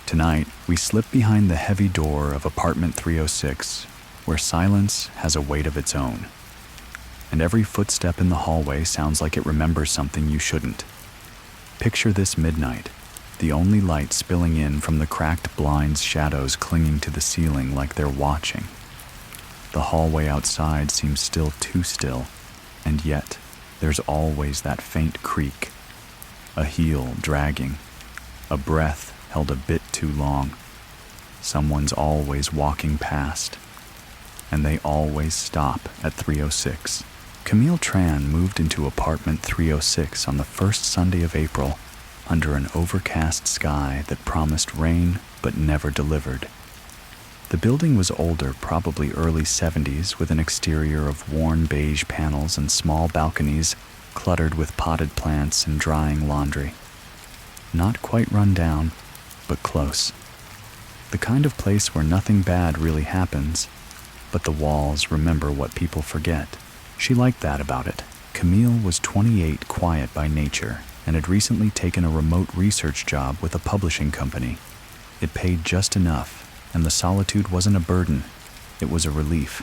Tonight, we slip behind the heavy door of apartment 306, where silence has a weight of its own. And every footstep in the hallway sounds like it remembers something you shouldn't. Picture this midnight, the only light spilling in from the cracked blinds, shadows clinging to the ceiling like they're watching. The hallway outside seems still too still, and yet there's always that faint creak, a heel dragging, a breath held a bit too long. Someone's always walking past, and they always stop at 306. Camille Tran moved into apartment 306 on the first Sunday of April under an overcast sky that promised rain but never delivered. The building was older, probably early 70s, with an exterior of worn beige panels and small balconies cluttered with potted plants and drying laundry. Not quite run down, but close. The kind of place where nothing bad really happens, but the walls remember what people forget. She liked that about it. Camille was 28, quiet by nature, and had recently taken a remote research job with a publishing company. It paid just enough, and the solitude wasn't a burden, it was a relief.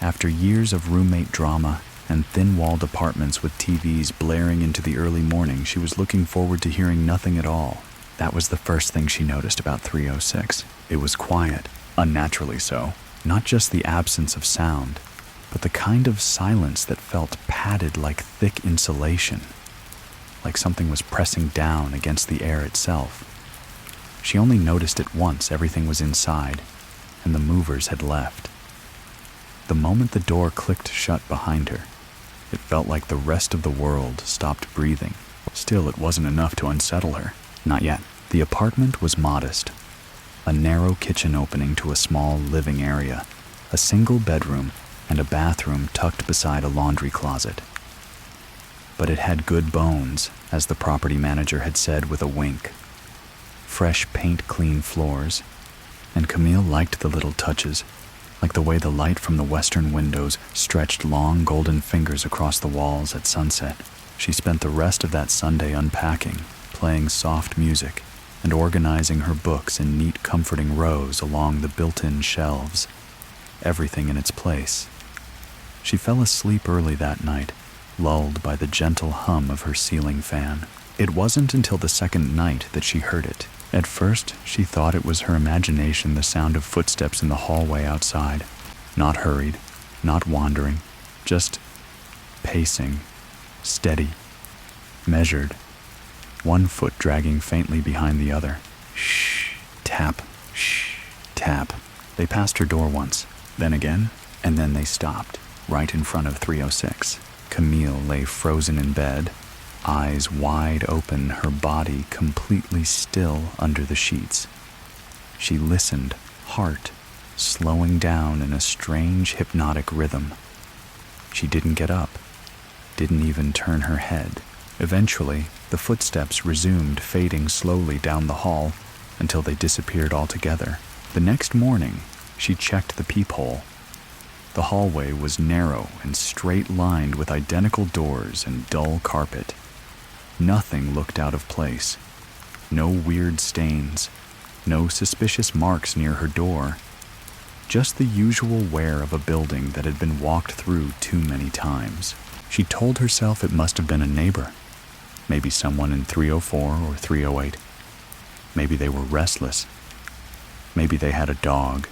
After years of roommate drama and thin-walled apartments with TVs blaring into the early morning, she was looking forward to hearing nothing at all. That was the first thing she noticed about 306. It was quiet, unnaturally so. Not just the absence of sound, but the kind of silence that felt padded like thick insulation, like something was pressing down against the air itself. She only noticed it once everything was inside, and the movers had left. The moment the door clicked shut behind her, it felt like the rest of the world stopped breathing. Still, it wasn't enough to unsettle her. Not yet. The apartment was modest. A narrow kitchen opening to a small living area, a single bedroom, and a bathroom tucked beside a laundry closet. But it had good bones, as the property manager had said with a wink. Fresh paint-clean floors, and Camille liked the little touches, like the way the light from the western windows stretched long golden fingers across the walls at sunset. She spent the rest of that Sunday unpacking, playing soft music, and organizing her books in neat, comforting rows along the built-in shelves, everything in its place. She fell asleep early that night, lulled by the gentle hum of her ceiling fan. It wasn't until the second night that she heard it. At first, she thought it was her imagination, the sound of footsteps in the hallway outside. Not hurried, not wandering, just pacing, steady, measured, one foot dragging faintly behind the other. Shh, tap, shh, tap. They passed her door once, then again, and then they stopped, right in front of 306. Camille lay frozen in bed, eyes wide open, her body completely still under the sheets. She listened, heart slowing down in a strange hypnotic rhythm. She didn't get up, didn't even turn her head. Eventually, the footsteps resumed, fading slowly down the hall until they disappeared altogether. The next morning, she checked the peephole. The hallway was narrow and straight-lined with identical doors and dull carpet. Nothing looked out of place. No weird stains, no suspicious marks near her door. Just the usual wear of a building that had been walked through too many times. She told herself it must have been a neighbor. Maybe someone in 304 or 308. Maybe they were restless. Maybe they had a dog.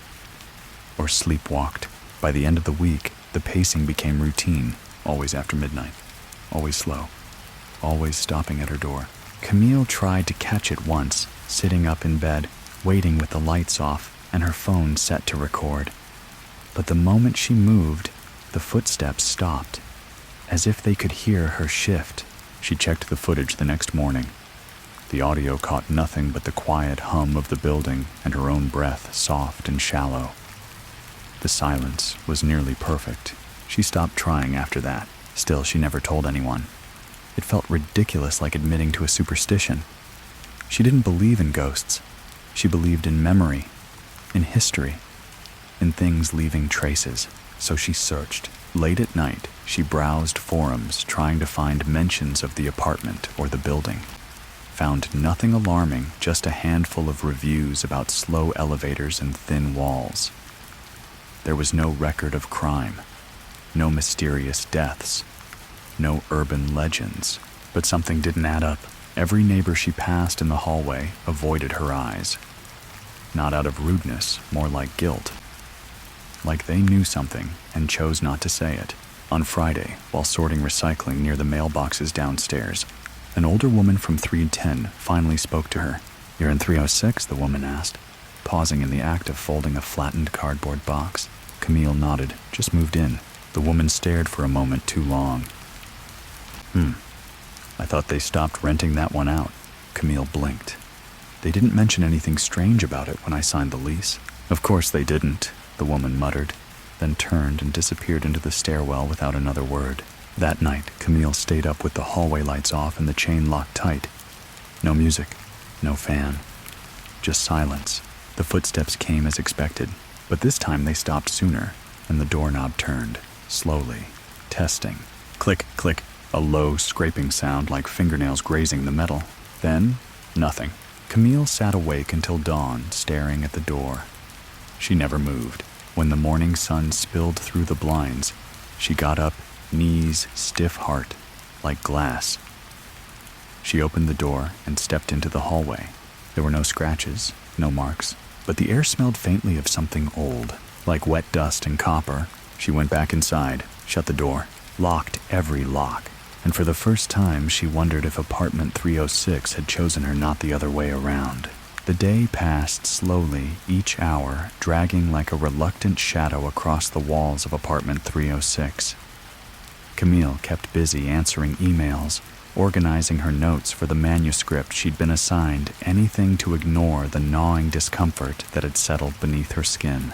Or sleepwalked. By the end of the week, the pacing became routine, always after midnight, always slow, always stopping at her door. Camille tried to catch it once, sitting up in bed, waiting with the lights off and her phone set to record. But the moment she moved, the footsteps stopped, as if they could hear her shift. She checked the footage the next morning. The audio caught nothing but the quiet hum of the building and her own breath, soft and shallow. The silence was nearly perfect. She stopped trying after that. Still, she never told anyone. It felt ridiculous, like admitting to a superstition. She didn't believe in ghosts. She believed in memory, in history, in things leaving traces. So she searched. Late at night, she browsed forums, trying to find mentions of the apartment or the building. found nothing alarming, just a handful of reviews about slow elevators and thin walls. There was no record of crime, no mysterious deaths, no urban legends, but something didn't add up. Every neighbor she passed in the hallway avoided her eyes. Not out of rudeness, more like guilt. Like they knew something and chose not to say it. On Friday, while sorting recycling near the mailboxes downstairs, an older woman from 310 finally spoke to her. "You're in 306, the woman asked, pausing in the act of folding a flattened cardboard box. Camille nodded. "Just moved in." The woman stared for a moment too long. I thought they stopped renting that one out." Camille blinked. "They didn't mention anything strange about it when I signed the lease." "Of course they didn't," the woman muttered, then turned and disappeared into the stairwell without another word. That night, Camille stayed up with the hallway lights off and the chain locked tight. No music, no fan, just silence. The footsteps came as expected, but this time they stopped sooner, and the doorknob turned, slowly, testing. Click, click, a low, scraping sound like fingernails grazing the metal. Then, nothing. Camille sat awake until dawn, staring at the door. She never moved. When the morning sun spilled through the blinds, she got up, knees stiff heart, like glass. She opened the door and stepped into the hallway. There were no scratches, no marks, but the air smelled faintly of something old, like wet dust and copper. She went back inside, shut the door, locked every lock, and for the first time she wondered if apartment 306 had chosen her, not the other way around. The day passed slowly, each hour dragging like a reluctant shadow across the walls of apartment 306. Camille kept busy answering emails, organizing her notes for the manuscript she'd been assigned, anything to ignore the gnawing discomfort that had settled beneath her skin.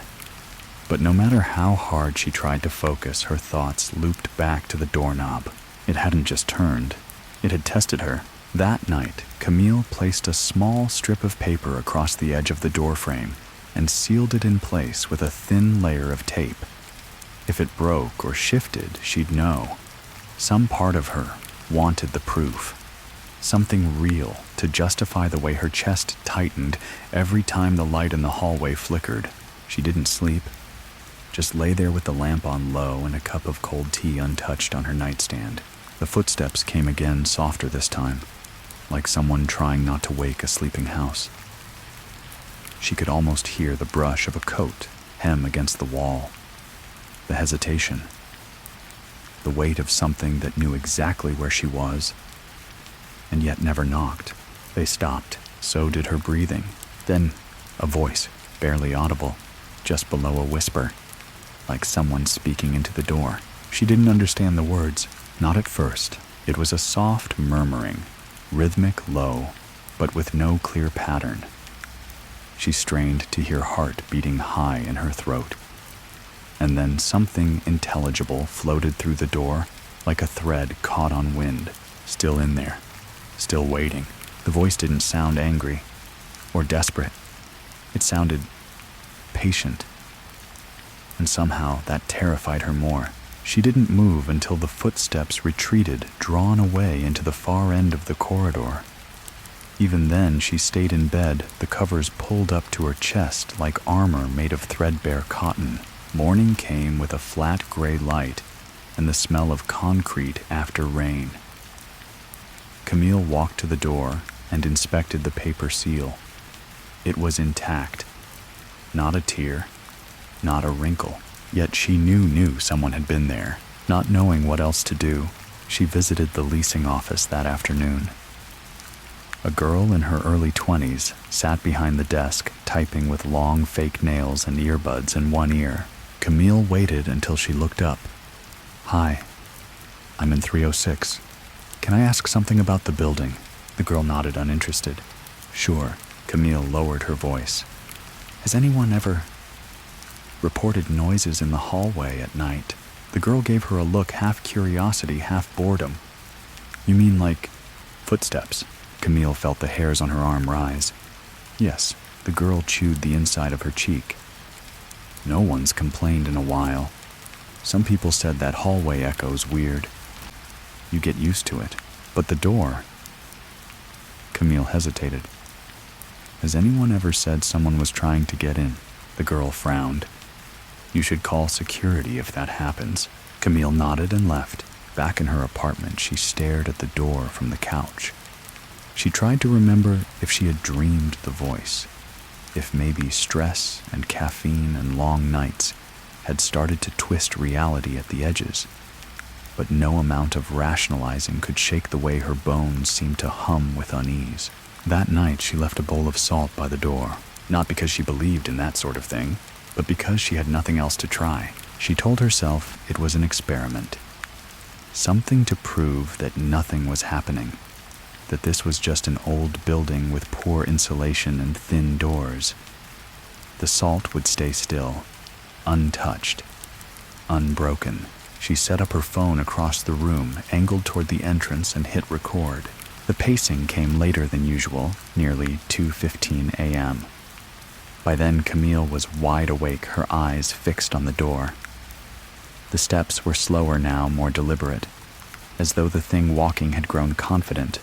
But no matter how hard she tried to focus, her thoughts looped back to the doorknob. It hadn't just turned, it had tested her. That night, Camille placed a small strip of paper across the edge of the doorframe and sealed it in place with a thin layer of tape. If it broke or shifted, she'd know. Some part of her wanted the proof. Something real to justify the way her chest tightened every time the light in the hallway flickered. She didn't sleep, just lay there with the lamp on low and a cup of cold tea untouched on her nightstand. The footsteps came again, softer this time, like someone trying not to wake a sleeping house. She could almost hear the brush of a coat, hem against the wall. The hesitation. The weight of something that knew exactly where she was, and yet never knocked. They stopped. So did her breathing. Then, a voice, barely audible, just below a whisper, like someone speaking into the door. She didn't understand the words, not at first. It was a soft murmuring, rhythmic low, but with no clear pattern. She strained to hear heart beating high in her throat. And then something intelligible floated through the door, like a thread caught on wind, still in there, still waiting. The voice didn't sound angry or desperate. It sounded patient. And somehow that terrified her more. She didn't move until the footsteps retreated, drawn away into the far end of the corridor. Even then, she stayed in bed, the covers pulled up to her chest like armor made of threadbare cotton. Morning came with a flat gray light and the smell of concrete after rain. Camille walked to the door and inspected the paper seal. It was intact. Not a tear, not a wrinkle. Yet she knew someone had been there. Not knowing what else to do, she visited the leasing office that afternoon. A girl in her early 20s sat behind the desk, typing with long fake nails and earbuds in one ear. Camille waited until she looked up. "Hi, I'm in 306. Can I ask something about the building?" The girl nodded, uninterested. "Sure." Camille lowered her voice. "Has anyone ever reported noises in the hallway at night?" The girl gave her a look, half curiosity, half boredom. "You mean like footsteps?" Camille felt the hairs on her arm rise. "Yes." The girl chewed the inside of her cheek. "No one's complained in a while. Some people said that hallway echo's weird. You get used to it. But the door, Camille hesitated. Has anyone ever said someone was trying to get in? The girl frowned. You should call security if that happens. Camille nodded and left. Back in her apartment, she stared at the door from the couch. She tried to remember if she had dreamed the voice, if maybe stress and caffeine and long nights had started to twist reality at the edges. But no amount of rationalizing could shake the way her bones seemed to hum with unease. That night, she left a bowl of salt by the door, not because she believed in that sort of thing, but because she had nothing else to try. She told herself it was an experiment. Something to prove that nothing was happening, that this was just an old building with poor insulation and thin doors. The salt would stay still, untouched, unbroken. She set up her phone across the room, angled toward the entrance, and hit record. The pacing came later than usual, nearly 2:15 a.m. By then, Camille was wide awake, her eyes fixed on the door. The steps were slower now, more deliberate, as though the thing walking had grown confident,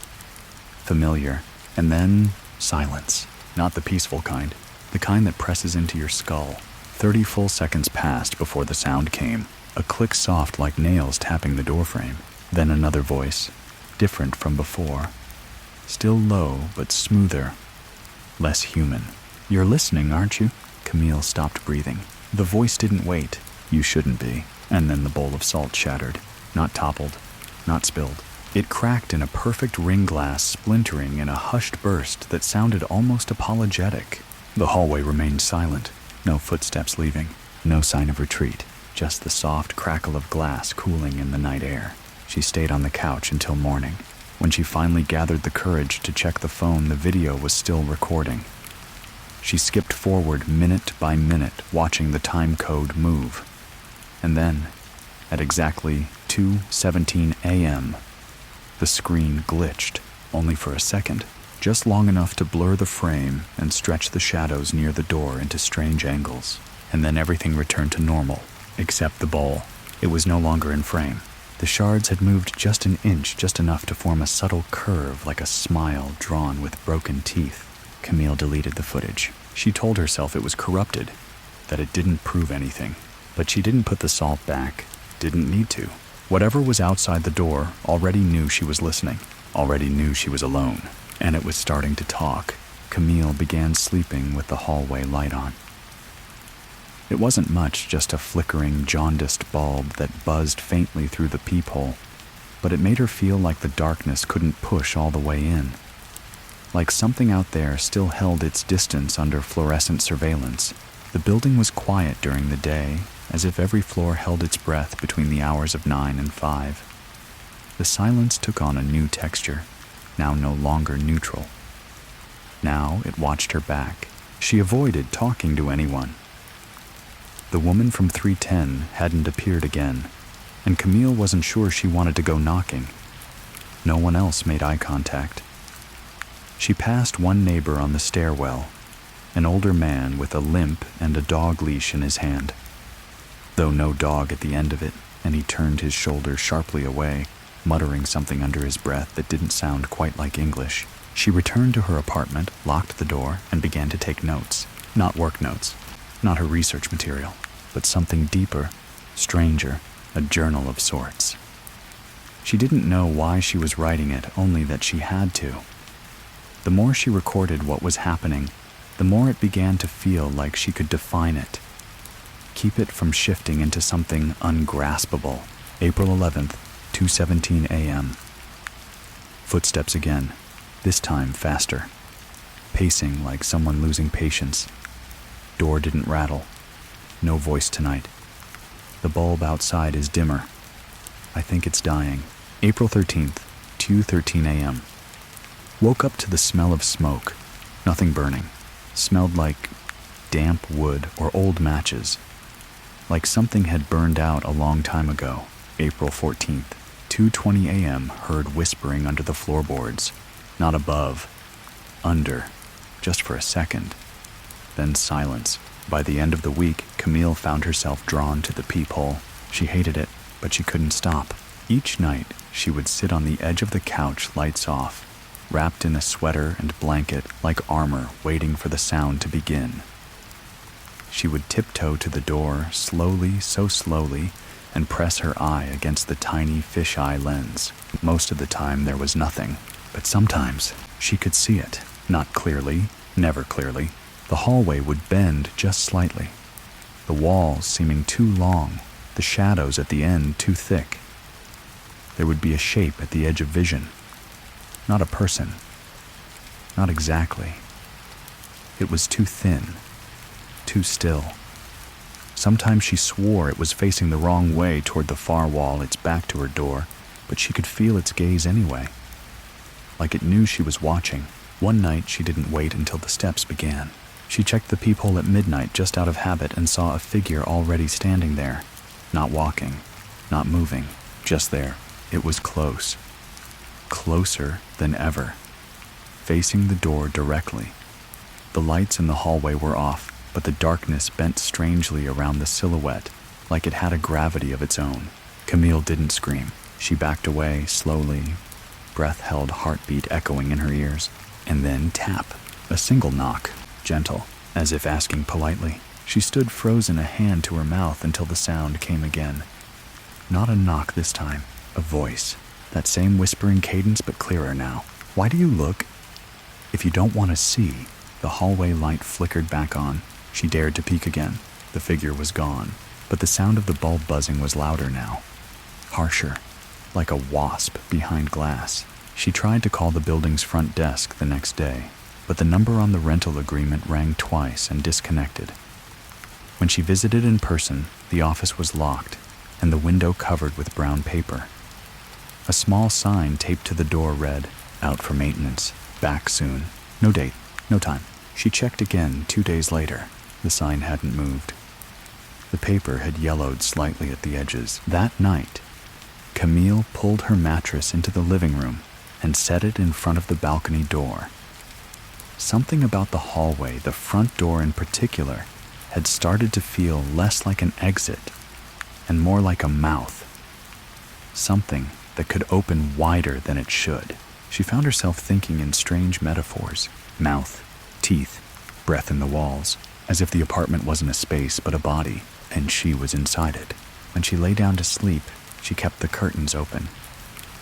familiar, and then silence. Not the peaceful kind, the kind that presses into your skull. 30 full seconds passed before the sound came, a click soft like nails tapping the doorframe. Then another voice, different from before, still low but smoother, less human. You're listening, aren't you? Camille stopped breathing. The voice didn't wait. You shouldn't be. And then the bowl of salt shattered, not toppled, not spilled. It cracked in a perfect ring glass, splintering in a hushed burst that sounded almost apologetic. The hallway remained silent, no footsteps leaving, no sign of retreat, just the soft crackle of glass cooling in the night air. She stayed on the couch until morning. When she finally gathered the courage to check the phone, the video was still recording. She skipped forward minute by minute, watching the time code move. And then, at exactly 2:17 a.m., the screen glitched, only for a second, just long enough to blur the frame and stretch the shadows near the door into strange angles. And then everything returned to normal, except the bowl. It was no longer in frame. The shards had moved just an inch, just enough to form a subtle curve like a smile drawn with broken teeth. Camille deleted the footage. She told herself it was corrupted, that it didn't prove anything. But she didn't put the salt back, didn't need to. Whatever was outside the door already knew she was listening, already knew she was alone, and it was starting to talk. Camille began sleeping with the hallway light on. It wasn't much, just a flickering, jaundiced bulb that buzzed faintly through the peephole, but it made her feel like the darkness couldn't push all the way in. Like something out there still held its distance under fluorescent surveillance. The building was quiet during the day, as if every floor held its breath between the hours of 9 and 5. The silence took on a new texture, now no longer neutral. Now it watched her back. She avoided talking to anyone. The woman from 310 hadn't appeared again, and Camille wasn't sure she wanted to go knocking. No one else made eye contact. She passed one neighbor on the stairwell, an older man with a limp and a dog leash in his hand. Though no dog at the end of it, and he turned his shoulder sharply away, muttering something under his breath that didn't sound quite like English. She returned to her apartment, locked the door, and began to take notes. Not work notes, not her research material, but something deeper, stranger, a journal of sorts. She didn't know why she was writing it, only that she had to. The more she recorded what was happening, the more it began to feel like she could define it, keep it from shifting into something ungraspable. April 11th, 2:17 a.m. Footsteps again, this time faster, pacing like someone losing patience. Door didn't rattle. No voice tonight. The bulb outside is dimmer. I think it's dying. April 13th, 2:13 a.m. Woke up to the smell of smoke. Nothing burning. Smelled like damp wood or old matches. Like something had burned out a long time ago. April 14th, 2:20 a.m. Heard whispering under the floorboards. Not above. Under. Just for a second. Then silence. By the end of the week, Camille found herself drawn to the peephole. She hated it, but she couldn't stop. Each night, she would sit on the edge of the couch, lights off, wrapped in a sweater and blanket like armor waiting for the sound to begin. She would tiptoe to the door slowly, so slowly, and press her eye against the tiny fisheye lens. Most of the time there was nothing, but sometimes she could see it. Not clearly, never clearly. The hallway would bend just slightly, the walls seeming too long, the shadows at the end too thick. There would be a shape at the edge of vision. Not a person. Not exactly. It was too thin, too still. Sometimes she swore it was facing the wrong way toward the far wall, its back to her door, but she could feel its gaze anyway. Like it knew she was watching. One night she didn't wait until the steps began. She checked the peephole at midnight just out of habit and saw a figure already standing there. Not walking, not moving, just there. It was close. Closer than ever. Facing the door directly. The lights in the hallway were off, but the darkness bent strangely around the silhouette, like it had a gravity of its own. Camille didn't scream. She backed away slowly, breath-held heartbeat echoing in her ears. And then tap. A single knock, gentle, as if asking politely. She stood frozen, a hand to her mouth until the sound came again. Not a knock this time, a voice. That same whispering cadence, but clearer now. Why do you look? If you don't want to see. The hallway light flickered back on. She dared to peek again. The figure was gone, but the sound of the bulb buzzing was louder now. Harsher, like a wasp behind glass. She tried to call the building's front desk the next day, but the number on the rental agreement rang twice and disconnected. When she visited in person, the office was locked and the window covered with brown paper. A small sign taped to the door read, "Out for maintenance, back soon, no date, no time." She checked again 2 days later. The sign hadn't moved. The paper had yellowed slightly at the edges. That night, Camille pulled her mattress into the living room and set it in front of the balcony door. Something about the hallway, the front door in particular, had started to feel less like an exit and more like a mouth. Something that could open wider than it should. She found herself thinking in strange metaphors. Mouth, teeth, breath in the walls, as if the apartment wasn't a space but a body, and she was inside it. When she lay down to sleep, she kept the curtains open.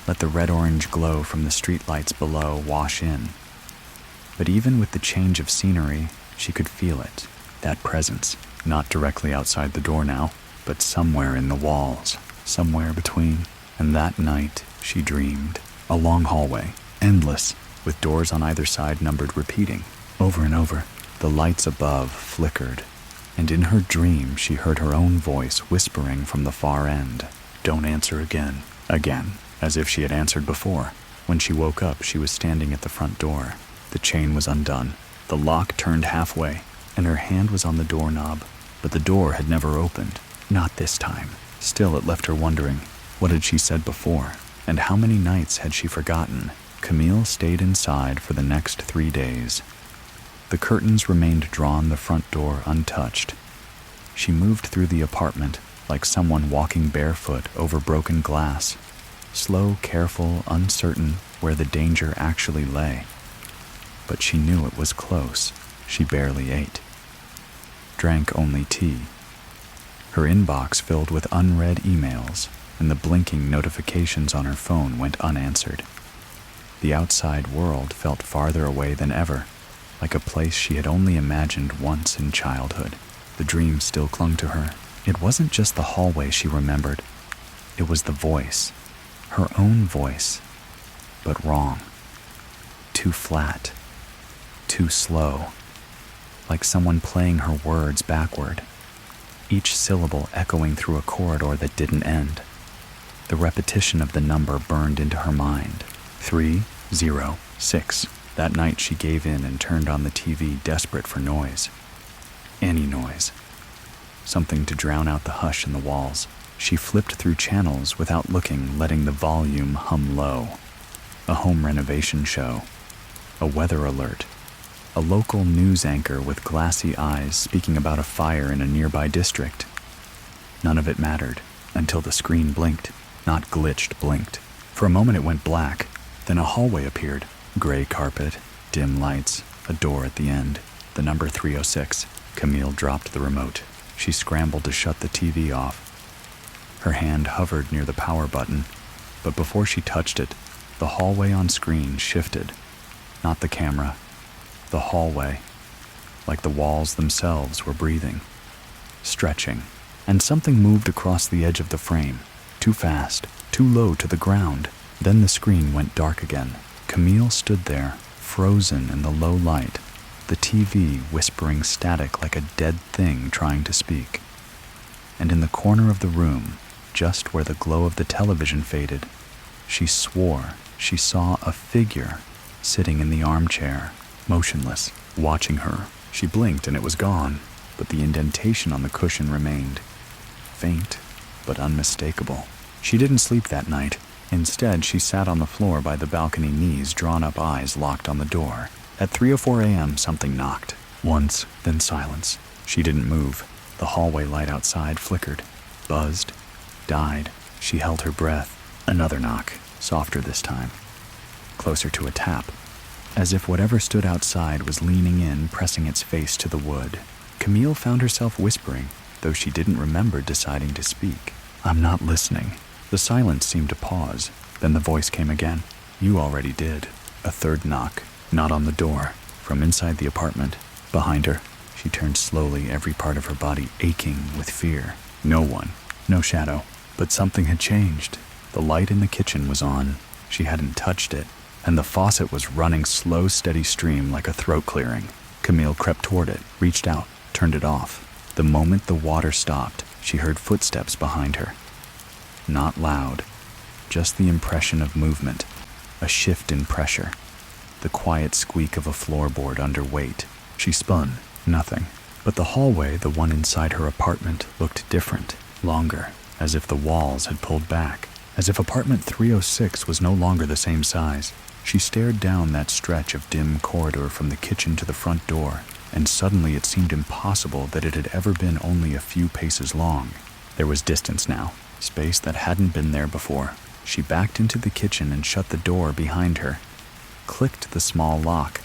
Let the red-orange glow from the streetlights below wash in. But even with the change of scenery, she could feel it, that presence, not directly outside the door now, but somewhere in the walls, somewhere between. And that night, she dreamed. A long hallway, endless, with doors on either side numbered repeating. Over and over, the lights above flickered, and in her dream she heard her own voice whispering from the far end, "Don't answer again." Again, as if she had answered before. When she woke up, she was standing at the front door. The chain was undone, the lock turned halfway, and her hand was on the doorknob, but the door had never opened. Not this time. Still, it left her wondering, what had she said before, and how many nights had she forgotten? Camille stayed inside for the next 3 days. The curtains remained drawn, the front door untouched. She moved through the apartment like someone walking barefoot over broken glass, slow, careful, uncertain where the danger actually lay. But she knew it was close. She barely ate. Drank only tea. Her inbox filled with unread emails, and the blinking notifications on her phone went unanswered. The outside world felt farther away than ever, like a place she had only imagined once in childhood. The dream still clung to her. It wasn't just the hallway she remembered. It was the voice, her own voice, but wrong. Too flat, too slow, like someone playing her words backward, each syllable echoing through a corridor that didn't end. The repetition of the number burned into her mind. 306. That night she gave in and turned on the TV, desperate for noise. Any noise. Something to drown out the hush in the walls. She flipped through channels without looking, letting the volume hum low. A home renovation show. A weather alert. A local news anchor with glassy eyes speaking about a fire in a nearby district. None of it mattered until the screen blinked. Not glitched, blinked. For a moment it went black. Then a hallway appeared, Gray carpet, dim lights, a door at the end, the number 306. Camille dropped the remote. She scrambled to shut the TV off. Her hand hovered near the power button, but before she touched it, the hallway on screen shifted. Not the camera, the hallway, like the walls themselves were breathing, stretching, and something moved across the edge of the frame, too fast, too low to the ground. Then the screen went dark again. Camille stood there, frozen in the low light, the TV whispering static like a dead thing trying to speak. And in the corner of the room, just where the glow of the television faded, she swore she saw a figure sitting in the armchair, motionless, watching her. She blinked and it was gone, but the indentation on the cushion remained, faint but unmistakable. She didn't sleep that night. Instead, she sat on the floor by the balcony, knees drawn up, eyes locked on the door. At 3:04 a.m., something knocked. Once, then silence. She didn't move. The hallway light outside flickered, buzzed, died. She held her breath. Another knock, softer this time, closer to a tap, as if whatever stood outside was leaning in, pressing its face to the wood. Camille found herself whispering, though she didn't remember deciding to speak. "I'm not listening." The silence seemed to pause. Then the voice came again. "You already did." A third knock, not on the door, from inside the apartment. Behind her, she turned slowly, every part of her body aching with fear. No one, no shadow, but something had changed. The light in the kitchen was on. She hadn't touched it, and the faucet was running slow, steady stream like a throat clearing. Camille crept toward it, reached out, turned it off. The moment the water stopped, she heard footsteps behind her. Not loud, just the impression of movement, a shift in pressure, the quiet squeak of a floorboard under weight. She spun, nothing. But the hallway, the one inside her apartment, looked different, longer, as if the walls had pulled back, as if apartment 306 was no longer the same size. She stared down that stretch of dim corridor from the kitchen to the front door, and suddenly it seemed impossible that it had ever been only a few paces long. There was distance now, space that hadn't been there before. She backed into the kitchen and shut the door behind her, clicked the small lock.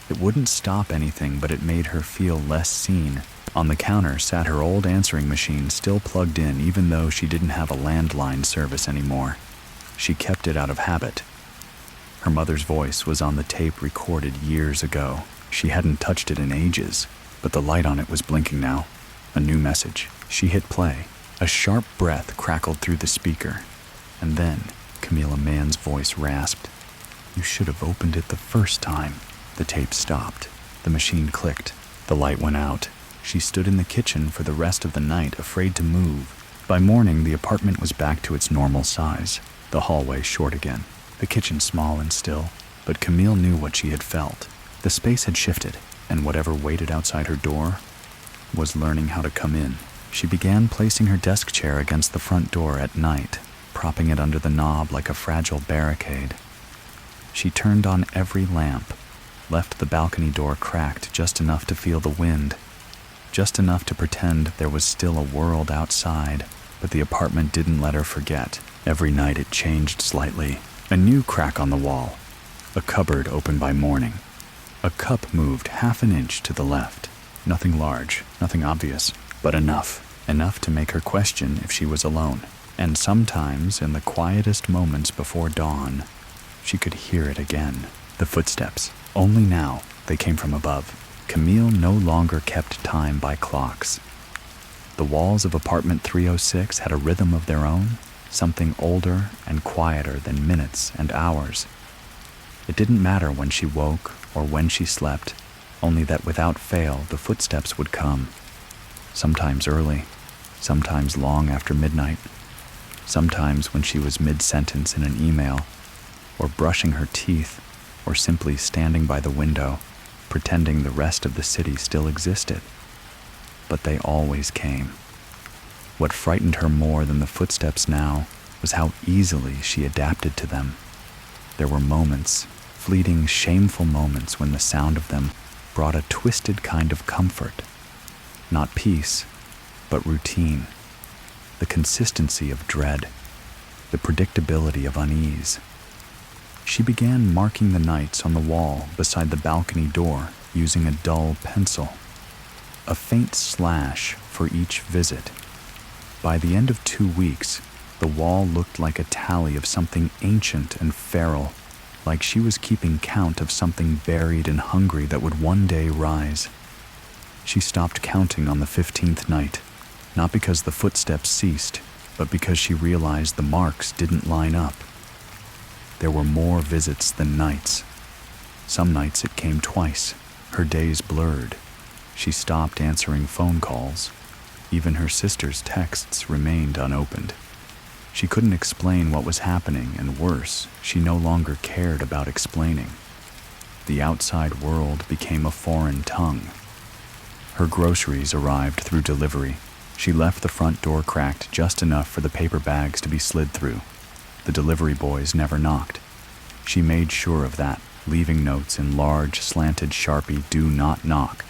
It wouldn't stop anything, but it made her feel less seen. On the counter sat her old answering machine, still plugged in, even though she didn't have a landline service anymore. She kept it out of habit. Her mother's voice was on the tape recorded years ago. She hadn't touched it in ages, but the light on it was blinking now. A new message. She hit play. A sharp breath crackled through the speaker. And then, Camille Mann's voice rasped, "You should have opened it the first time." The tape stopped. The machine clicked. The light went out. She stood in the kitchen for the rest of the night, afraid to move. By morning, the apartment was back to its normal size. The hallway short again. The kitchen small and still. But Camille knew what she had felt. The space had shifted, and whatever waited outside her door was learning how to come in. She began placing her desk chair against the front door at night, propping it under the knob like a fragile barricade. She turned on every lamp, left the balcony door cracked just enough to feel the wind, just enough to pretend there was still a world outside. But the apartment didn't let her forget. Every night it changed slightly. A new crack on the wall, a cupboard opened by morning. A cup moved half an inch to the left. Nothing large, nothing obvious, but enough to make her question if she was alone. And sometimes, in the quietest moments before dawn, she could hear it again. The footsteps. Only now they came from above. Camille no longer kept time by clocks. The walls of apartment 306 had a rhythm of their own, something older and quieter than minutes and hours. It didn't matter when she woke or when she slept, only that without fail the footsteps would come. Sometimes early, sometimes long after midnight, sometimes when she was mid-sentence in an email, or brushing her teeth, or simply standing by the window, pretending the rest of the city still existed. But they always came. What frightened her more than the footsteps now was how easily she adapted to them. There were moments, fleeting, shameful moments, when the sound of them brought a twisted kind of comfort. Not peace, but routine. The consistency of dread. The predictability of unease. She began marking the nights on the wall beside the balcony door using a dull pencil, a faint slash for each visit. By the end of 2 weeks, the wall looked like a tally of something ancient and feral, like she was keeping count of something buried and hungry that would one day rise. She stopped counting on the 15th night, not because the footsteps ceased, but because she realized the marks didn't line up. There were more visits than nights. Some nights it came twice. Her days blurred. She stopped answering phone calls. Even her sister's texts remained unopened. She couldn't explain what was happening, and worse, she no longer cared about explaining. The outside world became a foreign tongue. Her groceries arrived through delivery. She left the front door cracked just enough for the paper bags to be slid through. The delivery boys never knocked. She made sure of that, leaving notes in large, slanted Sharpie: "Do not knock.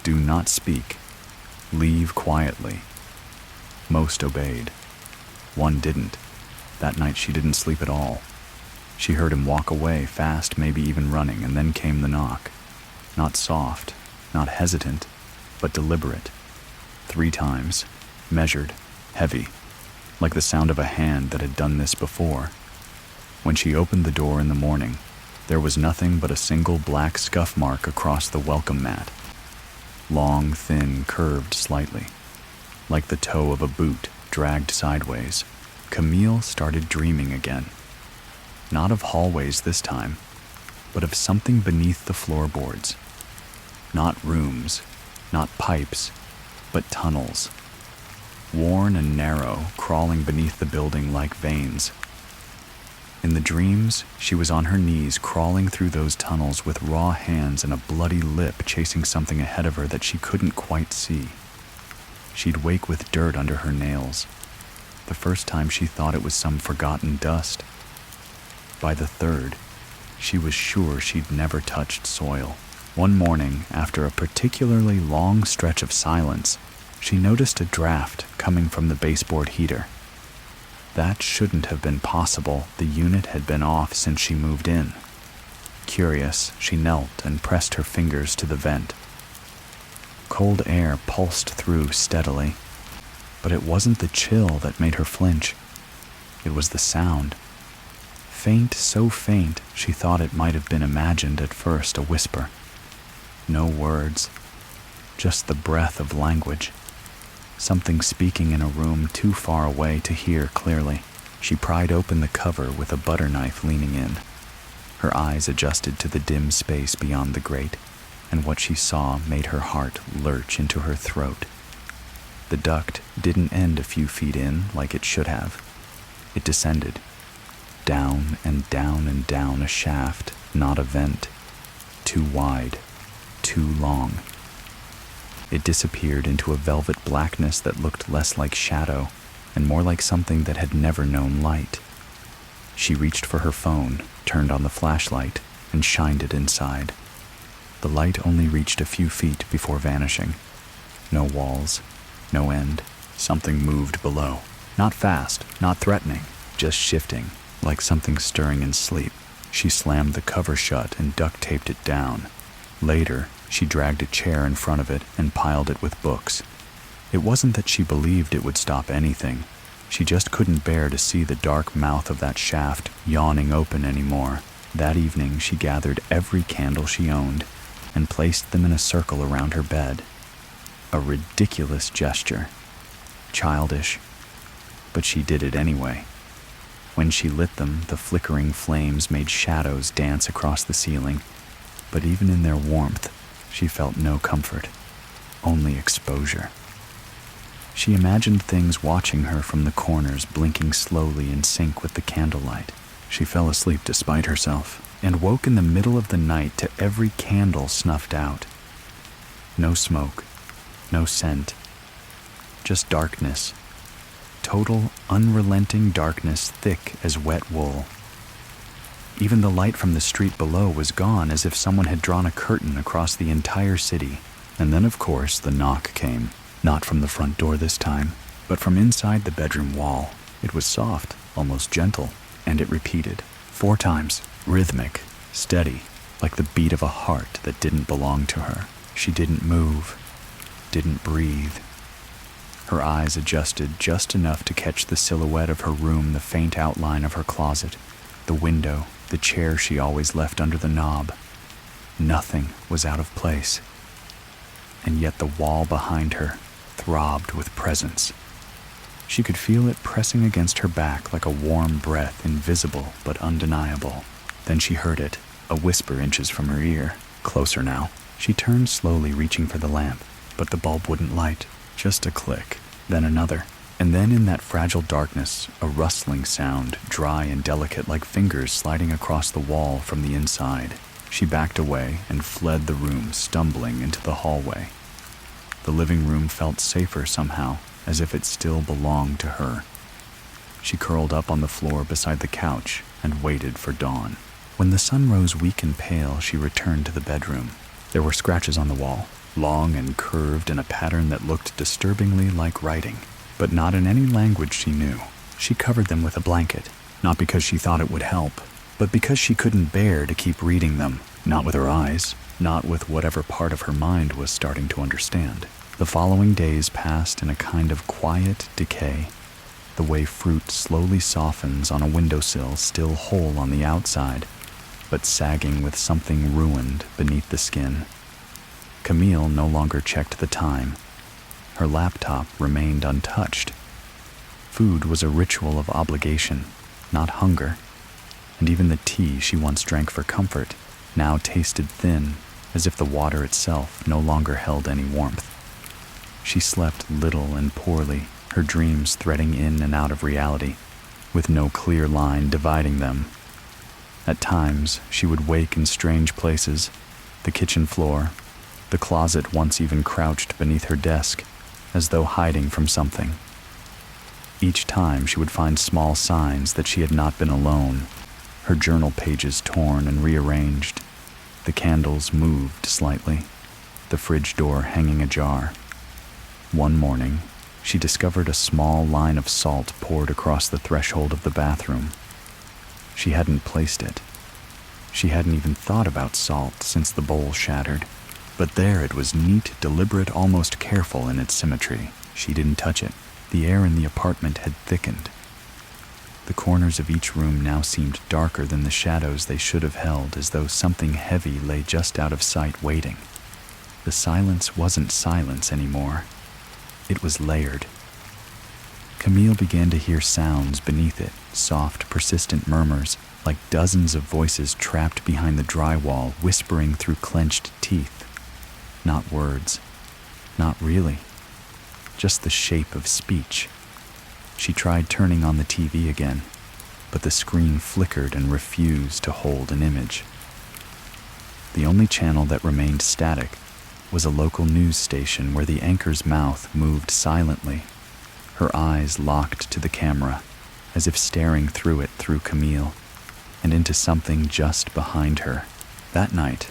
Do not speak. Leave quietly." Most obeyed. One didn't. That night she didn't sleep at all. She heard him walk away, fast, maybe even running, and then came the knock. Not soft, not hesitant, but deliberate. 3 times, measured, heavy, like the sound of a hand that had done this before. When she opened the door in the morning, there was nothing but a single black scuff mark across the welcome mat. Long, thin, curved slightly, like the toe of a boot dragged sideways. Camille started dreaming again. Not of hallways this time, but of something beneath the floorboards. Not rooms, not pipes, but tunnels. Worn and narrow, crawling beneath the building like veins. In the dreams, she was on her knees crawling through those tunnels with raw hands and a bloody lip chasing something ahead of her that she couldn't quite see. She'd wake with dirt under her nails. The first time she thought it was some forgotten dust. By the third, she was sure she'd never touched soil. One morning, after a particularly long stretch of silence, she noticed a draft coming from the baseboard heater. That shouldn't have been possible. The unit had been off since she moved in. Curious, she knelt and pressed her fingers to the vent. Cold air pulsed through steadily, but it wasn't the chill that made her flinch. It was the sound. Faint, so faint, she thought it might have been imagined at first, a whisper. No words, just the breath of language. Something speaking in a room too far away to hear clearly. She pried open the cover with a butter knife leaning in. Her eyes adjusted to the dim space beyond the grate, and what she saw made her heart lurch into her throat. The duct didn't end a few feet in like it should have. It descended, down and down and down a shaft, not a vent. Too wide, too long. It disappeared into a velvet blackness that looked less like shadow and more like something that had never known light. She reached for her phone, turned on the flashlight, and shined it inside. The light only reached a few feet before vanishing. No walls, no end. Something moved below. Not fast, not threatening, just shifting, like something stirring in sleep. She slammed the cover shut and duct taped it down. Later, she dragged a chair in front of it and piled it with books. It wasn't that she believed it would stop anything. She just couldn't bear to see the dark mouth of that shaft yawning open anymore. That evening, she gathered every candle she owned and placed them in a circle around her bed. A ridiculous gesture. Childish. But she did it anyway. When she lit them, the flickering flames made shadows dance across the ceiling. But even in their warmth, she felt no comfort, only exposure. She imagined things watching her from the corners, blinking slowly in sync with the candlelight. She fell asleep despite herself, and woke in the middle of the night to every candle snuffed out. No smoke, no scent, just darkness. Total, unrelenting darkness, thick as wet wool. Even the light from the street below was gone, as if someone had drawn a curtain across the entire city. And then, of course, the knock came. Not from the front door this time, but from inside the bedroom wall. It was soft, almost gentle, and it repeated, 4 times, rhythmic, steady, like the beat of a heart that didn't belong to her. She didn't move, didn't breathe. Her eyes adjusted just enough to catch the silhouette of her room, the faint outline of her closet, the window, the chair she always left under the knob. Nothing was out of place. And yet the wall behind her throbbed with presence. She could feel it pressing against her back like a warm breath, invisible but undeniable. Then she heard it, a whisper inches from her ear. Closer now. She turned slowly, reaching for the lamp, but the bulb wouldn't light. Just a click, then another. And then in that fragile darkness, a rustling sound, dry and delicate like fingers sliding across the wall from the inside. She backed away and fled the room, stumbling into the hallway. The living room felt safer somehow, as if it still belonged to her. She curled up on the floor beside the couch and waited for dawn. When the sun rose weak and pale, she returned to the bedroom. There were scratches on the wall, long and curved in a pattern that looked disturbingly like writing, but not in any language she knew. She covered them with a blanket, not because she thought it would help, but because she couldn't bear to keep reading them, not with her eyes, not with whatever part of her mind was starting to understand. The following days passed in a kind of quiet decay, the way fruit slowly softens on a windowsill, still whole on the outside, but sagging with something ruined beneath the skin. Camille no longer checked the time. Her laptop remained untouched. Food was a ritual of obligation, not hunger, and even the tea she once drank for comfort now tasted thin, as if the water itself no longer held any warmth. She slept little and poorly, her dreams threading in and out of reality, with no clear line dividing them. At times, she would wake in strange places, the kitchen floor, the closet once even crouched beneath her desk, as though hiding from something. Each time she would find small signs that she had not been alone, her journal pages torn and rearranged, the candles moved slightly, the fridge door hanging ajar. One morning, she discovered a small line of salt poured across the threshold of the bathroom. She hadn't placed it. She hadn't even thought about salt since the bowl shattered. But there it was, neat, deliberate, almost careful in its symmetry. She didn't touch it. The air in the apartment had thickened. The corners of each room now seemed darker than the shadows they should have held, as though something heavy lay just out of sight waiting. The silence wasn't silence anymore. It was layered. Camille began to hear sounds beneath it, soft, persistent murmurs, like dozens of voices trapped behind the drywall, whispering through clenched teeth. Not words. Not really. Just the shape of speech. She tried turning on the TV again, but the screen flickered and refused to hold an image. The only channel that remained static was a local news station where the anchor's mouth moved silently, her eyes locked to the camera, as if staring through it through Camille, and into something just behind her. That night,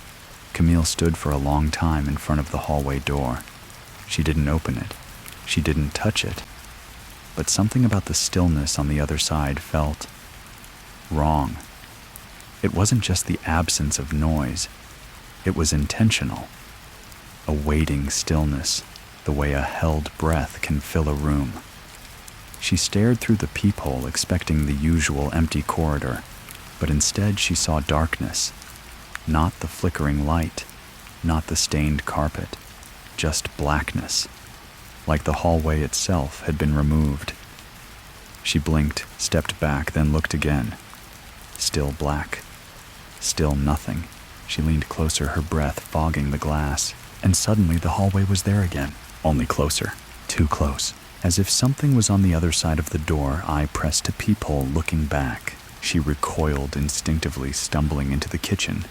Camille stood for a long time in front of the hallway door. She didn't open it. She didn't touch it. But something about the stillness on the other side felt wrong. It wasn't just the absence of noise. It was intentional. A waiting stillness, the way a held breath can fill a room. She stared through the peephole, expecting the usual empty corridor, but instead she saw darkness. Not the flickering light, not the stained carpet, just blackness, like the hallway itself had been removed. She blinked, stepped back, then looked again. Still black. Still nothing. She leaned closer, her breath fogging the glass, and suddenly the hallway was there again, only closer, too close. As if something was on the other side of the door, eye pressed to peephole, looking back. She recoiled instinctively, stumbling into the kitchen.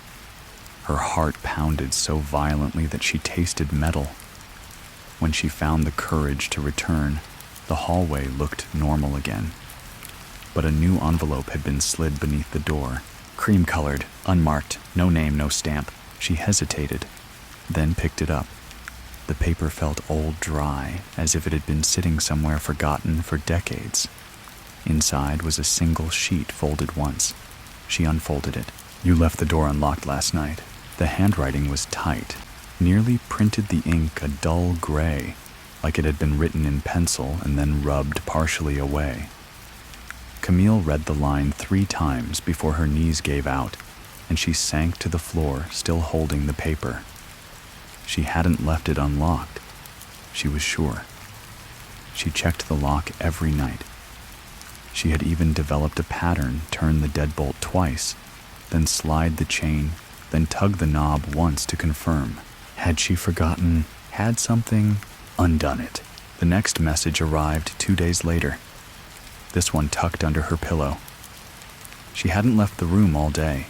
Her heart pounded so violently that she tasted metal. When she found the courage to return, the hallway looked normal again. But a new envelope had been slid beneath the door, cream-colored, unmarked, no name, no stamp. She hesitated, then picked it up. The paper felt old, dry, as if it had been sitting somewhere forgotten for decades. Inside was a single sheet folded once, She unfolded it. "You left the door unlocked last night." The handwriting was tight, nearly printed the ink a dull gray, like it had been written in pencil and then rubbed partially away. Camille read the line 3 times before her knees gave out, and she sank to the floor, still holding the paper. She hadn't left it unlocked. She was sure. She checked the lock every night. She had even developed a pattern: turn the deadbolt twice, then slide the chain, then tug the knob once to confirm. Had she forgotten? Had something undone it? The next message arrived 2 days later, this one tucked under her pillow. She hadn't left the room all day.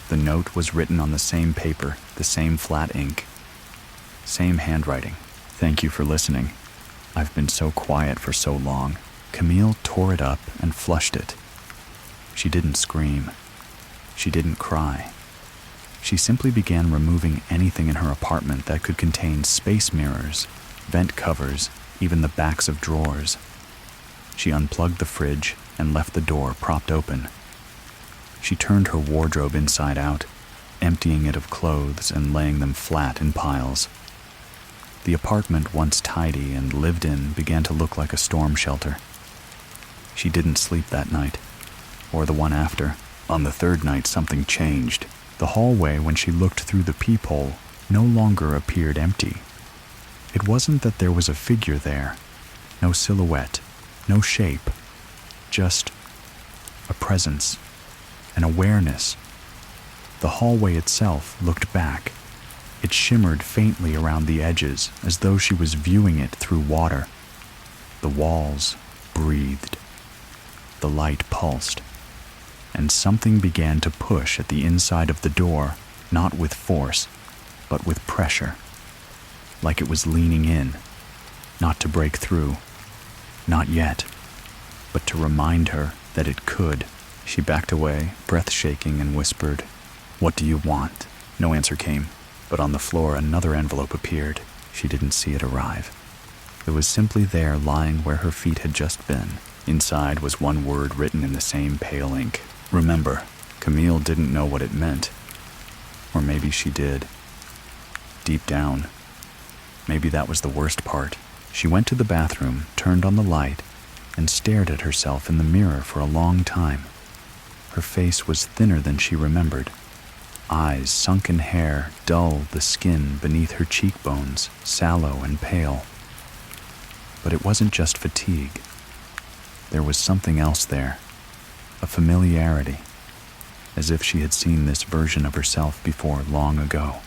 The note was written on the same paper, the same flat ink, same handwriting. "Thank you for listening. I've been so quiet for so long." Camille tore it up and flushed it. She didn't scream. She didn't cry. She simply began removing anything in her apartment that could contain space mirrors, vent covers, even the backs of drawers. She unplugged the fridge and left the door propped open. She turned her wardrobe inside out, emptying it of clothes and laying them flat in piles. The apartment, once tidy and lived in, began to look like a storm shelter. She didn't sleep that night, or the one after. On the 3rd night, something changed. The hallway, when she looked through the peephole, no longer appeared empty. It wasn't that there was a figure there, no silhouette, no shape, just a presence, an awareness. The hallway itself looked back. It shimmered faintly around the edges, as though she was viewing it through water. The walls breathed. The light pulsed. And something began to push at the inside of the door, not with force, but with pressure. Like it was leaning in, not to break through, not yet, but to remind her that it could. She backed away, breath shaking, and whispered, "What do you want?" No answer came, but on the floor another envelope appeared. She didn't see it arrive. It was simply there, lying where her feet had just been. Inside was one word written in the same pale ink: "Remember." Camille didn't know what it meant. Or maybe she did. Deep down. Maybe that was the worst part. She went to the bathroom, turned on the light, and stared at herself in the mirror for a long time. Her face was thinner than she remembered. Eyes, sunken hair, dull, the skin beneath her cheekbones, sallow and pale. But it wasn't just fatigue. There was something else there, a familiarity, as if she had seen this version of herself before long ago,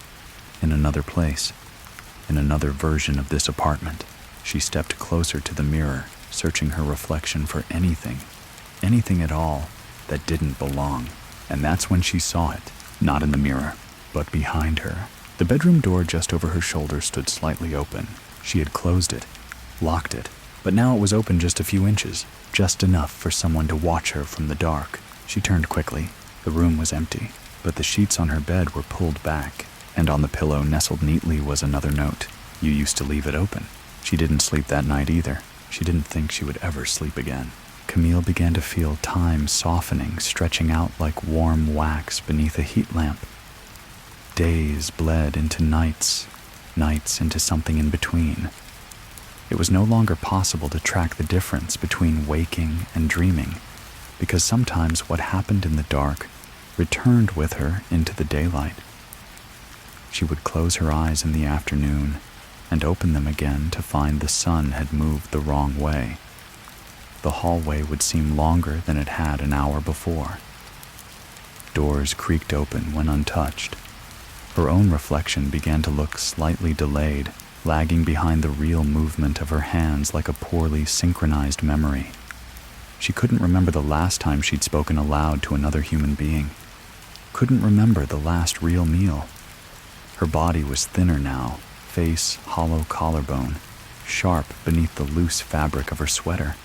in another place, in another version of this apartment. She stepped closer to the mirror, searching her reflection for anything at all, that didn't belong. And that's when she saw it, not in the mirror, but behind her. The bedroom door just over her shoulder stood slightly open. She had closed it, locked it, but now it was open just a few inches, just enough for someone to watch her from the dark. She turned quickly. The room was empty, but the sheets on her bed were pulled back, and on the pillow nestled neatly was another note: "You used to leave it open." She didn't sleep that night either. She didn't think she would ever sleep again. Camille began to feel time softening, stretching out like warm wax beneath a heat lamp. Days bled into nights, nights into something in between. It was no longer possible to track the difference between waking and dreaming, because sometimes what happened in the dark returned with her into the daylight. She would close her eyes in the afternoon and open them again to find the sun had moved the wrong way. The hallway would seem longer than it had an hour before. Doors creaked open when untouched. Her own reflection began to look slightly delayed, lagging behind the real movement of her hands like a poorly synchronized memory. She couldn't remember the last time she'd spoken aloud to another human being. Couldn't remember the last real meal. Her body was thinner now, face hollow collarbone, sharp beneath the loose fabric of her sweater.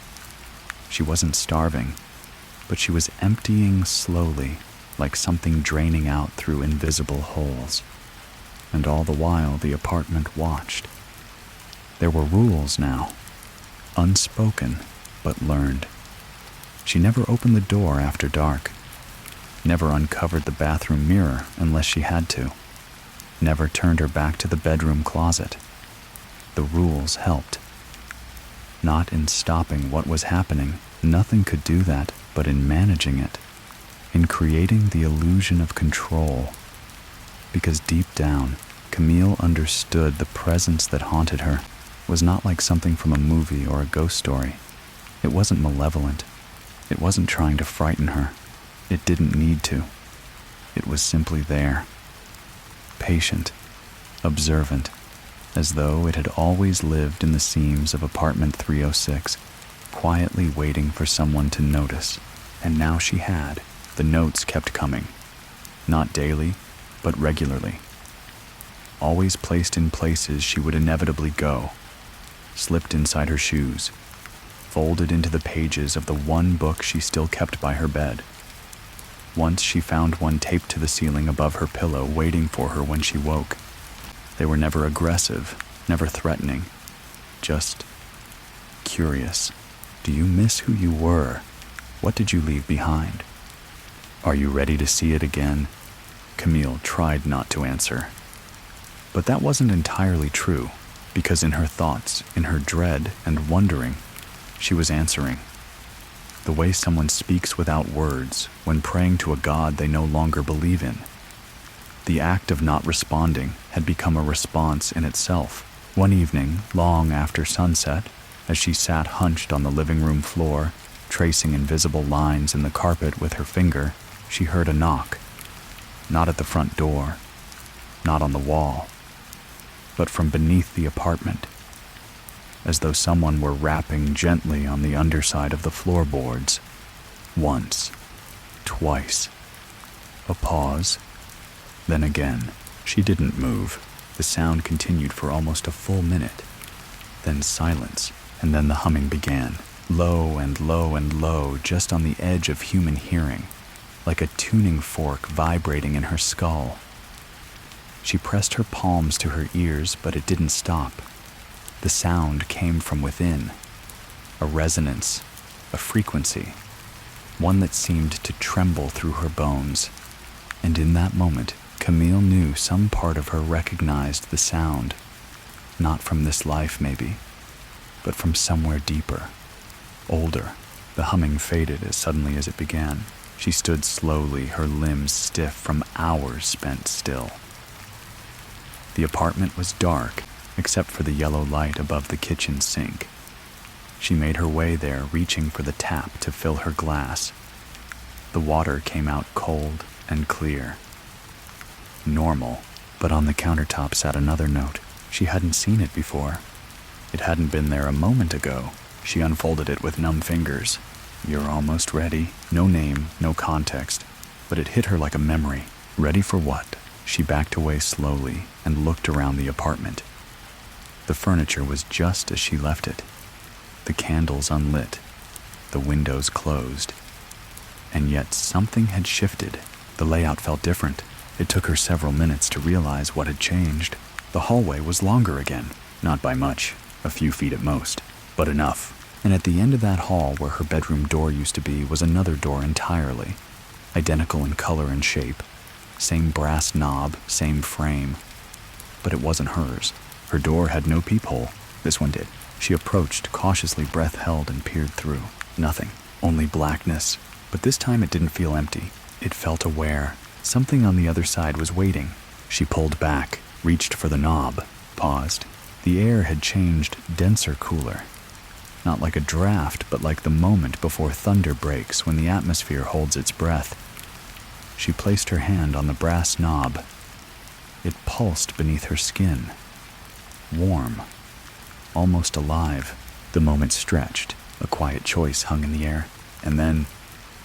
She wasn't starving, but she was emptying slowly, like something draining out through invisible holes. And all the while the apartment watched. There were rules now, unspoken but learned. She never opened the door after dark. never uncovered the bathroom mirror unless she had to, never turned her back to the bedroom closet. The rules helped. Not in stopping what was happening, nothing could do that, but in managing it, in creating the illusion of control. Because deep down, Camille understood the presence that haunted her was not like something from a movie or a ghost story. It wasn't malevolent. It wasn't trying to frighten her. It didn't need to. It was simply there. Patient, observant, as though it had always lived in the seams of apartment 306, quietly waiting for someone to notice. And now she had. The notes kept coming. Not daily, but regularly. Always placed in places she would inevitably go. Slipped inside her shoes. Folded into the pages of the one book she still kept by her bed. Once she found one taped to the ceiling above her pillow, waiting for her when she woke. They were never aggressive, never threatening, just curious. Do you miss who you were? What did you leave behind? Are you ready to see it again? Camille tried not to answer. But that wasn't entirely true, because in her thoughts, in her dread and wondering, she was answering. The way someone speaks without words when praying to a God they no longer believe in. The act of not responding had become a response in itself. One evening, long after sunset, as she sat hunched on the living room floor, tracing invisible lines in the carpet with her finger, she heard a knock. Not at the front door, not on the wall, but from beneath the apartment, as though someone were rapping gently on the underside of the floorboards. Once, twice, a pause, then again. She didn't move. The sound continued for almost a full minute. Then silence, and then the humming began, low and low and low, just on the edge of human hearing, like a tuning fork vibrating in her skull. She pressed her palms to her ears, but it didn't stop. The sound came from within, a resonance, a frequency, one that seemed to tremble through her bones. And in that moment, Camille knew some part of her recognized the sound, not from this life maybe, but from somewhere deeper, older. The humming faded as suddenly as it began. She stood slowly, her limbs stiff from hours spent still. The apartment was dark, except for the yellow light above the kitchen sink. She made her way there, reaching for the tap to fill her glass. The water came out cold and clear. Normal, but on the countertop sat another note. She hadn't seen it before. It hadn't been there a moment ago. She unfolded it with numb fingers. You're almost ready. No name, no context, but it hit her like a memory. Ready for what? She backed away slowly and looked around the apartment. The furniture was just as she left it. The candles unlit, the windows closed. And yet something had shifted. The layout felt different. It took her several minutes to realize what had changed. The hallway was longer again, not by much, a few feet at most, but enough. And at the end of that hall where her bedroom door used to be was another door entirely, identical in color and shape. Same brass knob, same frame. But it wasn't hers. Her door had no peephole. This one did. She approached, cautiously, breath held, and peered through. Nothing. Only blackness. But this time it didn't feel empty. It felt aware. Something on the other side was waiting. She pulled back, reached for the knob, paused. The air had changed, denser, cooler. Not like a draft, but like the moment before thunder breaks when the atmosphere holds its breath. She placed her hand on the brass knob. It pulsed beneath her skin. Warm. Almost alive. The moment stretched. A quiet choice hung in the air. And then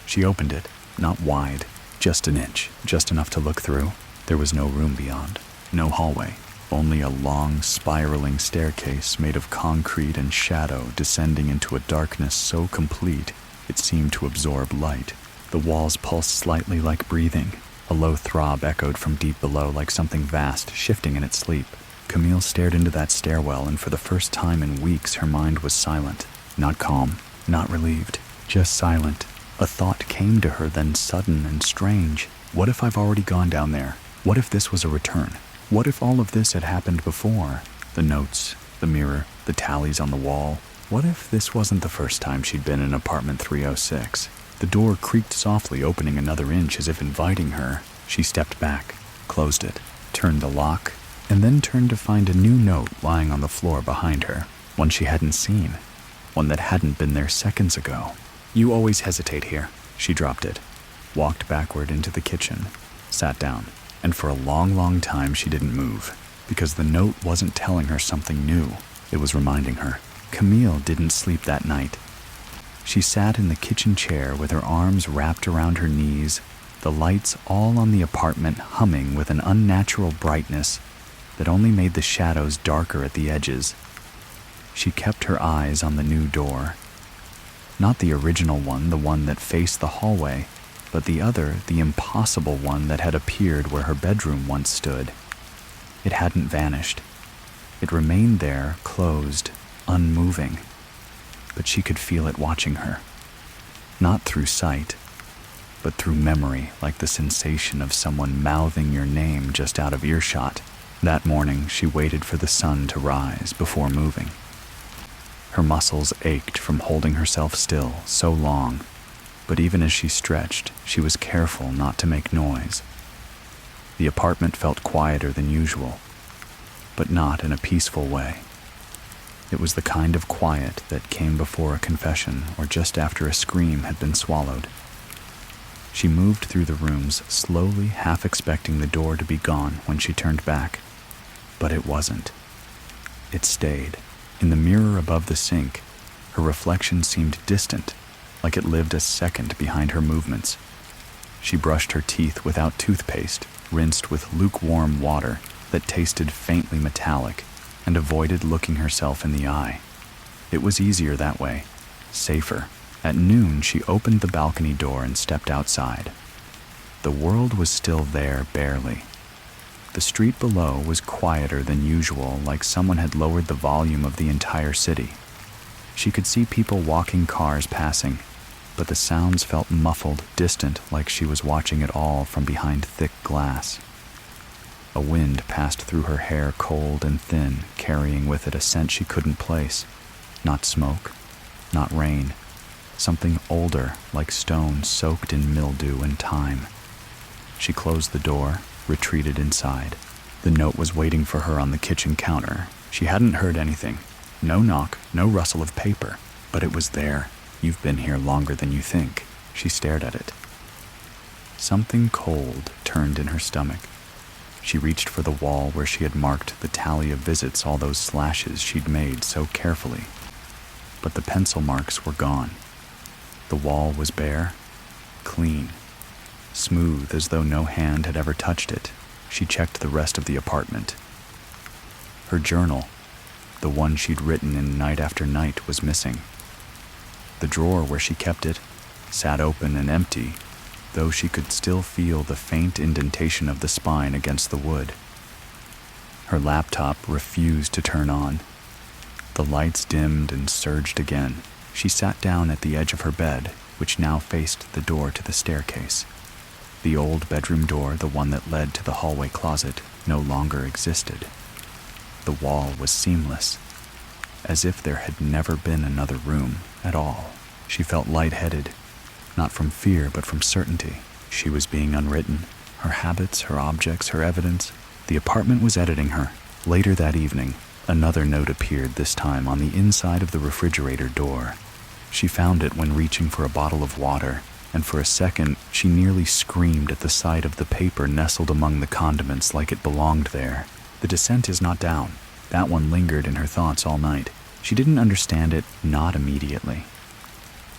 she opened it. Not wide. Just an inch. Just enough to look through. There was no room beyond. No hallway. Only a long, spiraling staircase made of concrete and shadow descending into a darkness so complete it seemed to absorb light. The walls pulsed slightly like breathing. A low throb echoed from deep below like something vast shifting in its sleep. Camille stared into that stairwell, and for the first time in weeks her mind was silent. Not calm, not relieved, just silent. A thought came to her then, sudden and strange. What if I've already gone down there? What if this was a return? What if all of this had happened before? The notes, the mirror, the tallies on the wall. What if this wasn't the first time she'd been in apartment 306? The door creaked softly, opening another inch as if inviting her. She stepped back, closed it, turned the lock, and then turned to find a new note lying on the floor behind her. One she hadn't seen. One that hadn't been there seconds ago. You always hesitate here. She dropped it, walked backward into the kitchen, sat down, and for a long time she didn't move, because the note wasn't telling her something new. It was reminding her. Camille didn't sleep that night. She sat in the kitchen chair with her arms wrapped around her knees, the lights all on the apartment humming with an unnatural brightness that only made the shadows darker at the edges. She kept her eyes on the new door. Not the original one, the one that faced the hallway, but the other, the impossible one that had appeared where her bedroom once stood. It hadn't vanished. It remained there, closed, unmoving, but she could feel it watching her. Not through sight, but through memory, like the sensation of someone mouthing your name just out of earshot. That morning, she waited for the sun to rise before moving. Her muscles ached from holding herself still so long, but even as she stretched, she was careful not to make noise. The apartment felt quieter than usual, but not in a peaceful way. It was the kind of quiet that came before a confession or just after a scream had been swallowed. She moved through the rooms slowly, half expecting the door to be gone when she turned back. But it wasn't. It stayed. In the mirror above the sink, her reflection seemed distant, like it lived a second behind her movements. She brushed her teeth without toothpaste, rinsed with lukewarm water that tasted faintly metallic, and avoided looking herself in the eye. It was easier that way, safer. At noon, she opened the balcony door and stepped outside. The world was still there, barely. The street below was quieter than usual, like someone had lowered the volume of the entire city. She could see people walking, cars passing, but the sounds felt muffled, distant, like she was watching it all from behind thick glass. A wind passed through her hair, cold and thin, carrying with it a scent she couldn't place. Not smoke, not rain. Something older, like stone soaked in mildew and time. She closed the door, retreated inside. The note was waiting for her on the kitchen counter. She hadn't heard anything. No knock, no rustle of paper. But it was there. You've been here longer than you think. She stared at it. Something cold turned in her stomach. She reached for the wall where she had marked the tally of visits, all those slashes she'd made so carefully. But the pencil marks were gone. The wall was bare, clean, smooth as though no hand had ever touched it. She checked the rest of the apartment. Her journal, the one she'd written in night after night, was missing. The drawer where she kept it sat open and empty, though she could still feel the faint indentation of the spine against the wood. Her laptop refused to turn on. The lights dimmed and surged again. She sat down at the edge of her bed, which now faced the door to the staircase. The old bedroom door, the one that led to the hallway closet, no longer existed. The wall was seamless, as if there had never been another room at all. She felt lightheaded, not from fear but from certainty. She was being unwritten. Her habits, her objects, her evidence. The apartment was editing her. Later that evening, another note appeared, this time on the inside of the refrigerator door. She found it when reaching for a bottle of water, and for a second she nearly screamed at the sight of the paper nestled among the condiments like it belonged there. The descent is not down. That one lingered in her thoughts all night. She didn't understand it, not immediately.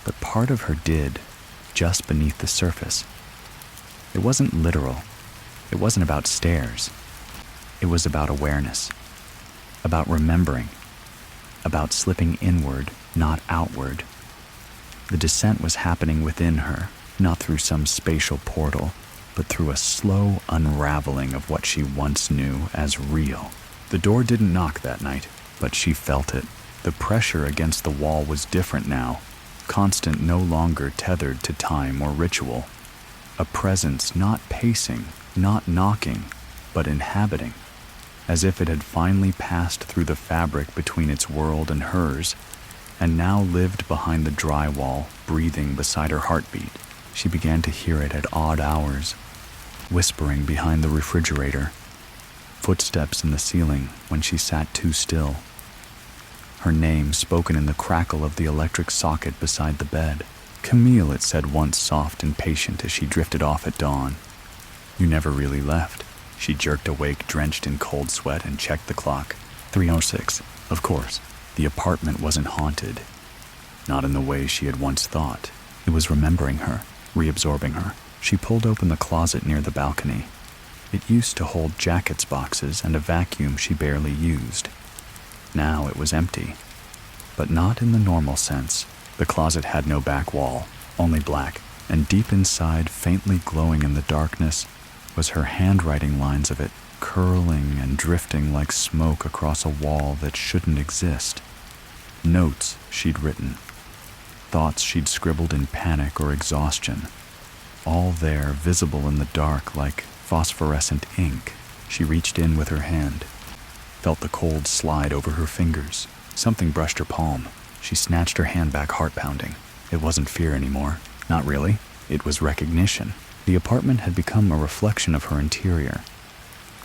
But part of her did, just beneath the surface. It wasn't literal. It wasn't about stairs. It was about awareness, about remembering, about slipping inward, not outward. The descent was happening within her, not through some spatial portal, but through a slow unraveling of what she once knew as real. The door didn't knock that night, but she felt it. The pressure against the wall was different now. constant, no longer tethered to time or ritual. A presence not pacing, not knocking, but inhabiting, as if it had finally passed through the fabric between its world and hers, and now lived behind the drywall, breathing beside her heartbeat. She began to hear it at odd hours, whispering behind the refrigerator, footsteps in the ceiling when she sat too still, her name spoken in the crackle of the electric socket beside the bed. "Camille," it said once, soft and patient, as she drifted off at dawn. "You never really left." She jerked awake, drenched in cold sweat, and checked the clock. 3:06. Of course, the apartment wasn't haunted. Not in the way she had once thought. It was remembering her, reabsorbing her. She pulled open the closet near the balcony. It used to hold jackets boxes and a vacuum she barely used. Now it was empty, but not in the normal sense. The closet had no back wall, only black, and deep inside, faintly glowing in the darkness, was her handwriting lines of it, curling and drifting like smoke across a wall that shouldn't exist. Notes she'd written, thoughts she'd scribbled in panic or exhaustion, all there, visible in the dark like phosphorescent ink. She reached in with her hand, felt the cold slide over her fingers. Something brushed her palm. She snatched her hand back, heart pounding. It wasn't fear anymore. Not really. It was recognition. The apartment had become a reflection of her interior,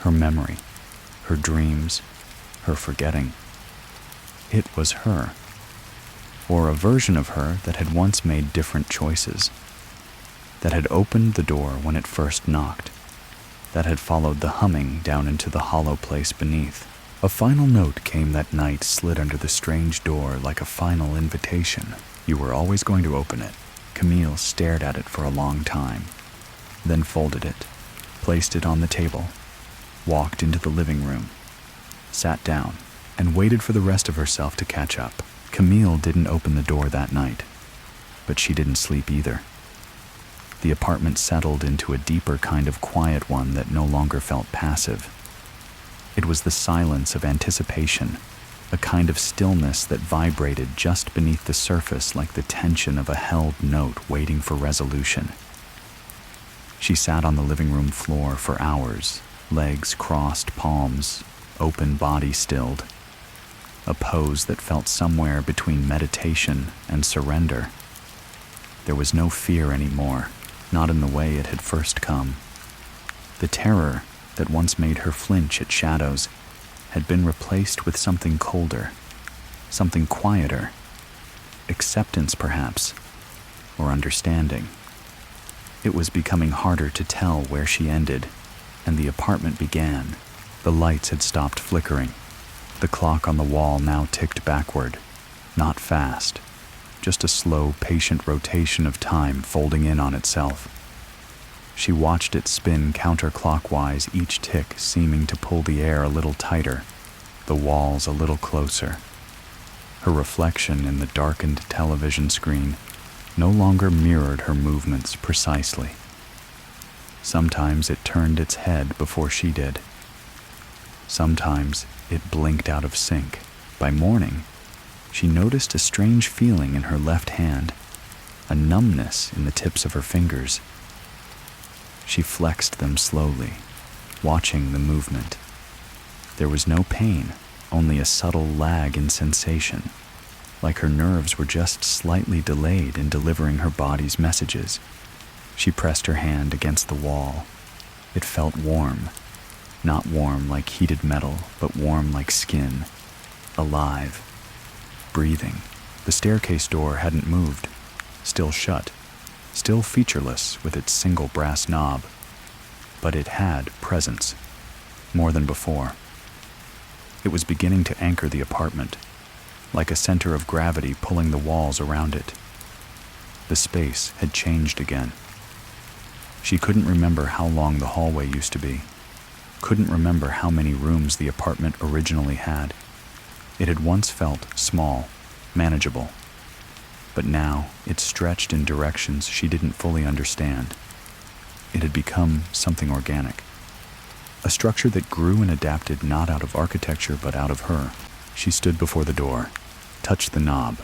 her memory, her dreams, her forgetting. It was her, or a version of her that had once made different choices, that had opened the door when it first knocked, that had followed the humming down into the hollow place beneath. A final note came that night, slid under the strange door like a final invitation. You were always going to open it. Camille stared at it for a long time, then folded it, placed it on the table, walked into the living room, sat down, and waited for the rest of herself to catch up. Camille didn't open the door that night, but she didn't sleep either. The apartment settled into a deeper kind of quiet one that no longer felt passive. It was the silence of anticipation, a kind of stillness that vibrated just beneath the surface like the tension of a held note waiting for resolution. She sat on the living room floor for hours, legs crossed, palms open, body stilled, a pose that felt somewhere between meditation and surrender. There was no fear anymore, not in the way it had first come. The terror that once made her flinch at shadows had been replaced with something colder, something quieter, acceptance perhaps, or understanding. It was becoming harder to tell where she ended and the apartment began. The lights had stopped flickering. The clock on the wall now ticked backward, not fast, just a slow, patient rotation of time folding in on itself. She watched it spin counterclockwise, each tick seeming to pull the air a little tighter, the walls a little closer. Her reflection in the darkened television screen no longer mirrored her movements precisely. Sometimes it turned its head before she did. Sometimes it blinked out of sync. By morning, she noticed a strange feeling in her left hand, a numbness in the tips of her fingers. She flexed them slowly, watching the movement. There was no pain, only a subtle lag in sensation, like her nerves were just slightly delayed in delivering her body's messages. She pressed her hand against the wall. It felt warm, not warm like heated metal, but warm like skin, alive, breathing. The staircase door hadn't moved, still shut, still featureless with its single brass knob, but it had presence, more than before. It was beginning to anchor the apartment, like a center of gravity pulling the walls around it. The space had changed again. She couldn't remember how long the hallway used to be, couldn't remember how many rooms the apartment originally had. It had once felt small, manageable, but now it stretched in directions she didn't fully understand. It had become something organic, a structure that grew and adapted not out of architecture but out of her. She stood before the door, touched the knob,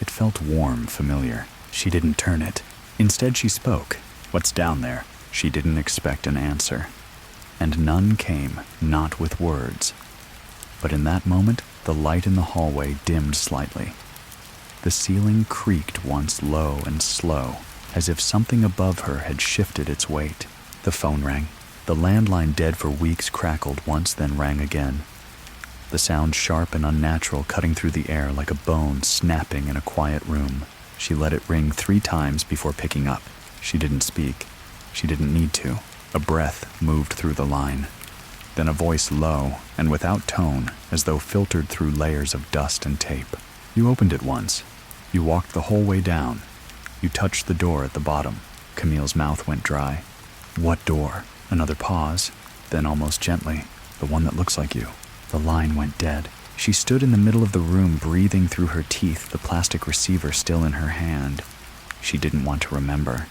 It felt warm, familiar. She didn't turn it. Instead, she spoke. "What's down there?" She didn't expect an answer. And none came, not with words. But in that moment, the light in the hallway dimmed slightly. The ceiling creaked once low and slow, as if something above her had shifted its weight. The phone rang. The landline, dead for weeks, crackled once, then rang again. The sound sharp and unnatural, cutting through the air like a bone snapping in a quiet room. She let it ring 3 times before picking up. She didn't speak. She didn't need to. A breath moved through the line. Then a voice, low and without tone, as though filtered through layers of dust and tape. "You opened it once. You walked the whole way down. You touched the door at the bottom." Camille's mouth went dry. "What door?" Another pause, then almost gently, "The one that looks like you." The line went dead. She stood in the middle of the room, breathing through her teeth, the plastic receiver still in her hand. She didn't want to remember,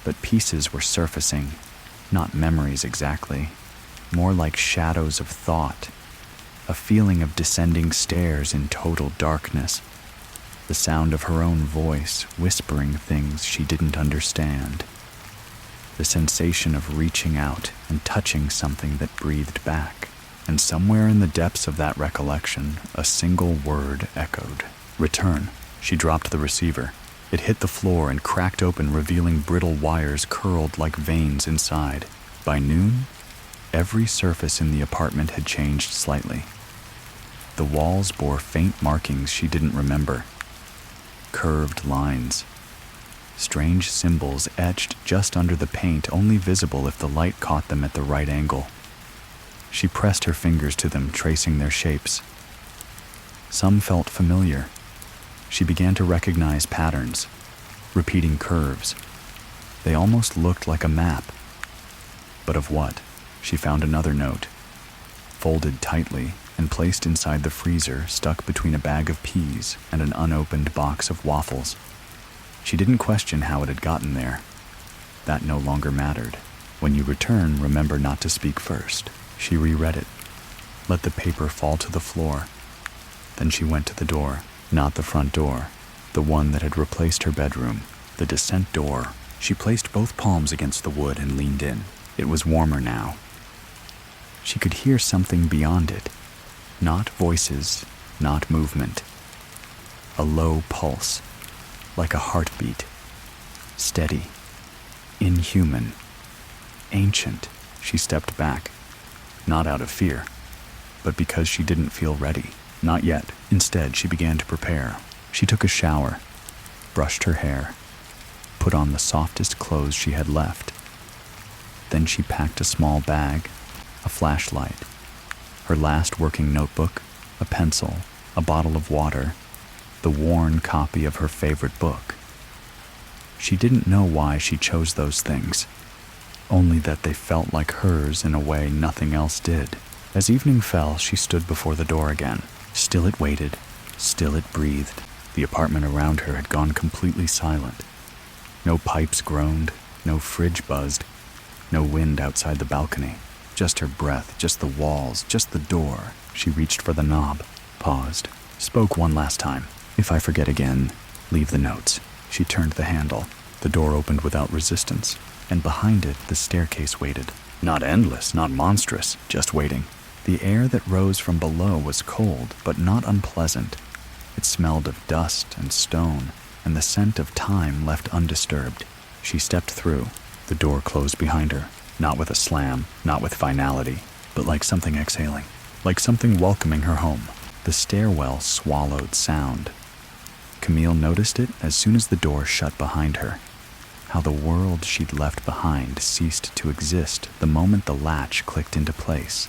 but pieces were surfacing, not memories exactly, more like shadows of thought, a feeling of descending stairs in total darkness, the sound of her own voice whispering things she didn't understand, the sensation of reaching out and touching something that breathed back. And somewhere in the depths of that recollection, a single word echoed. "Return." She dropped the receiver. It hit the floor and cracked open, revealing brittle wires curled like veins inside. By noon, every surface in the apartment had changed slightly. The walls bore faint markings she didn't remember. Curved lines. Strange symbols etched just under the paint, only visible if the light caught them at the right angle. She pressed her fingers to them, tracing their shapes. Some felt familiar. She began to recognize patterns, repeating curves. They almost looked like a map. But of what? She found another note, folded tightly and placed inside the freezer, stuck between a bag of peas and an unopened box of waffles. She didn't question how it had gotten there. That no longer mattered. "When you return, remember not to speak first." She reread it, let the paper fall to the floor. Then she went to the door, not the front door, the one that had replaced her bedroom, the descent door. She placed both palms against the wood and leaned in. It was warmer now. She could hear something beyond it, not voices, not movement. A low pulse, like a heartbeat, steady, inhuman, ancient. She stepped back. Not out of fear, but because she didn't feel ready. Not yet. Instead, she began to prepare. She took a shower, brushed her hair, put on the softest clothes she had left. Then she packed a small bag, a flashlight, her last working notebook, a pencil, a bottle of water, the worn copy of her favorite book. She didn't know why she chose those things, only that they felt like hers in a way nothing else did. As evening fell, she stood before the door again. Still it waited, still it breathed. The apartment around her had gone completely silent. No pipes groaned, no fridge buzzed, no wind outside the balcony. Just her breath, just the walls, just the door. She reached for the knob, paused, spoke one last time. "If I forget again, leave the notes." She turned the handle. The door opened without resistance, and behind it the staircase waited. Not endless, not monstrous, just waiting. The air that rose from below was cold, but not unpleasant. It smelled of dust and stone, and the scent of time left undisturbed. She stepped through. The door closed behind her, not with a slam, not with finality, but like something exhaling, like something welcoming her home. The stairwell swallowed sound. Camille noticed it as soon as the door shut behind her. How the world she'd left behind ceased to exist the moment the latch clicked into place.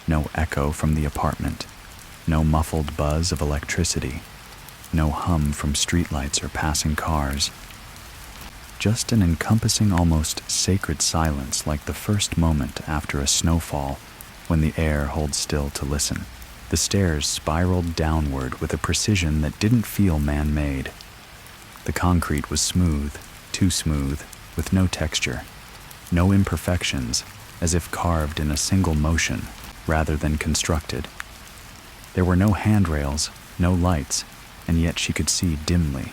No echo from the apartment, no muffled buzz of electricity, no hum from streetlights or passing cars. Just an encompassing, almost sacred silence, like the first moment after a snowfall when the air holds still to listen. The stairs spiraled downward with a precision that didn't feel man-made. The concrete was smooth, too smooth, with no texture, no imperfections, as if carved in a single motion rather than constructed. There were no handrails, no lights, and yet she could see dimly,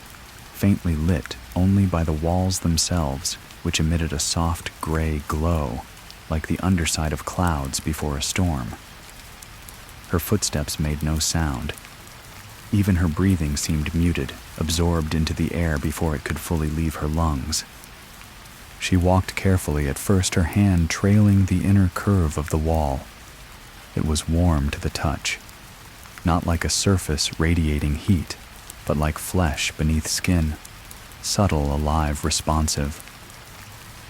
faintly lit only by the walls themselves, which emitted a soft gray glow, like the underside of clouds before a storm. Her footsteps made no sound. Even her breathing seemed muted, absorbed into the air before it could fully leave her lungs. She walked carefully, at first her hand trailing the inner curve of the wall. It was warm to the touch, not like a surface radiating heat, but like flesh beneath skin, subtle, alive, responsive.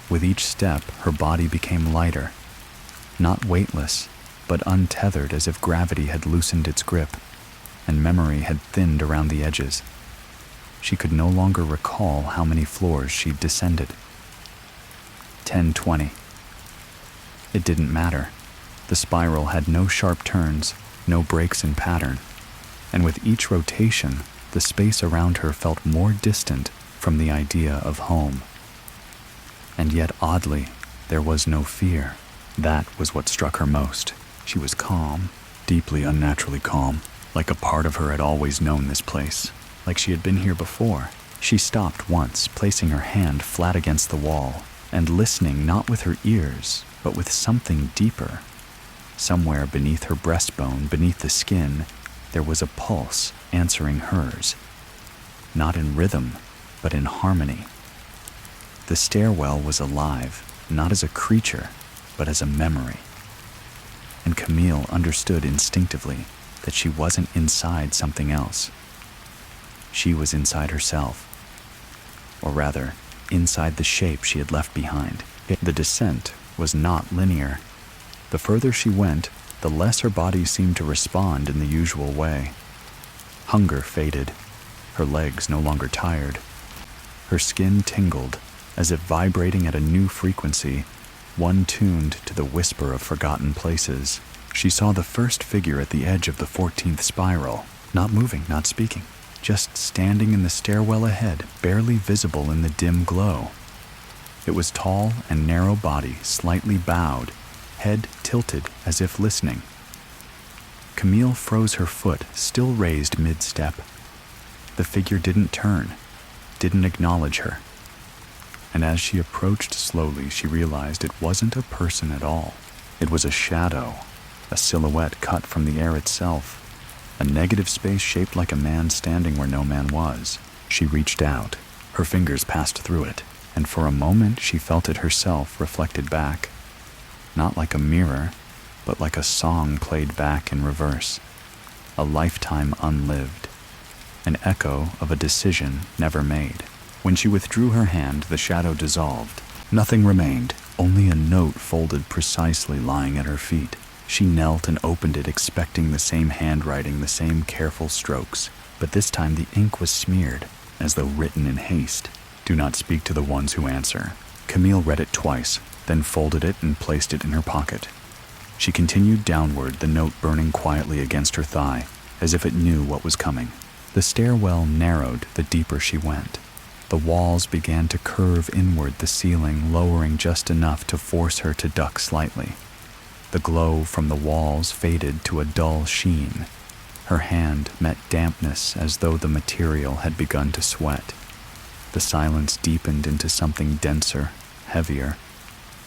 With each step, her body became lighter, not weightless, but untethered, as if gravity had loosened its grip and memory had thinned around the edges. She could no longer recall how many floors she'd descended. 10, 20. It didn't matter. The spiral had no sharp turns, no breaks in pattern, and with each rotation, the space around her felt more distant from the idea of home. And yet, oddly, there was no fear. That was what struck her most. She was calm, deeply unnaturally calm, like a part of her had always known this place, like she had been here before. She stopped once, placing her hand flat against the wall, and listening not with her ears, but with something deeper. Somewhere beneath her breastbone, beneath the skin, there was a pulse answering hers. Not in rhythm, but in harmony. The stairwell was alive, not as a creature, but as a memory. And Camille understood instinctively that she wasn't inside something else. She was inside herself. Or rather, inside the shape she had left behind. The descent was not linear. The further she went, the less her body seemed to respond in the usual way. Hunger faded. Her legs no longer tired. Her skin tingled, as if vibrating at a new frequency, one tuned to the whisper of forgotten places. She saw the first figure at the edge of the 14th spiral, not moving, not speaking, just standing in the stairwell ahead, barely visible in the dim glow. It was tall and narrow body, slightly bowed, head tilted as if listening. Camille froze her foot, still raised mid-step. The figure didn't turn, didn't acknowledge her. And as she approached slowly, she realized it wasn't a person at all. It was a shadow, a silhouette cut from the air itself, a negative space shaped like a man standing where no man was. She reached out. Her fingers passed through it, and for a moment she felt it herself reflected back. Not like a mirror, but like a song played back in reverse. A lifetime unlived. An echo of a decision never made. When she withdrew her hand, the shadow dissolved. Nothing remained, only a note folded precisely lying at her feet. She knelt and opened it, expecting the same handwriting, the same careful strokes, but this time the ink was smeared, as though written in haste. "Do not speak to the ones who answer." Camille read it twice, then folded it and placed it in her pocket. She continued downward, the note burning quietly against her thigh, as if it knew what was coming. The stairwell narrowed the deeper she went. The walls began to curve inward, the ceiling lowering just enough to force her to duck slightly. The glow from the walls faded to a dull sheen. Her hand met dampness as though the material had begun to sweat. The silence deepened into something denser, heavier.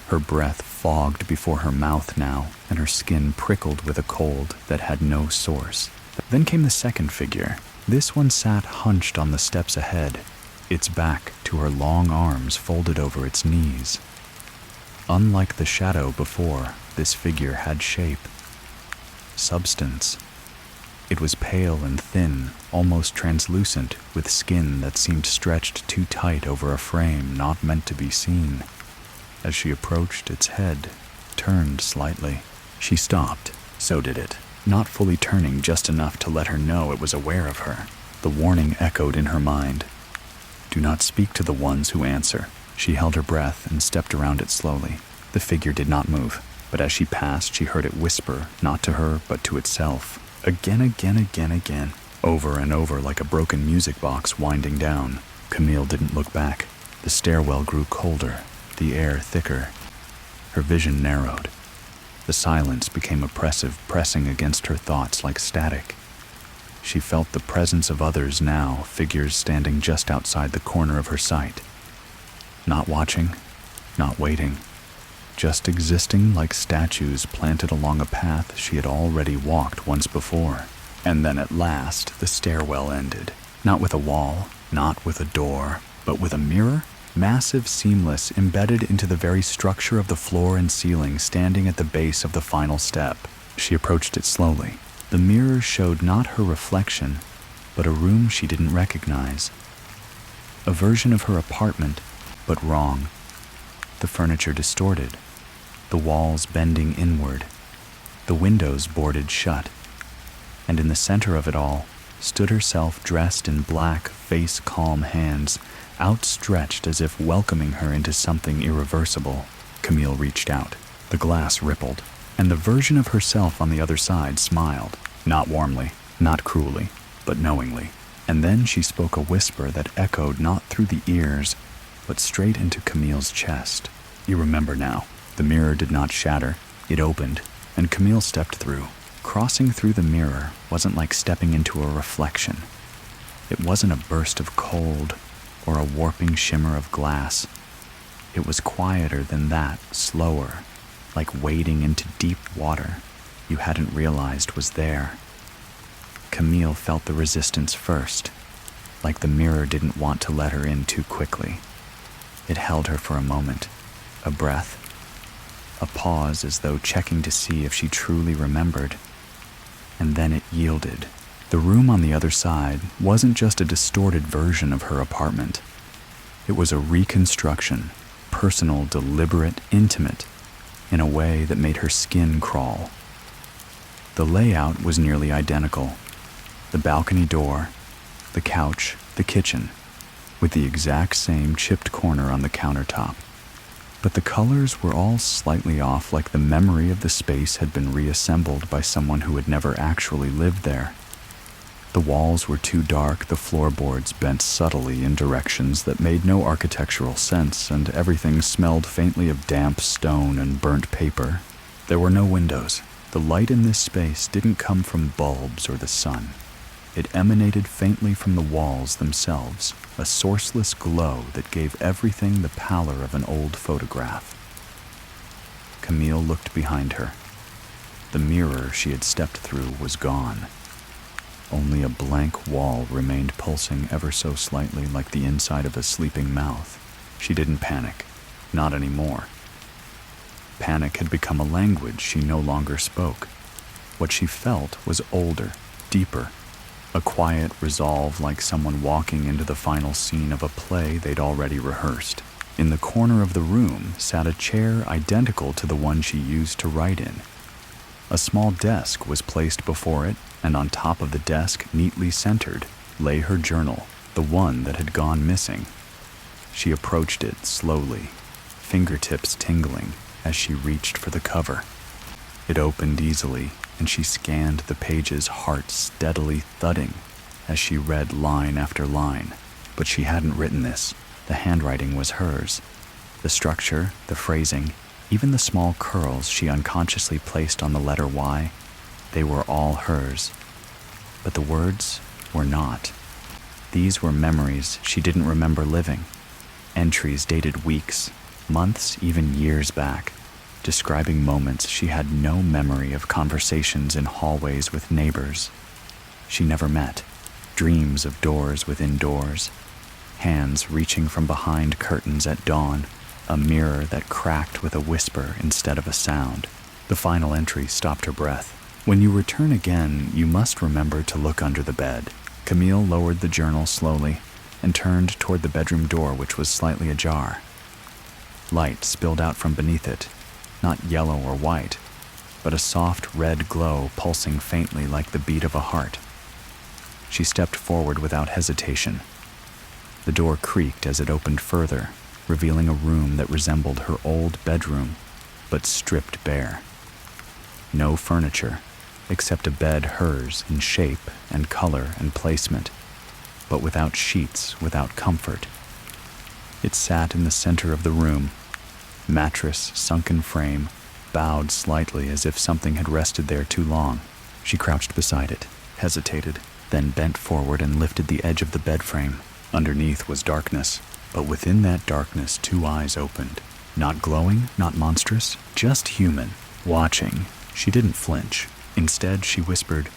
Her breath fogged before her mouth now, and her skin prickled with a cold that had no source. Then came the second figure. This one sat hunched on the steps ahead, its back to her long arms folded over its knees. Unlike the shadow before, this figure had shape, substance. It was pale and thin, almost translucent, with skin that seemed stretched too tight over a frame not meant to be seen. As she approached, its head turned slightly. She stopped. So did it, not fully turning, just enough to let her know it was aware of her. The warning echoed in her mind. "Do not speak to the ones who answer." She held her breath and stepped around it slowly. The figure did not move, but as she passed, she heard it whisper, not to her, but to itself. Again, again, again, again. Over and over, like a broken music box winding down. Camille didn't look back. The stairwell grew colder, the air thicker. Her vision narrowed. The silence became oppressive, pressing against her thoughts like static. She felt the presence of others now, figures standing just outside the corner of her sight. Not watching, not waiting, just existing like statues planted along a path she had already walked once before. And then at last, the stairwell ended. Not with a wall, not with a door, but with a mirror, massive, seamless, embedded into the very structure of the floor and ceiling, standing at the base of the final step. She approached it slowly. The mirror showed not her reflection, but a room she didn't recognize. A version of her apartment, but wrong. The furniture distorted, the walls bending inward, the windows boarded shut. And in the center of it all stood herself, dressed in black, face calm hands, outstretched as if welcoming her into something irreversible. Camille reached out. The glass rippled, and the version of herself on the other side smiled, not warmly, not cruelly, but knowingly. And then she spoke a whisper that echoed not through the ears, but straight into Camille's chest. You remember now. The mirror did not shatter. It opened, and Camille stepped through. Crossing through the mirror wasn't like stepping into a reflection. It wasn't a burst of cold or a warping shimmer of glass. It was quieter than that, slower, like wading into deep water you hadn't realized was there. Camille felt the resistance first, like the mirror didn't want to let her in too quickly. It held her for a moment, a breath, a pause as though checking to see if she truly remembered. And then it yielded. The room on the other side wasn't just a distorted version of her apartment. It was a reconstruction, personal, deliberate, intimate, in a way that made her skin crawl. The layout was nearly identical. The balcony door, the couch, the kitchen, with the exact same chipped corner on the countertop. But the colors were all slightly off, like the memory of the space had been reassembled by someone who had never actually lived there. The walls were too dark, the floorboards bent subtly in directions that made no architectural sense, and everything smelled faintly of damp stone and burnt paper. There were no windows. The light in this space didn't come from bulbs or the sun. It emanated faintly from the walls themselves, a sourceless glow that gave everything the pallor of an old photograph. Camille looked behind her. The mirror she had stepped through was gone. Only a blank wall remained pulsing ever so slightly like the inside of a sleeping mouth. She didn't panic. Not anymore. Panic had become a language she no longer spoke. What she felt was older, deeper, a quiet resolve like someone walking into the final scene of a play they'd already rehearsed. In the corner of the room sat a chair identical to the one she used to write in. A small desk was placed before it, and on top of the desk, neatly centered, lay her journal, the one that had gone missing. She approached it slowly, fingertips tingling as she reached for the cover. It opened easily, and she scanned the pages, heart steadily thudding as she read line after line. But she hadn't written this. The handwriting was hers. The structure, the phrasing, even the small curls she unconsciously placed on the letter Y, they were all hers. But the words were not. These were memories she didn't remember living. Entries dated weeks, months, even years back, describing moments she had no memory of, conversations in hallways with neighbors she never met, dreams of doors within doors, hands reaching from behind curtains at dawn, a mirror that cracked with a whisper instead of a sound. The final entry stopped her breath. When you return again, you must remember to look under the bed. Camille lowered the journal slowly and turned toward the bedroom door, which was slightly ajar. Light spilled out from beneath it, not yellow or white, but a soft red glow pulsing faintly like the beat of a heart. She stepped forward without hesitation. The door creaked as it opened further, revealing a room that resembled her old bedroom, but stripped bare. No furniture, except a bed hers in shape and color and placement, but without sheets, without comfort. It sat in the center of the room, mattress, sunken frame, bowed slightly as if something had rested there too long. She crouched beside it, hesitated, then bent forward and lifted the edge of the bed frame. Underneath was darkness, but within that darkness 2 eyes opened. Not glowing, not monstrous, just human, watching. She didn't flinch. Instead, she whispered,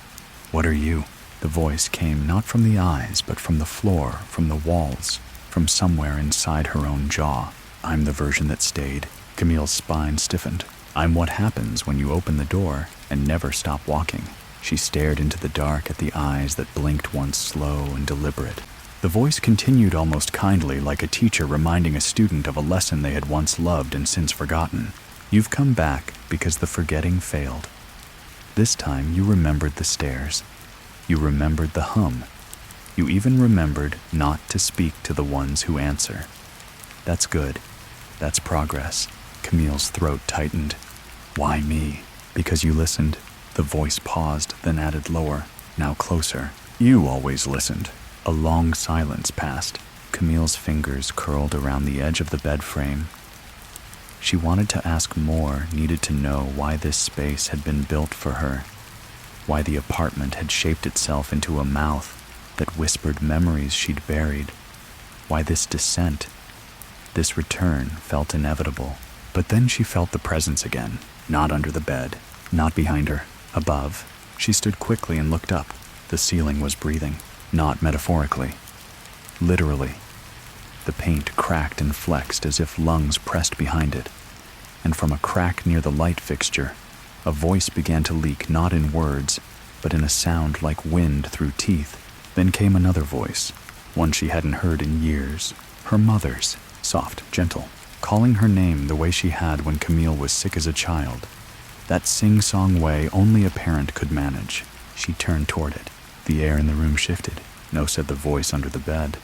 "What are you?" The voice came not from the eyes, but from the floor, from the walls, from somewhere inside her own jaw. "I'm the version that stayed." Camille's spine stiffened. "I'm what happens when you open the door and never stop walking." She stared into the dark at the eyes that blinked once slow and deliberate. The voice continued almost kindly, like a teacher reminding a student of a lesson they had once loved and since forgotten. "You've come back because the forgetting failed. This time you remembered the stairs. You remembered the hum. You even remembered not to speak to the ones who answer. That's good. That's progress." Camille's throat tightened. "Why me?" "Because you listened." The voice paused, then added lower, now closer. "You always listened." A long silence passed. Camille's fingers curled around the edge of the bed frame. She wanted to ask more, needed to know why this space had been built for her, why the apartment had shaped itself into a mouth that whispered memories she'd buried, why this descent, this return felt inevitable. But then she felt the presence again, not under the bed, not behind her, above. She stood quickly and looked up. The ceiling was breathing, not metaphorically, literally. The paint cracked and flexed as if lungs pressed behind it, and from a crack near the light fixture, a voice began to leak, not in words, but in a sound like wind through teeth. Then came another voice, one she hadn't heard in years, her mother's, soft, gentle, calling her name the way she had when Camille was sick as a child. That sing-song way only a parent could manage. She turned toward it. The air in the room shifted. "No," said the voice under the bed.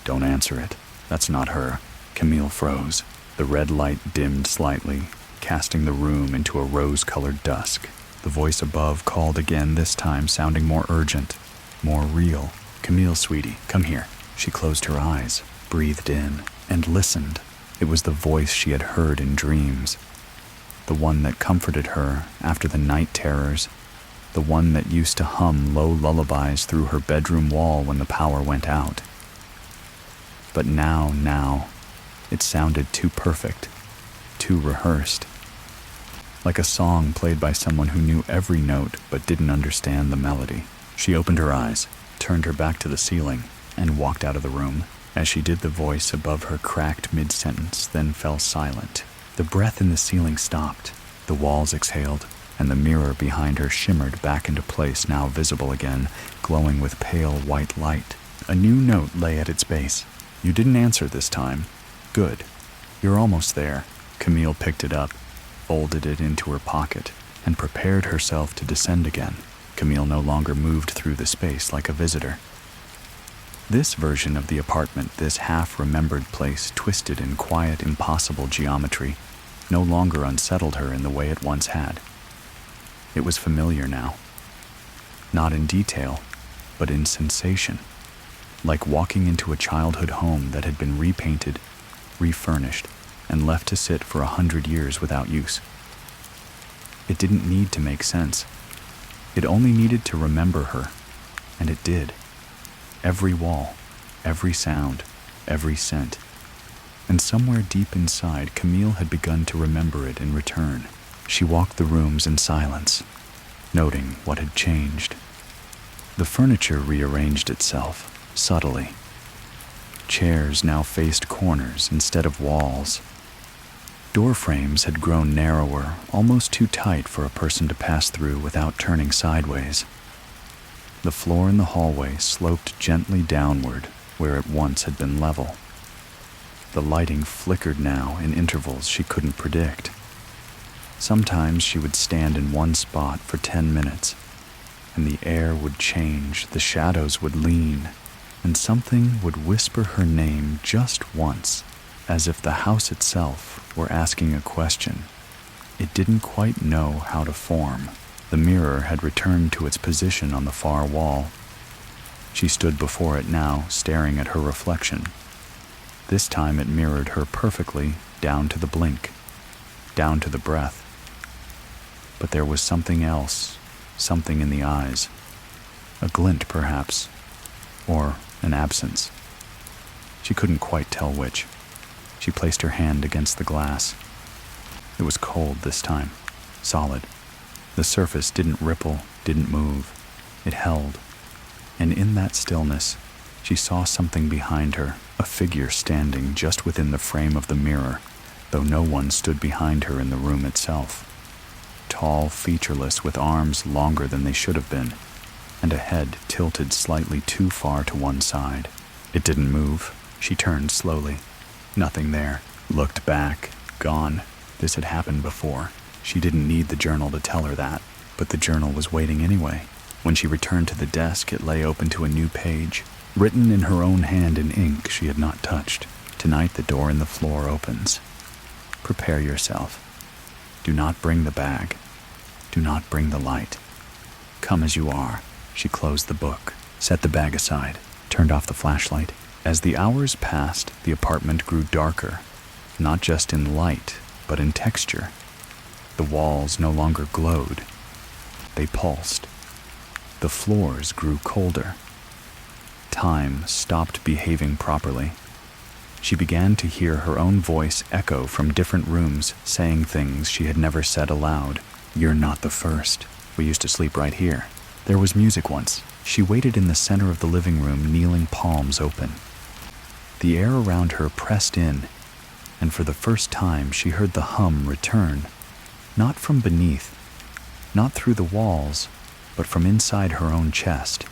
"Don't answer it. That's not her." Camille froze. The red light dimmed slightly, casting the room into a rose-colored dusk. The voice above called again, this time sounding more urgent, more real. "Camille, sweetie, come here." She closed her eyes, breathed in, and listened. It was the voice she had heard in dreams, the one that comforted her after the night terrors, the one that used to hum low lullabies through her bedroom wall when the power went out. But now, it sounded too perfect, too rehearsed, like a song played by someone who knew every note but didn't understand the melody. She opened her eyes, turned her back to the ceiling, and walked out of the room. As she did, the voice above her cracked mid-sentence, then fell silent. The breath in the ceiling stopped, the walls exhaled, and the mirror behind her shimmered back into place, now visible again, glowing with pale white light. A new note lay at its base. "You didn't answer this time. Good. You're almost there." Camille picked it up, folded it into her pocket, and prepared herself to descend again. Camille no longer moved through the space like a visitor. This version of the apartment, this half-remembered place twisted in quiet, impossible geometry, no longer unsettled her in the way it once had. It was familiar now. Not in detail, but in sensation. Like walking into a childhood home that had been repainted, refurnished, and left to sit for 100 years without use. It didn't need to make sense. It only needed to remember her, and it did. Every wall, every sound, every scent. And somewhere deep inside, Camille had begun to remember it in return. She walked the rooms in silence, noting what had changed. The furniture rearranged itself, subtly. Chairs now faced corners instead of walls. Door frames had grown narrower, almost too tight for a person to pass through without turning sideways. The floor in the hallway sloped gently downward where it once had been level. The lighting flickered now in intervals she couldn't predict. Sometimes she would stand in one spot for 10 minutes, and the air would change, the shadows would lean, and something would whisper her name just once, as if the house itself were asking a question it didn't quite know how to form. The mirror had returned to its position on the far wall. She stood before it now, staring at her reflection. This time it mirrored her perfectly, down to the blink, down to the breath. But there was something else, something in the eyes. A glint, perhaps, or an absence. She couldn't quite tell which. She placed her hand against the glass. It was cold this time, solid. The surface didn't ripple, didn't move. It held. And in that stillness, she saw something behind her, a figure standing just within the frame of the mirror, though no one stood behind her in the room itself. Tall, featureless, with arms longer than they should have been, and a head tilted slightly too far to one side. It didn't move. She turned slowly. Nothing there. Looked back. Gone. This had happened before. She didn't need the journal to tell her that, but the journal was waiting anyway. When she returned to the desk, it lay open to a new page, written in her own hand in ink she had not touched. Tonight the door in the floor opens. Prepare yourself. Do not bring the bag. Do not bring the light. Come as you are. She closed the book, set the bag aside, turned off the flashlight. As the hours passed, the apartment grew darker, not just in light, but in texture. The walls no longer glowed. They pulsed. The floors grew colder. Time stopped behaving properly. She began to hear her own voice echo from different rooms, saying things she had never said aloud. You're not the first. We used to sleep right here. There was music once. She waited in the center of the living room, kneeling, palms open. The air around her pressed in, and for the first time she heard the hum return, not from beneath, not through the walls, but from inside her own chest.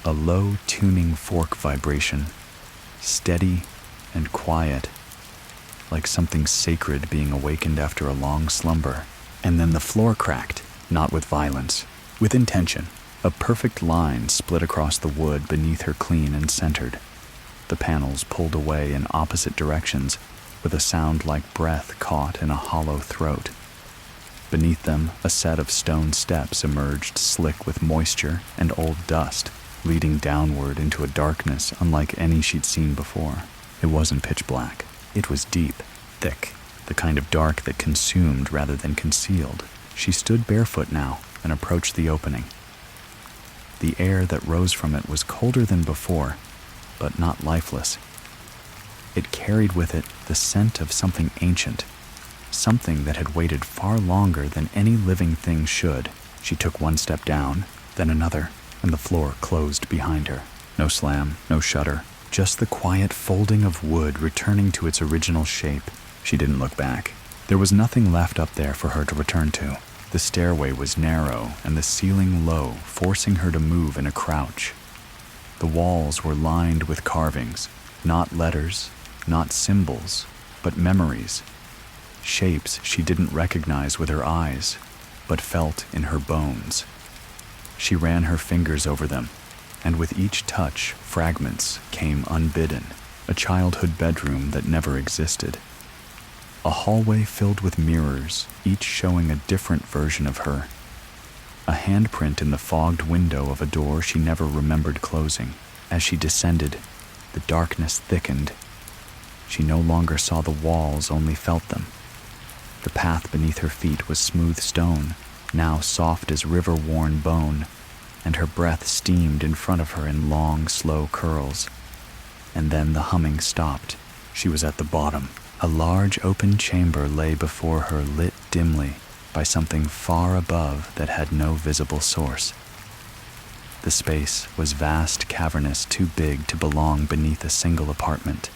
A low tuning fork vibration, steady and quiet, like something sacred being awakened after a long slumber. And then the floor cracked, not with violence, with intention. A perfect line split across the wood beneath her, clean and centered. The panels pulled away in opposite directions, with a sound like breath caught in a hollow throat. Beneath them, a set of stone steps emerged, slick with moisture and old dust, leading downward into a darkness unlike any she'd seen before. It wasn't pitch black. It was deep, thick, the kind of dark that consumed rather than concealed. She stood barefoot now and approached the opening. The air that rose from it was colder than before, but not lifeless. It carried with it the scent of something ancient, something that had waited far longer than any living thing should. She took one step down, then another, and the floor closed behind her. No slam, no shudder, just the quiet folding of wood returning to its original shape. She didn't look back. There was nothing left up there for her to return to. The stairway was narrow and the ceiling low, forcing her to move in a crouch. The walls were lined with carvings, not letters, not symbols, but memories. Shapes she didn't recognize with her eyes, but felt in her bones. She ran her fingers over them, and with each touch, fragments came unbidden. A childhood bedroom that never existed. A hallway filled with mirrors, each showing a different version of her. A handprint in the fogged window of a door she never remembered closing. As she descended, the darkness thickened. She no longer saw the walls, only felt them. The path beneath her feet was smooth stone, now soft as river-worn bone, and her breath steamed in front of her in long, slow curls. And then the humming stopped. She was at the bottom. A large open chamber lay before her, lit dimly by something far above that had no visible source. The space was vast, cavernous, too big to belong beneath a single apartment.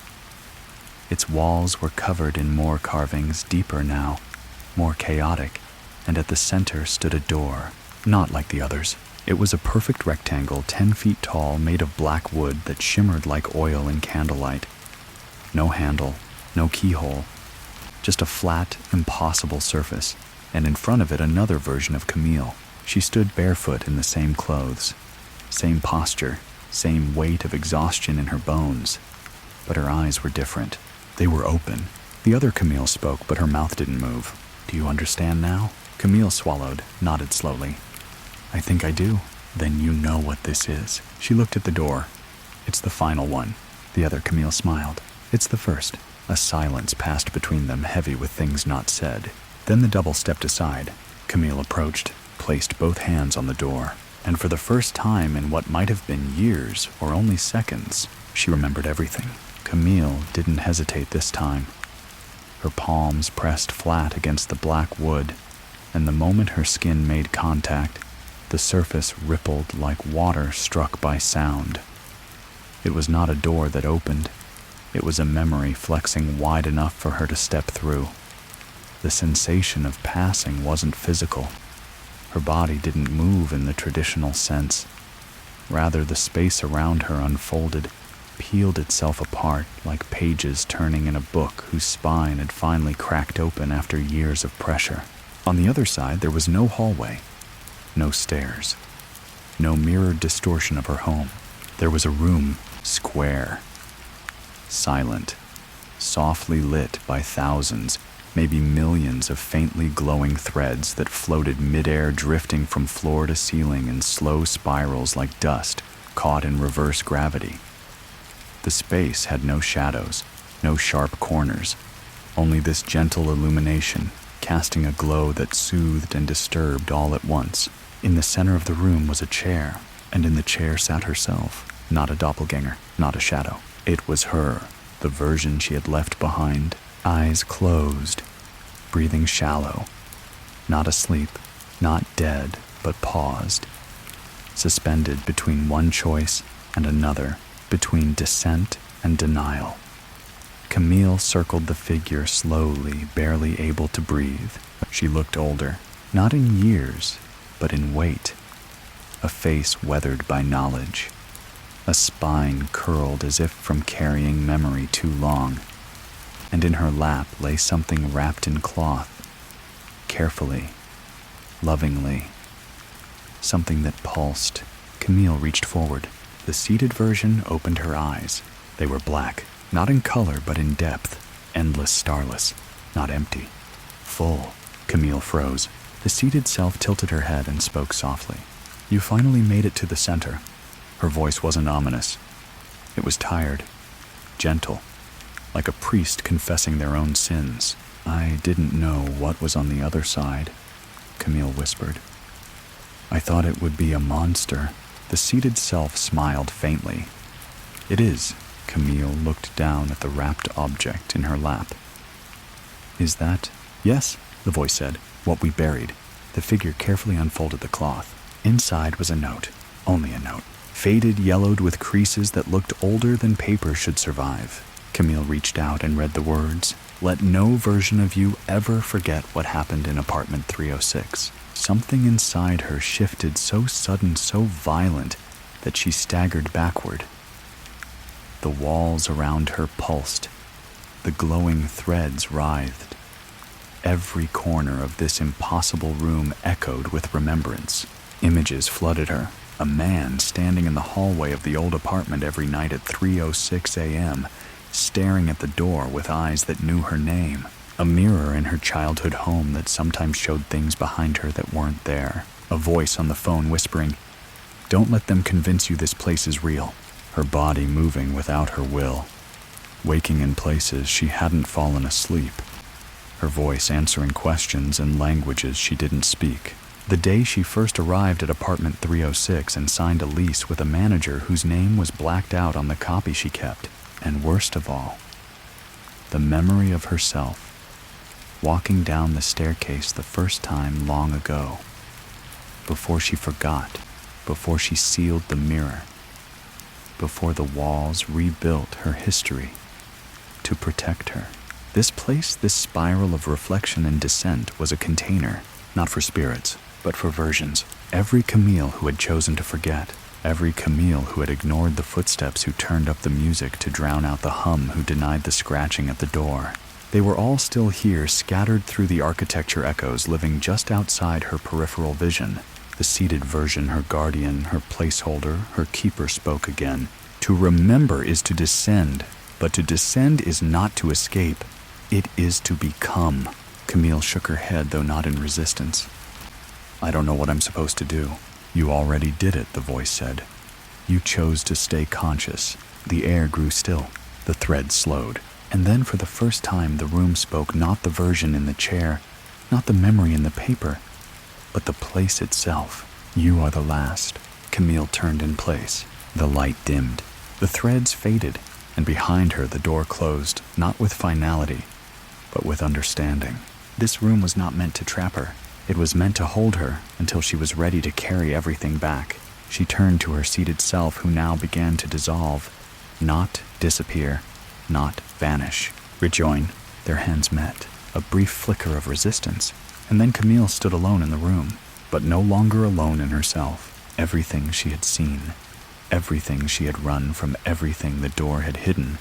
Its walls were covered in more carvings, deeper now, more chaotic, and at the center stood a door, not like the others. It was a perfect rectangle, 10 feet tall, made of black wood that shimmered like oil in candlelight. No handle, no keyhole, just a flat, impossible surface, and in front of it another version of Camille. She stood barefoot in the same clothes, same posture, same weight of exhaustion in her bones, but her eyes were different. They were open. The other Camille spoke, but her mouth didn't move. Do you understand now? Camille swallowed, nodded slowly. I think I do. Then you know what this is. She looked at the door. It's the final one. The other Camille smiled. It's the first. A silence passed between them, heavy with things not said. Then the double stepped aside. Camille approached, placed both hands on the door. And for the first time in what might have been years or only seconds, she remembered everything. Camille didn't hesitate this time. Her palms pressed flat against the black wood, and the moment her skin made contact, the surface rippled like water struck by sound. It was not a door that opened. It was a memory flexing wide enough for her to step through. The sensation of passing wasn't physical. Her body didn't move in the traditional sense. Rather, the space around her unfolded, peeled itself apart like pages turning in a book whose spine had finally cracked open after years of pressure. On the other side, there was no hallway, no stairs, no mirrored distortion of her home. There was a room, square, silent, softly lit by thousands, maybe millions of faintly glowing threads that floated mid-air, drifting from floor to ceiling in slow spirals like dust caught in reverse gravity. The space had no shadows, no sharp corners, only this gentle illumination, casting a glow that soothed and disturbed all at once. In the center of the room was a chair, and in the chair sat herself, not a doppelganger, not a shadow. It was her, the version she had left behind, eyes closed, breathing shallow, not asleep, not dead, but paused, suspended between one choice and another, between dissent and denial. Camille circled the figure slowly, barely able to breathe. She looked older, not in years, but in weight, a face weathered by knowledge, a spine curled as if from carrying memory too long, and in her lap lay something wrapped in cloth, carefully, lovingly, something that pulsed. Camille reached forward. The seated version opened her eyes. They were black, not in color but in depth, endless, starless, not empty, full. Camille froze. The seated self tilted her head and spoke softly. "You finally made it to the center." Her voice wasn't ominous. It was tired, gentle, like a priest confessing their own sins. "I didn't know what was on the other side," Camille whispered. "I thought it would be a monster." The seated self smiled faintly. "It is." Camille looked down at the wrapped object in her lap. "Is that?" "Yes," the voice said. "What we buried." The figure carefully unfolded the cloth. Inside was a note, only a note, faded, yellowed with creases that looked older than paper should survive. Camille reached out and read the words, "Let no version of you ever forget what happened in apartment 306. Something inside her shifted so sudden, so violent, that she staggered backward. The walls around her pulsed. The glowing threads writhed. Every corner of this impossible room echoed with remembrance. Images flooded her. A man standing in the hallway of the old apartment every night at 3:06 a.m., staring at the door with eyes that knew her name. A mirror in her childhood home that sometimes showed things behind her that weren't there. A voice on the phone whispering, "Don't let them convince you this place is real." Her body moving without her will, waking in places she hadn't fallen asleep. Her voice answering questions in languages she didn't speak. The day she first arrived at apartment 306 and signed a lease with a manager whose name was blacked out on the copy she kept. And worst of all, the memory of herself walking down the staircase the first time long ago, before she forgot, before she sealed the mirror, before the walls rebuilt her history to protect her. This place, this spiral of reflection and descent, was a container, not for spirits, but for versions. Every Camille who had chosen to forget, every Camille who had ignored the footsteps, who turned up the music to drown out the hum, who denied the scratching at the door. They were all still here, scattered through the architecture echoes, living just outside her peripheral vision. The seated version, her guardian, her placeholder, her keeper, spoke again. "To remember is to descend, but to descend is not to escape. It is to become." Camille shook her head, though not in resistance. "I don't know what I'm supposed to do." "You already did it," the voice said. "You chose to stay conscious." The air grew still. The thread slowed. And then for the first time the room spoke, not the version in the chair, not the memory in the paper, but the place itself. You are the last. Camille turned in place. The light dimmed. The threads faded, and behind her the door closed, not with finality, but with understanding. This room was not meant to trap her. It was meant to hold her until she was ready to carry everything back. She turned to her seated self, who now began to dissolve, not disappear, not vanish. Rejoin. Their hands met. A brief flicker of resistance, and then Camille stood alone in the room, but no longer alone in herself. Everything she had seen, everything she had run from, everything the door had hidden,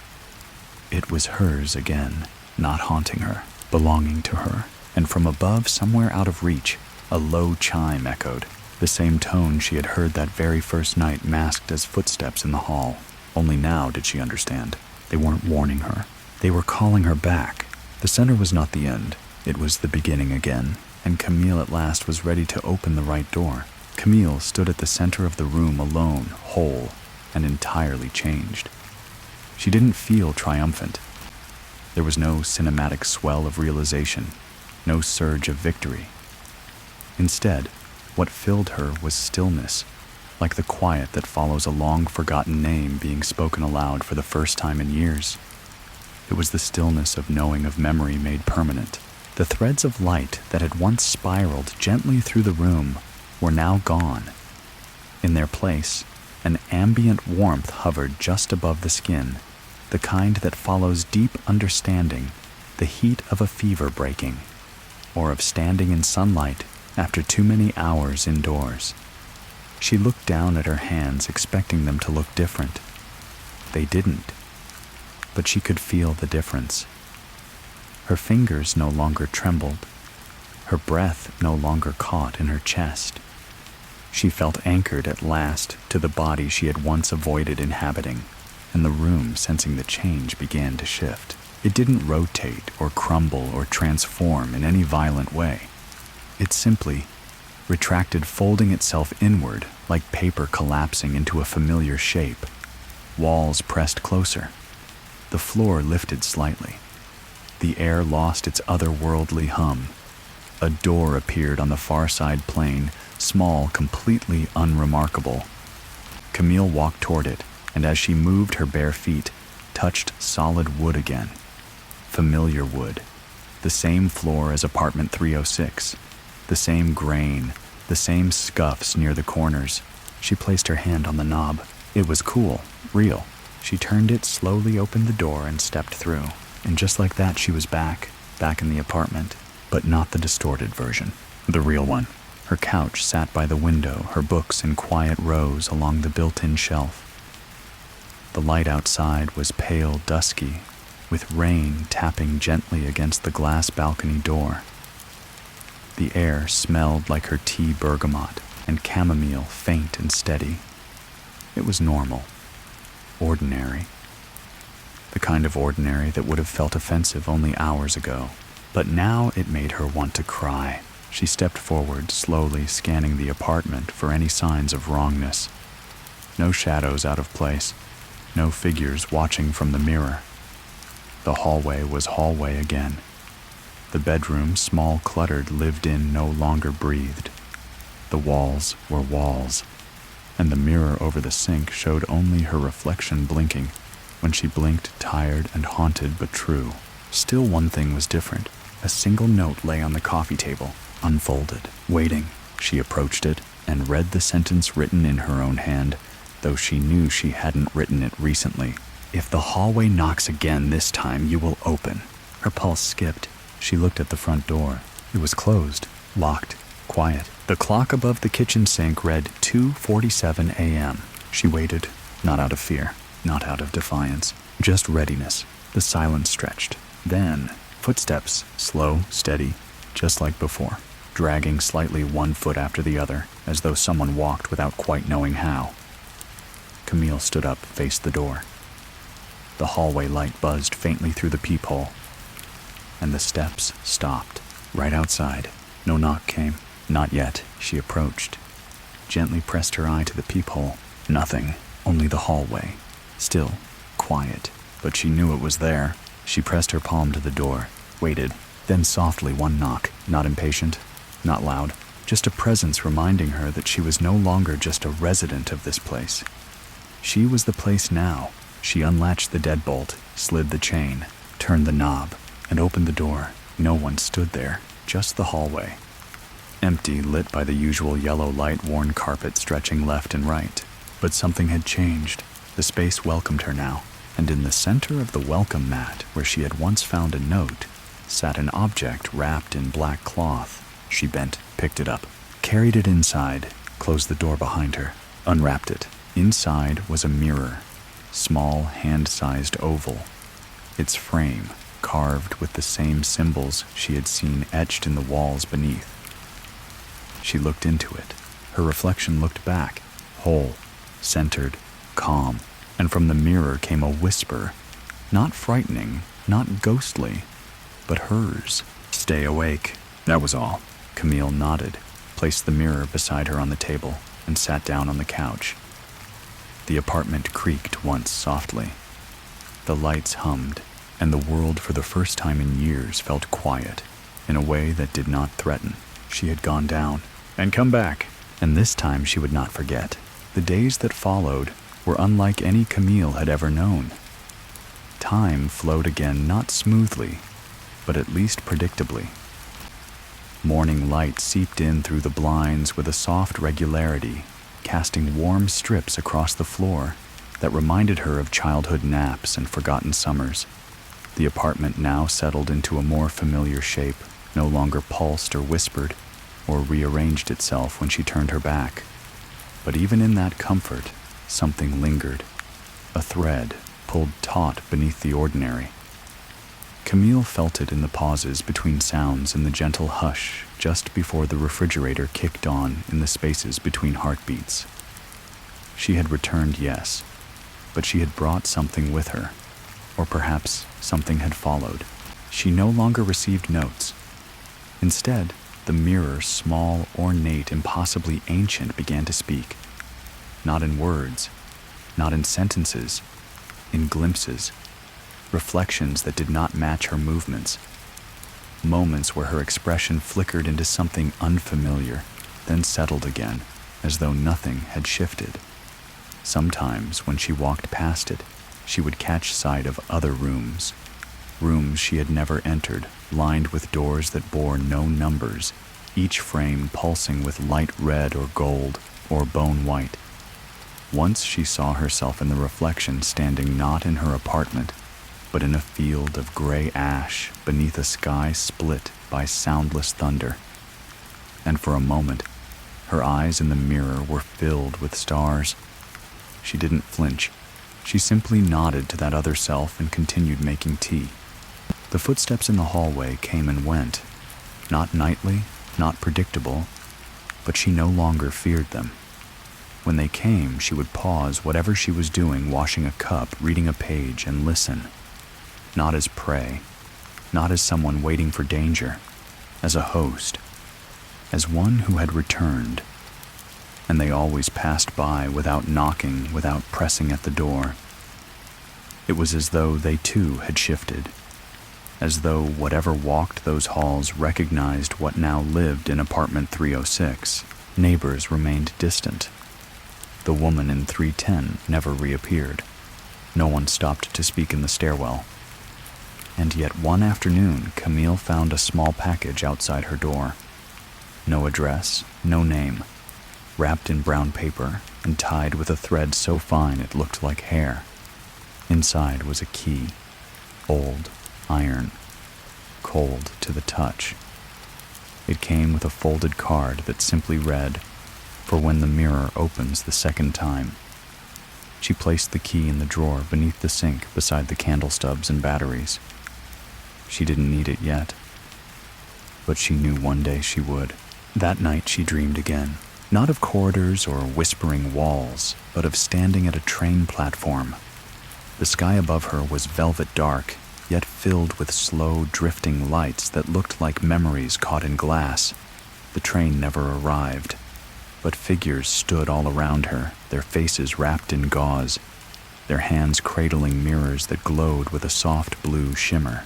it was hers again, not haunting her, belonging to her. And from above, somewhere out of reach, a low chime echoed, the same tone she had heard that very first night, masked as footsteps in the hall. Only now did she understand. They weren't warning her. They were calling her back. The center was not the end. It was the beginning again, and Camille at last was ready to open the right door. Camille stood at the center of the room, alone, whole, and entirely changed. She didn't feel triumphant. There was no cinematic swell of realization, no surge of victory. Instead, what filled her was stillness, like the quiet that follows a long-forgotten name being spoken aloud for the first time in years. It was the stillness of knowing, of memory made permanent. The threads of light that had once spiraled gently through the room were now gone. In their place, an ambient warmth hovered just above the skin, the kind that follows deep understanding, the heat of a fever breaking, or of standing in sunlight after too many hours indoors. She looked down at her hands, expecting them to look different. They didn't, but she could feel the difference. Her fingers no longer trembled. Her breath no longer caught in her chest. She felt anchored at last to the body she had once avoided inhabiting, and the room, sensing the change, began to shift. It didn't rotate or crumble or transform in any violent way. It simply retracted, folding itself inward like paper collapsing into a familiar shape. Walls pressed closer. The floor lifted slightly. The air lost its otherworldly hum. A door appeared on the far side plane, small, completely unremarkable. Camille walked toward it, and as she moved, her bare feet touched solid wood again. Familiar wood. The same floor as apartment 306. The same grain, the same scuffs near the corners. She placed her hand on the knob. It was cool, real. She turned it, slowly opened the door, and stepped through. And just like that, she was back in the apartment, but not the distorted version, the real one. Her couch sat by the window, her books in quiet rows along the built-in shelf. The light outside was pale, dusky, with rain tapping gently against the glass balcony door. The air smelled like her tea, bergamot, and chamomile, faint and steady. It was normal, ordinary. The kind of ordinary that would have felt offensive only hours ago. But now it made her want to cry. She stepped forward, slowly scanning the apartment for any signs of wrongness. No shadows out of place, no figures watching from the mirror. The hallway was hallway again. The bedroom, small, cluttered, lived in, no longer breathed. The walls were walls, and the mirror over the sink showed only her reflection blinking. When she blinked, tired and haunted but true. Still, one thing was different. A single note lay on the coffee table, unfolded, waiting. She approached it and read the sentence written in her own hand, though she knew she hadn't written it recently. "If the hallway knocks again this time, you will open." Her pulse skipped. She looked at the front door. It was closed, locked, quiet. The clock above the kitchen sink read 2:47 a.m. She waited, not out of fear, not out of defiance, just readiness. The silence stretched. Then, footsteps, slow, steady, just like before, dragging slightly one foot after the other, as though someone walked without quite knowing how. Camille stood up, faced the door. The hallway light buzzed faintly through the peephole, and the steps stopped. Right outside, no knock came. Not yet. She approached, gently pressed her eye to the peephole. Nothing, only the hallway. Still, quiet, but she knew it was there. She pressed her palm to the door, waited, then softly one knock, not impatient, not loud, just a presence reminding her that she was no longer just a resident of this place. She was the place now. She unlatched the deadbolt, slid the chain, turned the knob, and opened the door. No one stood there, just the hallway. Empty, lit by the usual yellow light-worn carpet stretching left and right. But something had changed. The space welcomed her now, and in the center of the welcome mat, where she had once found a note, sat an object wrapped in black cloth. She bent, picked it up, carried it inside, closed the door behind her, unwrapped it. Inside was a mirror, small, hand-sized oval, its frame carved with the same symbols she had seen etched in the walls beneath. She looked into it. Her reflection looked back, whole, centered, calm, and from the mirror came a whisper, not frightening, not ghostly, but hers. "Stay awake." That was all. Camille nodded, placed the mirror beside her on the table, and sat down on the couch. The apartment creaked once softly. The lights hummed, and the world for the first time in years felt quiet, in a way that did not threaten. She had gone down, and come back, and this time she would not forget. The days that followed were unlike any Camille had ever known. Time flowed again, not smoothly, but at least predictably. Morning light seeped in through the blinds with a soft regularity, casting warm strips across the floor that reminded her of childhood naps and forgotten summers. The apartment now settled into a more familiar shape, no longer pulsed or whispered, or rearranged itself when she turned her back. But even in that comfort, something lingered, a thread pulled taut beneath the ordinary. Camille felt it in the pauses between sounds and the gentle hush just before the refrigerator kicked on in the spaces between heartbeats. She had returned, yes, but she had brought something with her, or perhaps something had followed. She no longer received notes. Instead, the mirror, small, ornate, impossibly ancient, began to speak. Not in words, not in sentences, in glimpses, reflections that did not match her movements. Moments where her expression flickered into something unfamiliar, then settled again, as though nothing had shifted. Sometimes, when she walked past it, she would catch sight of other rooms she had never entered, lined with doors that bore no numbers, each frame pulsing with light red or gold or bone white. Once she saw herself in the reflection standing not in her apartment, but in a field of gray ash beneath a sky split by soundless thunder. And for a moment, her eyes in the mirror were filled with stars. She didn't flinch. She simply nodded to that other self and continued making tea. The footsteps in the hallway came and went, not nightly, not predictable, but she no longer feared them. When they came, she would pause whatever she was doing, washing a cup, reading a page, and listen. Not as prey, not as someone waiting for danger, as a host, as one who had returned. And they always passed by without knocking, without pressing at the door. It was as though they too had shifted, as though whatever walked those halls recognized what now lived in apartment 306. Neighbors remained distant. The woman in 310 never reappeared. No one stopped to speak in the stairwell. And yet one afternoon, Camille found a small package outside her door. No address, no name, wrapped in brown paper and tied with a thread so fine it looked like hair. Inside was a key, old, iron, cold to the touch. It came with a folded card that simply read, "For when the mirror opens the second time." She placed the key in the drawer beneath the sink beside the candle stubs and batteries. She didn't need it yet, but she knew one day she would. That night she dreamed again, not of corridors or whispering walls, but of standing at a train platform. The sky above her was velvet dark, yet filled with slow, drifting lights that looked like memories caught in glass. The train never arrived, but figures stood all around her, their faces wrapped in gauze, their hands cradling mirrors that glowed with a soft blue shimmer.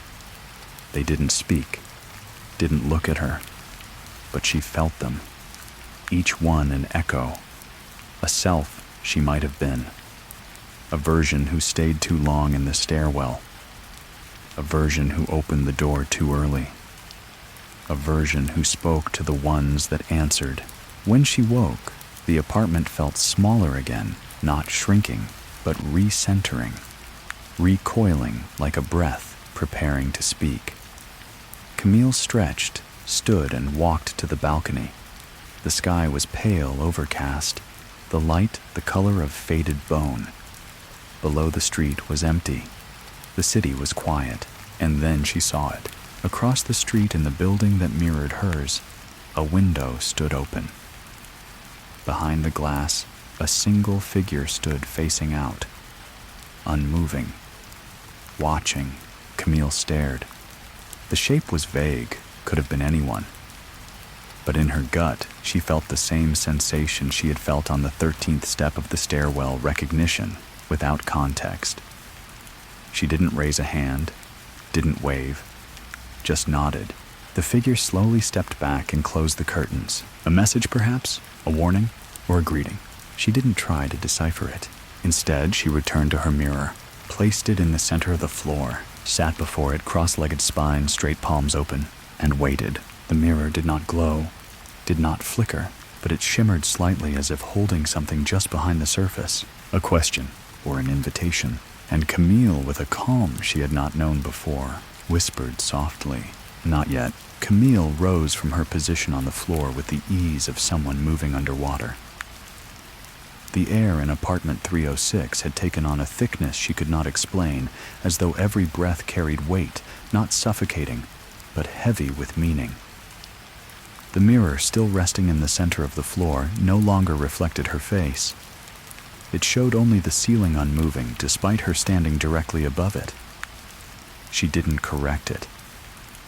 They didn't speak, didn't look at her, but she felt them, each one an echo, a self she might have been, a version who stayed too long in the stairwell, a version who opened the door too early, a version who spoke to the ones that answered. When she woke, the apartment felt smaller again, not shrinking, but recentering, recoiling like a breath preparing to speak. Camille stretched, stood, and walked to the balcony. The sky was pale, overcast, the light the color of faded bone. Below the street was empty. The city was quiet, and then she saw it. Across the street in the building that mirrored hers, a window stood open. Behind the glass, a single figure stood facing out, unmoving. Watching, Camille stared. The shape was vague, could have been anyone. But in her gut, she felt the same sensation she had felt on the 13th step of the stairwell, recognition, without context. She didn't raise a hand, didn't wave, just nodded. The figure slowly stepped back and closed the curtains. A message, perhaps? A warning? Or a greeting? She didn't try to decipher it. Instead, she returned to her mirror, placed it in the center of the floor, sat before it, cross-legged spine, straight palms open, and waited. The mirror did not glow, did not flicker, but it shimmered slightly as if holding something just behind the surface. A question, or an invitation. And Camille, with a calm she had not known before, whispered softly, "Not yet." Camille rose from her position on the floor with the ease of someone moving underwater. The air in apartment 306 had taken on a thickness she could not explain, as though every breath carried weight, not suffocating, but heavy with meaning. The mirror, still resting in the center of the floor, no longer reflected her face. It showed only the ceiling unmoving, despite her standing directly above it. She didn't correct it.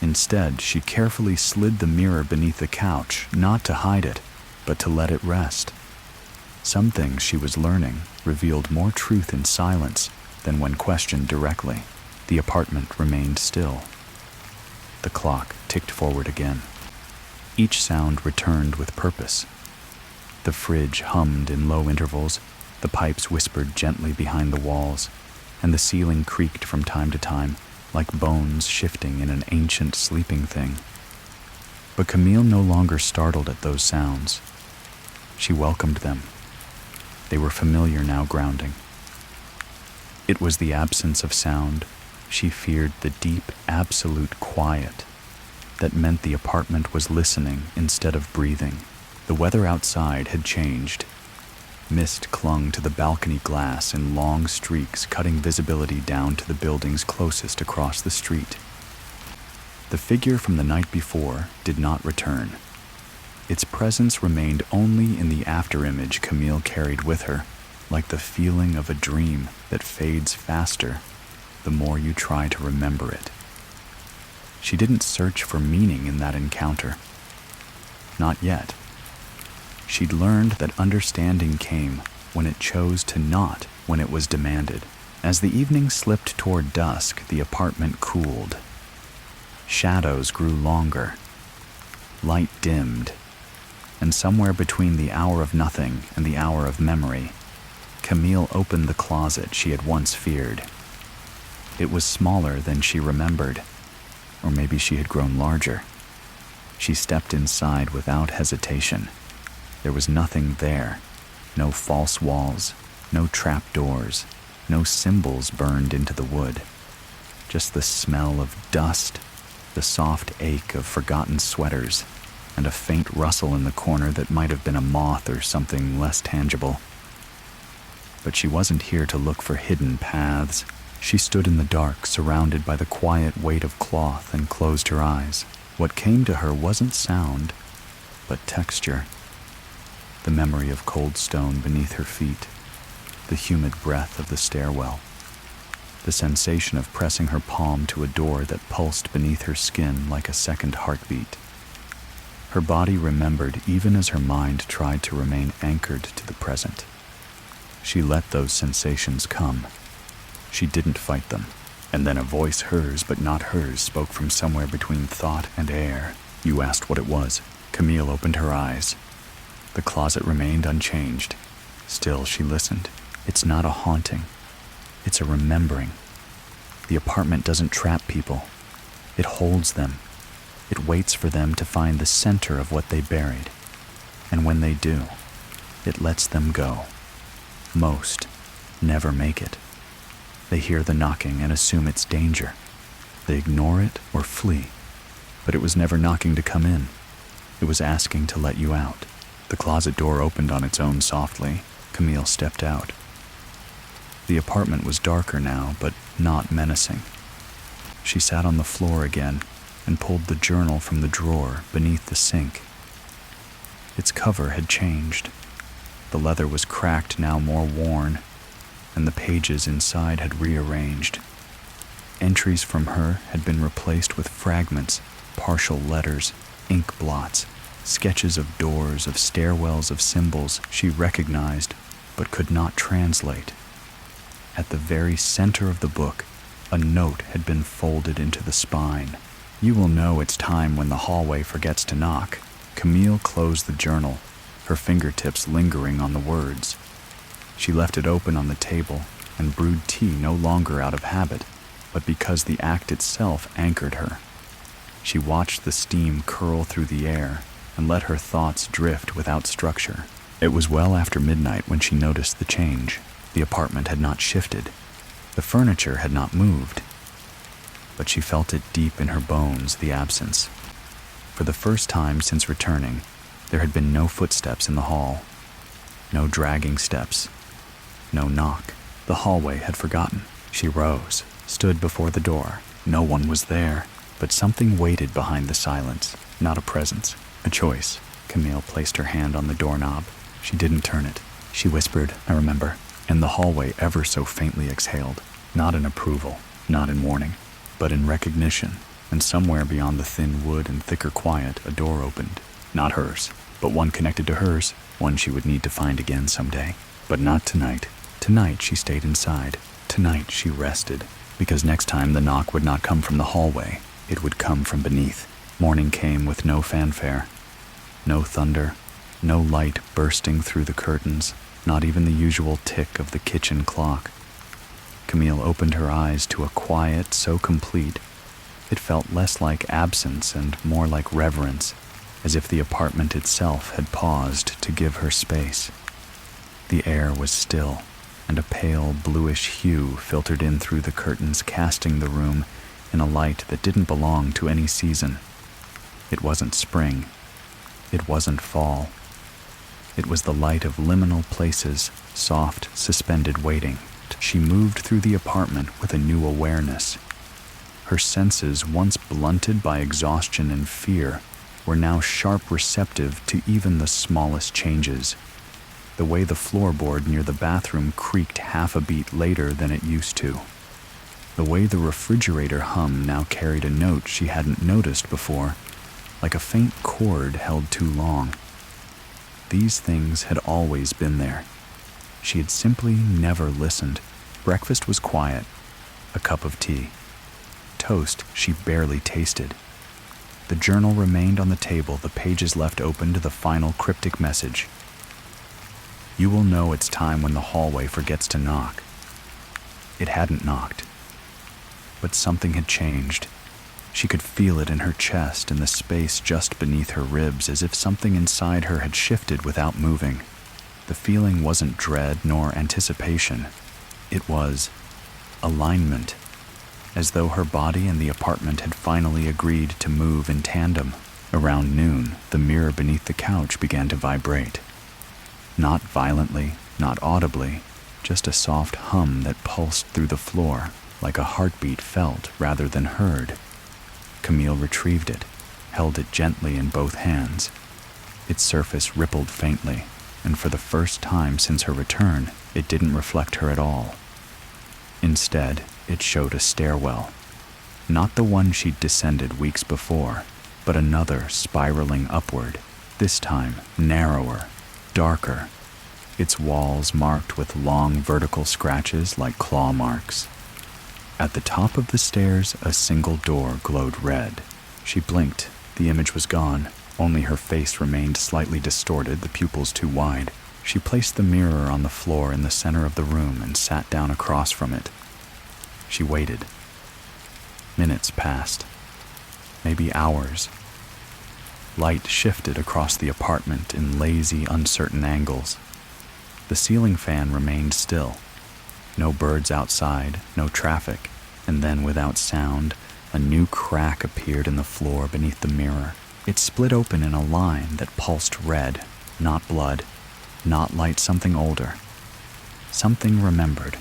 Instead, she carefully slid the mirror beneath the couch, not to hide it, but to let it rest. Some things she was learning revealed more truth in silence than when questioned directly. The apartment remained still. The clock ticked forward again. Each sound returned with purpose. The fridge hummed in low intervals, the pipes whispered gently behind the walls, and the ceiling creaked from time to time, like bones shifting in an ancient sleeping thing. But Camille no longer startled at those sounds. She welcomed them. They were familiar now, grounding. It was the absence of sound. She feared the deep, absolute quiet that meant the apartment was listening instead of breathing. The weather outside had changed. Mist clung to the balcony glass in long streaks, cutting visibility down to the buildings closest across the street. The figure from the night before did not return. Its presence remained only in the afterimage Camille carried with her, like the feeling of a dream that fades faster the more you try to remember it. She didn't search for meaning in that encounter. Not yet. She'd learned that understanding came when it chose to not when it was demanded. As the evening slipped toward dusk, the apartment cooled. Shadows grew longer. Light dimmed. And somewhere between the hour of nothing and the hour of memory, Camille opened the closet she had once feared. It was smaller than she remembered, or maybe she had grown larger. She stepped inside without hesitation. There was nothing there. No false walls, no trap doors, no symbols burned into the wood. Just the smell of dust, the soft ache of forgotten sweaters, and a faint rustle in the corner that might have been a moth or something less tangible. But she wasn't here to look for hidden paths. She stood in the dark, surrounded by the quiet weight of cloth, and closed her eyes. What came to her wasn't sound, but texture. The memory of cold stone beneath her feet, the humid breath of the stairwell, the sensation of pressing her palm to a door that pulsed beneath her skin like a second heartbeat. Her body remembered even as her mind tried to remain anchored to the present. She let those sensations come. She didn't fight them. And then a voice, hers but not hers, spoke from somewhere between thought and air. "You asked what it was." Camille opened her eyes. The The closet remained unchanged. Still, she listened. It's not a haunting. It's a remembering. The apartment doesn't trap people. It holds them. It waits for them to find the center of what they buried. And when they do, it lets them go. Most never make it. They hear the knocking and assume it's danger. They ignore it or flee. But it was never knocking to come in. It was asking to let you out. The closet door opened on its own softly. Camille stepped out. The apartment was darker now, but not menacing. She sat on the floor again and pulled the journal from the drawer beneath the sink. Its cover had changed. The leather was cracked, now more worn, and the pages inside had rearranged. Entries from her had been replaced with fragments, partial letters, ink blots, sketches of doors, of stairwells, of symbols she recognized but could not translate. At the very center of the book, a note had been folded into the spine. You will know it's time when the hallway forgets to knock. Camille closed the journal, her fingertips lingering on the words. She left it open on the table and brewed tea no longer out of habit, but because the act itself anchored her. She watched the steam curl through the air and let her thoughts drift without structure. It was well after midnight when she noticed the change. The apartment had not shifted. The furniture had not moved. But she felt it deep in her bones, the absence. For the first time since returning, there had been no footsteps in the hall. No dragging steps. No knock. The hallway had forgotten. She rose, stood before the door. No one was there, but something waited behind the silence. Not a presence, a choice. Camille placed her hand on the doorknob. She didn't turn it. She whispered, "I remember," and the hallway ever so faintly exhaled. Not in approval, not in warning, but in recognition. And somewhere beyond the thin wood and thicker quiet, a door opened. Not hers, but one connected to hers, one she would need to find again someday. But not tonight. Tonight she stayed inside. Tonight she rested, because next time the knock would not come from the hallway. It would come from beneath. Morning came with no fanfare. No thunder. No light bursting through the curtains, not even the usual tick of the kitchen clock. Camille opened her eyes to a quiet so complete, it felt less like absence and more like reverence, as if the apartment itself had paused to give her space. The air was still, and a pale bluish hue filtered in through the curtains, casting the room in a light that didn't belong to any season. It wasn't spring. It wasn't fall. It was the light of liminal places, soft, suspended waiting. She moved through the apartment with a new awareness. Her senses, once blunted by exhaustion and fear, were now sharp receptive to even the smallest changes. The way the floorboard near the bathroom creaked half a beat later than it used to. The way the refrigerator hum now carried a note she hadn't noticed before, like a faint chord held too long. These things had always been there. She had simply never listened. Breakfast was quiet. A cup of tea. Toast she barely tasted. The journal remained on the table, the pages left open to the final cryptic message. You will know it's time when the hallway forgets to knock. It hadn't knocked. But something had changed. She could feel it in her chest and the space just beneath her ribs, as if something inside her had shifted without moving. The feeling wasn't dread nor anticipation. It was alignment, as though her body and the apartment had finally agreed to move in tandem. Around noon, the mirror beneath the couch began to vibrate. Not violently, not audibly, just a soft hum that pulsed through the floor, like a heartbeat felt rather than heard. Camille retrieved it, held it gently in both hands. Its surface rippled faintly, and for the first time since her return, it didn't reflect her at all. Instead, it showed a stairwell. Not the one she'd descended weeks before, but another spiraling upward, this time narrower, darker, its walls marked with long vertical scratches like claw marks. At the top of the stairs, a single door glowed red. She blinked. The image was gone. Only her face remained slightly distorted, the pupils too wide. She placed the mirror on the floor in the center of the room and sat down across from it. She waited. Minutes passed. Maybe hours. Light shifted across the apartment in lazy, uncertain angles. The ceiling fan remained still. No birds outside, no traffic, and then without sound, a new crack appeared in the floor beneath the mirror. It split open in a line that pulsed red, not blood, not light, something older. Something remembered.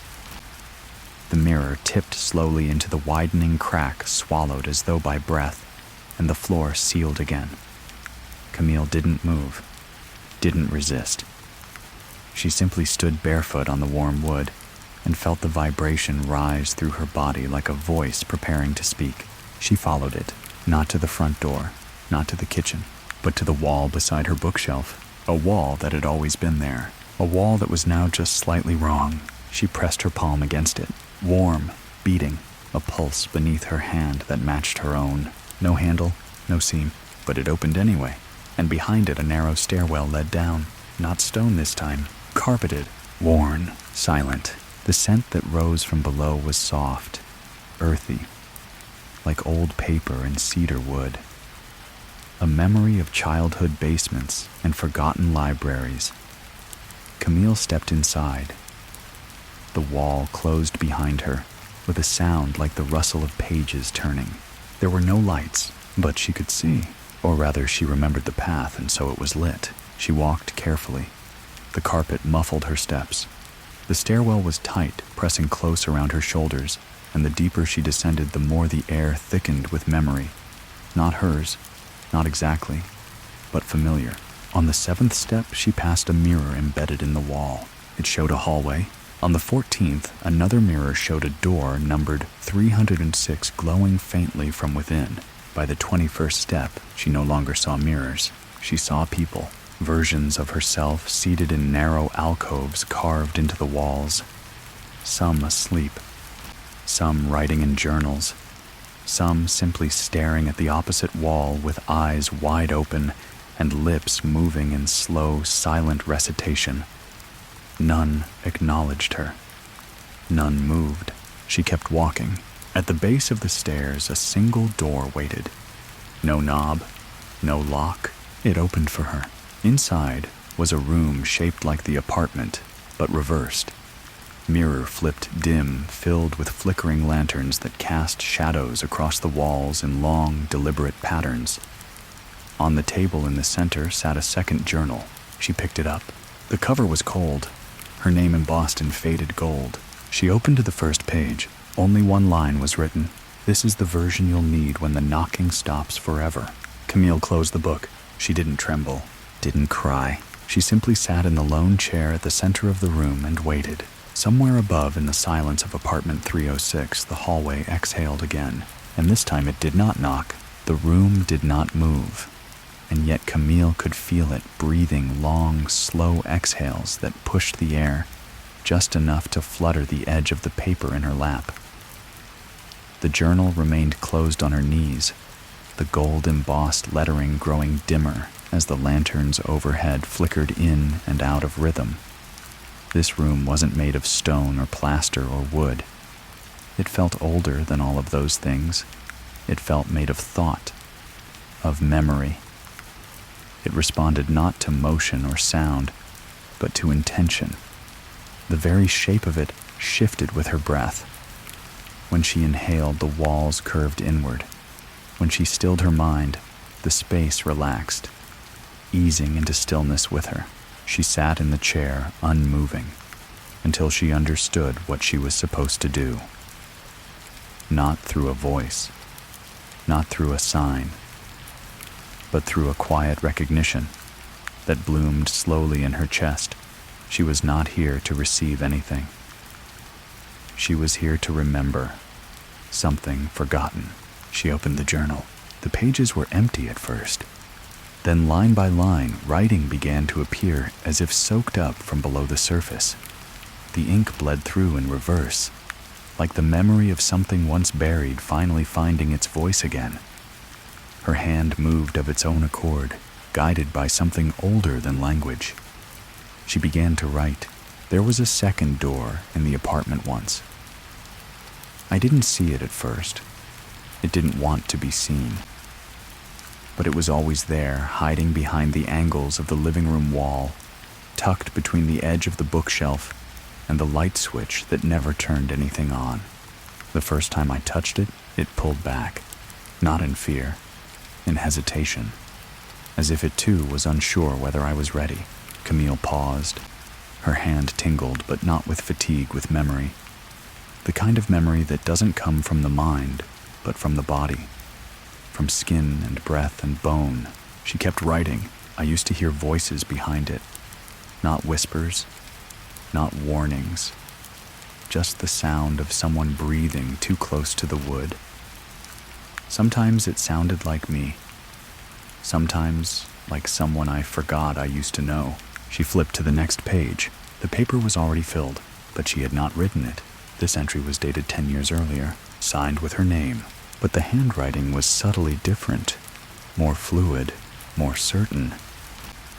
The mirror tipped slowly into the widening crack, swallowed as though by breath, and the floor sealed again. Camille didn't move, didn't resist. She simply stood barefoot on the warm wood and felt the vibration rise through her body like a voice preparing to speak. She followed it, not to the front door, not to the kitchen, but to the wall beside her bookshelf, a wall that had always been there, a wall that was now just slightly wrong. She pressed her palm against it, warm, beating, a pulse beneath her hand that matched her own. No handle, no seam, but it opened anyway, and behind it a narrow stairwell led down, not stone this time, carpeted, worn, silent. The scent that rose from below was soft, earthy, like old paper and cedar wood. A memory of childhood basements and forgotten libraries. Camille stepped inside. The wall closed behind her, with a sound like the rustle of pages turning. There were no lights, but she could see, or rather she remembered the path and so it was lit. She walked carefully. The carpet muffled her steps. The stairwell was tight, pressing close around her shoulders, and the deeper she descended, the more the air thickened with memory. Not hers, not exactly, but familiar. On the 7th step, she passed a mirror embedded in the wall. It showed a hallway. On the 14th, another mirror showed a door numbered 306 glowing faintly from within. By the 21st step, she no longer saw mirrors. She saw people. Versions of herself seated in narrow alcoves carved into the walls, some asleep, some writing in journals, some simply staring at the opposite wall with eyes wide open and lips moving in slow, silent recitation. None acknowledged her. None moved. She kept walking. At the base of the stairs, a single door waited. No knob, no lock. It opened for her. Inside was a room shaped like the apartment, but reversed. Mirror flipped dim, filled with flickering lanterns that cast shadows across the walls in long, deliberate patterns. On the table in the center sat a second journal. She picked it up. The cover was cold, her name embossed in faded gold. She opened to the first page. Only one line was written. "This is the version you'll need when the knocking stops forever." Camille closed the book. She didn't tremble. Didn't cry. She simply sat in the lone chair at the center of the room and waited. Somewhere above, in the silence of apartment 306, the hallway exhaled again. And this time it did not knock. The room did not move. And yet Camille could feel it breathing long, slow exhales that pushed the air, just enough to flutter the edge of the paper in her lap. The journal remained closed on her knees, the gold-embossed lettering growing dimmer as the lanterns overhead flickered in and out of rhythm. This room wasn't made of stone or plaster or wood. It felt older than all of those things. It felt made of thought, of memory. It responded not to motion or sound, but to intention. The very shape of it shifted with her breath. When she inhaled, the walls curved inward. When she stilled her mind, the space relaxed, easing into stillness with her. She sat in the chair, unmoving, until she understood what she was supposed to do. Not through a voice, not through a sign, but through a quiet recognition that bloomed slowly in her chest. She was not here to receive anything. She was here to remember something forgotten. She opened the journal. The pages were empty at first. Then line by line, writing began to appear as if soaked up from below the surface. The ink bled through in reverse, like the memory of something once buried finally finding its voice again. Her hand moved of its own accord, guided by something older than language. She began to write. There was a second door in the apartment once. I didn't see it at first. It didn't want to be seen. But it was always there, hiding behind the angles of the living room wall, tucked between the edge of the bookshelf and the light switch that never turned anything on. The first time I touched it, it pulled back, not in fear, in hesitation, as if it too was unsure whether I was ready. Camille paused. Her hand tingled, but not with fatigue, with memory. The kind of memory that doesn't come from the mind, but from the body, from skin and breath and bone. She kept writing. I used to hear voices behind it, not whispers, not warnings, just the sound of someone breathing too close to the wood. Sometimes it sounded like me, sometimes like someone I forgot I used to know. She flipped to the next page. The paper was already filled, but she had not written it. This entry was dated 10 years earlier, signed with her name, but the handwriting was subtly different, more fluid, more certain.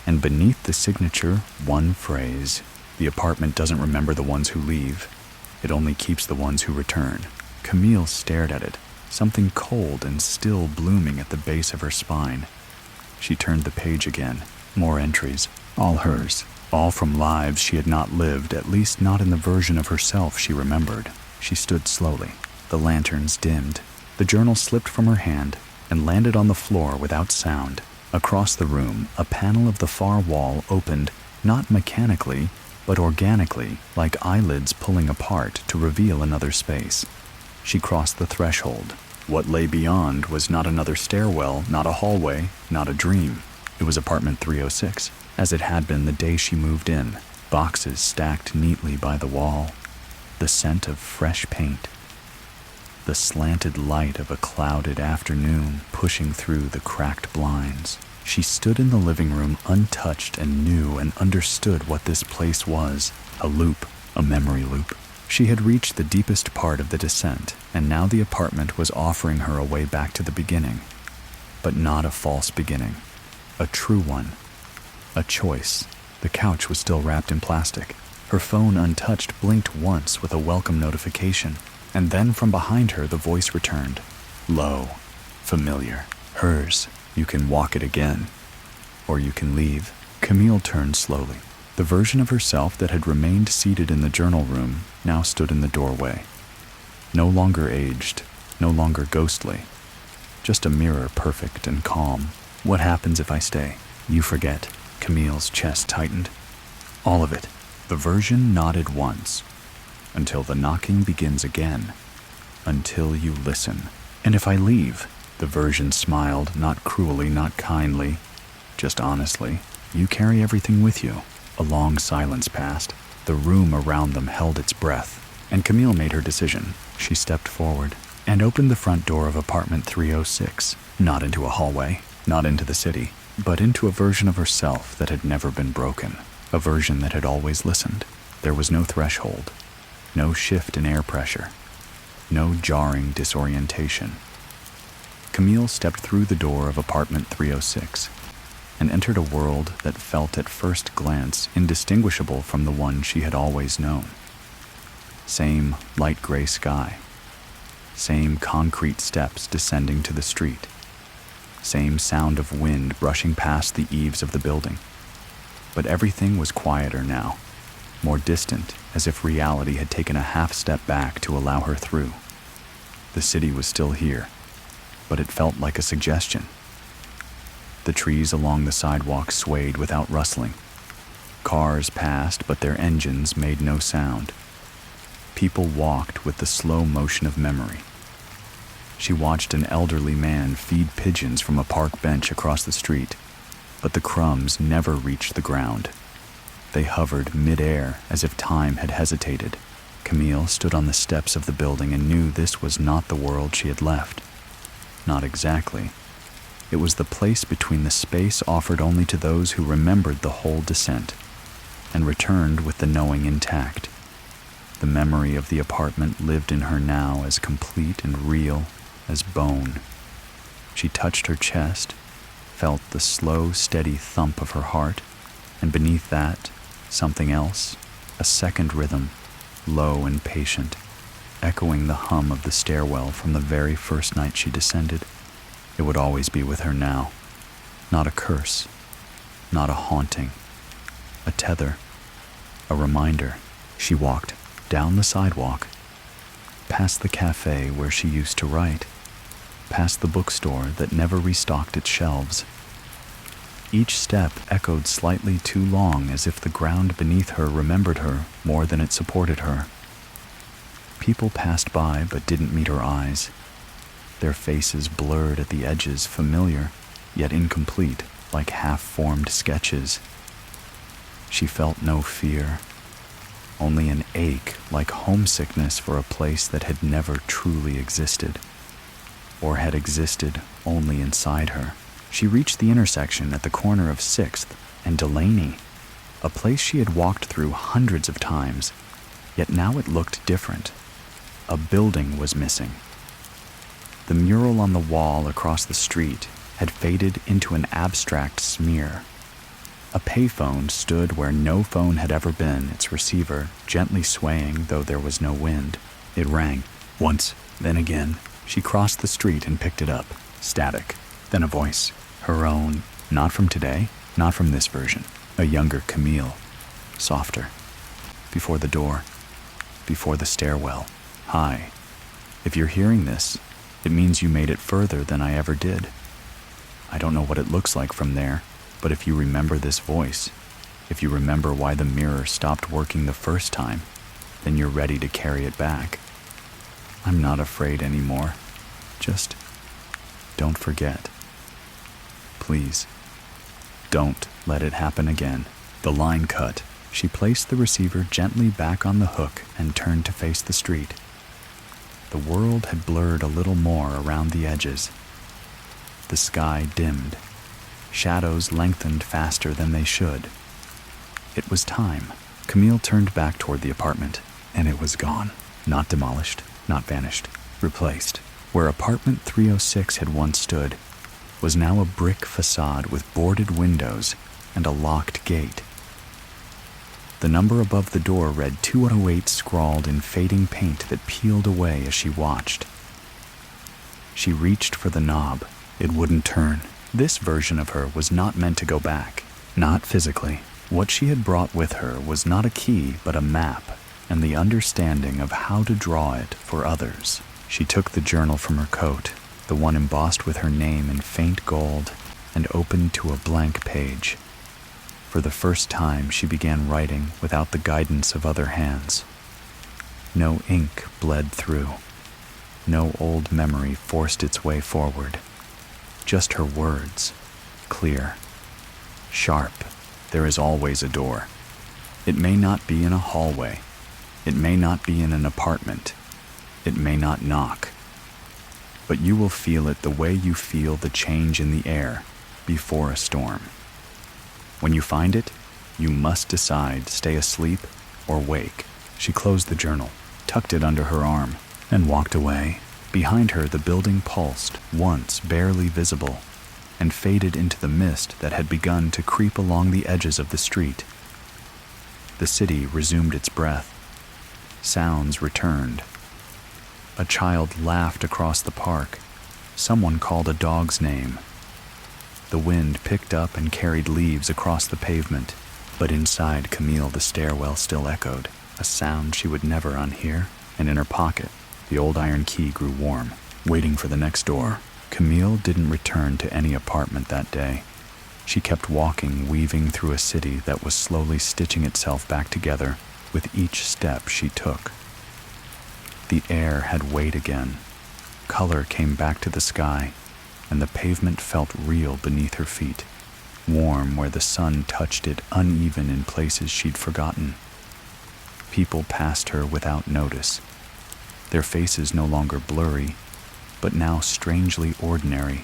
And beneath the signature, one phrase: the apartment doesn't remember the ones who leave. It only keeps the ones who return. Camille stared at it, something cold and still blooming at the base of her spine. She turned the page again. More entries, all hers, all from lives she had not lived, at least not in the version of herself she remembered. She stood slowly. The lanterns dimmed. The journal slipped from her hand and landed on the floor without sound. Across the room, a panel of the far wall opened, not mechanically, but organically, like eyelids pulling apart to reveal another space. She crossed the threshold. What lay beyond was not another stairwell, not a hallway, not a dream. It was apartment 306, as it had been the day she moved in. Boxes stacked neatly by the wall. The scent of fresh paint. The slanted light of a clouded afternoon pushing through the cracked blinds. She stood in the living room untouched and knew and understood what this place was. A loop, a memory loop. She had reached the deepest part of the descent, and now the apartment was offering her a way back to the beginning. But not a false beginning. A true one. A choice. The couch was still wrapped in plastic. Her phone, untouched, blinked once with a welcome notification, and then from behind her the voice returned. Low. Familiar. Hers. You can walk it again. Or you can leave. Camille turned slowly. The version of herself that had remained seated in the journal room now stood in the doorway. No longer aged, no longer ghostly. Just a mirror, perfect and calm. What happens if I stay? You forget. Camille's chest tightened. All of it. The version nodded once. Until the knocking begins again. Until you listen. And if I leave? The version smiled, not cruelly, not kindly, just honestly. You carry everything with you. A long silence passed. The room around them held its breath, and Camille made her decision. She stepped forward and opened the front door of apartment 306, not into a hallway, not into the city, but into a version of herself that had never been broken, a version that had always listened. There was no threshold, no shift in air pressure, no jarring disorientation. Camille stepped through the door of apartment 306 and entered a world that felt at first glance indistinguishable from the one she had always known. Same light gray sky, same concrete steps descending to the street, same sound of wind brushing past the eaves of the building. But everything was quieter now, more distant, as if reality had taken a half step back to allow her through. The city was still here, but it felt like a suggestion. The trees along the sidewalk swayed without rustling. Cars passed, but their engines made no sound. People walked with the slow motion of memory. She watched an elderly man feed pigeons from a park bench across the street, but the crumbs never reached the ground. They hovered mid-air as if time had hesitated. Camille stood on the steps of the building and knew this was not the world she had left. Not exactly. It was the place between the space offered only to those who remembered the whole descent and returned with the knowing intact. The memory of the apartment lived in her now as complete and real as bone. She touched her chest, felt the slow, steady thump of her heart, and beneath that, something else, a second rhythm, low and patient, echoing the hum of the stairwell from the very first night she descended. It would always be with her now. Not a curse, not a haunting, a tether, a reminder. She walked down the sidewalk, past the cafe where she used to write, past the bookstore that never restocked its shelves. Each step echoed slightly too long, as if the ground beneath her remembered her more than it supported her. People passed by but didn't meet her eyes, their faces blurred at the edges, familiar yet incomplete, like half-formed sketches. She felt no fear, only an ache like homesickness for a place that had never truly existed, or had existed only inside her. She reached the intersection at the corner of 6th and Delaney, a place she had walked through hundreds of times, yet now it looked different. A building was missing. The mural on the wall across the street had faded into an abstract smear. A payphone stood where no phone had ever been, its receiver gently swaying though there was no wind. It rang, once, then again. She crossed the street and picked it up, static. Then a voice, her own, not from today, not from this version. A younger Camille, softer. Before the door, before the stairwell. Hi. If you're hearing this, it means you made it further than I ever did. I don't know what it looks like from there, but if you remember this voice, if you remember why the mirror stopped working the first time, then you're ready to carry it back. I'm not afraid anymore. Just don't forget. Please, don't let it happen again. The line cut. She placed the receiver gently back on the hook and turned to face the street. The world had blurred a little more around the edges. The sky dimmed. Shadows lengthened faster than they should. It was time. Camille turned back toward the apartment, and it was gone. Not demolished, not vanished, replaced. Where apartment 306 had once stood was now a brick facade with boarded windows and a locked gate. The number above the door read 208 scrawled in fading paint that peeled away as she watched. She reached for the knob. It wouldn't turn. This version of her was not meant to go back, not physically. What she had brought with her was not a key, but a map, and the understanding of how to draw it for others. She took the journal from her coat, the one embossed with her name in faint gold, and opened to a blank page. For the first time, she began writing without the guidance of other hands. No ink bled through. No old memory forced its way forward. Just her words, clear, sharp. There is always a door. It may not be in a hallway. It may not be in an apartment. It may not knock. But you will feel it the way you feel the change in the air before a storm. When you find it, you must decide, stay asleep or wake. She closed the journal, tucked it under her arm, and walked away. Behind her, the building pulsed, once barely visible, and faded into the mist that had begun to creep along the edges of the street. The city resumed its breath. Sounds returned. A child laughed across the park. Someone called a dog's name. The wind picked up and carried leaves across the pavement, but inside Camille the stairwell still echoed, a sound she would never unhear, and in her pocket, the old iron key grew warm, waiting for the next door. Camille didn't return to any apartment that day. She kept walking, weaving through a city that was slowly stitching itself back together with each step she took. The air had weight again. Color came back to the sky, and the pavement felt real beneath her feet, warm where the sun touched it, uneven in places she'd forgotten. People passed her without notice, their faces no longer blurry, but now strangely ordinary,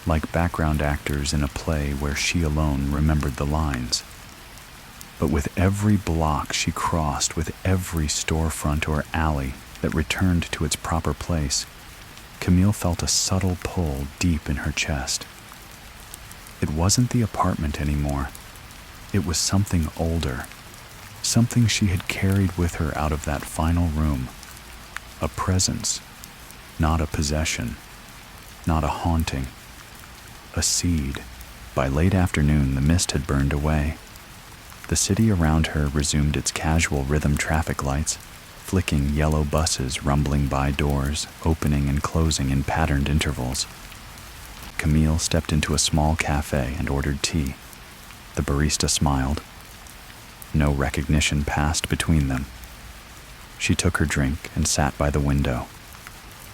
like background actors in a play where she alone remembered the lines. But with every block she crossed, with every storefront or alley that returned to its proper place, Camille felt a subtle pull deep in her chest. It wasn't the apartment anymore. It was something older, something she had carried with her out of that final room. A presence, not a possession, not a haunting, a seed. By late afternoon, the mist had burned away. The city around her resumed its casual rhythm: traffic lights, flicking yellow buses rumbling by, doors opening and closing in patterned intervals. Camille stepped into a small cafe and ordered tea. The barista smiled. No recognition passed between them. She took her drink and sat by the window.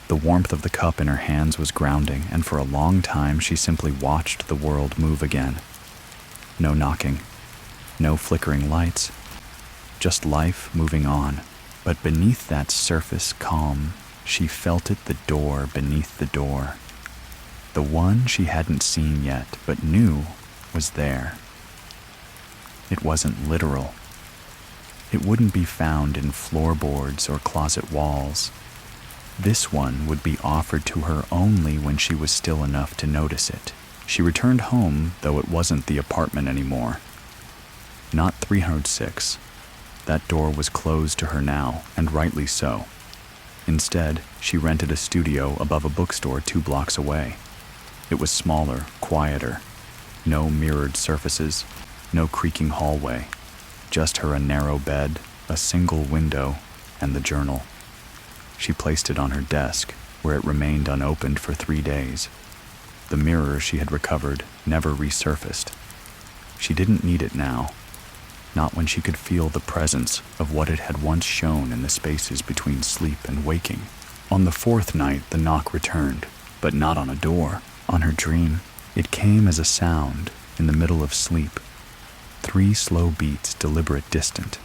The warmth of the cup in her hands was grounding, and for a long time she simply watched the world move again. No knocking, no flickering lights, just life moving on. But beneath that surface calm, she felt it: the door beneath the door. The one she hadn't seen yet, but knew was there. It wasn't literal. It wouldn't be found in floorboards or closet walls. This one would be offered to her only when she was still enough to notice it. She returned home, though it wasn't the apartment anymore. Not 306. That door was closed to her now, and rightly so. Instead, she rented a studio above a bookstore 2 blocks away. It was smaller, quieter. No mirrored surfaces, no creaking hallway. Just her: a narrow bed, a single window, and the journal. She placed it on her desk, where it remained unopened for 3 days. The mirror she had recovered never resurfaced. She didn't need it now, not when she could feel the presence of what it had once shown in the spaces between sleep and waking. On the 4th night, the knock returned, but not on a door, on her dream. It came as a sound in the middle of sleep. 3 slow beats, deliberate, distant.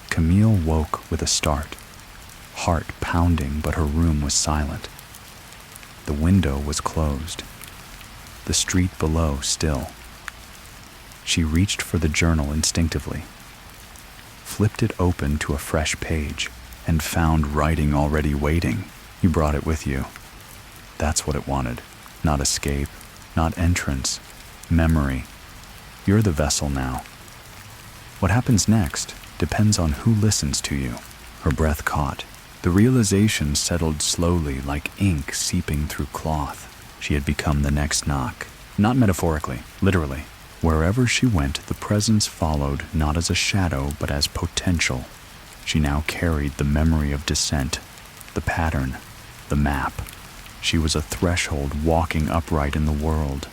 Camille woke with a start, heart pounding, but her room was silent. The window was closed, the street below still. She reached for the journal instinctively, flipped it open to a fresh page, and found writing already waiting. You brought it with you. That's what it wanted. Not escape, not entrance, memory. You're the vessel now. What happens next depends on who listens to you. Her breath caught. The realization settled slowly, like ink seeping through cloth. She had become the next knock. Not metaphorically, literally. Wherever she went, the presence followed, not as a shadow, but as potential. She now carried the memory of descent, the pattern, the map. She was a threshold walking upright in the world,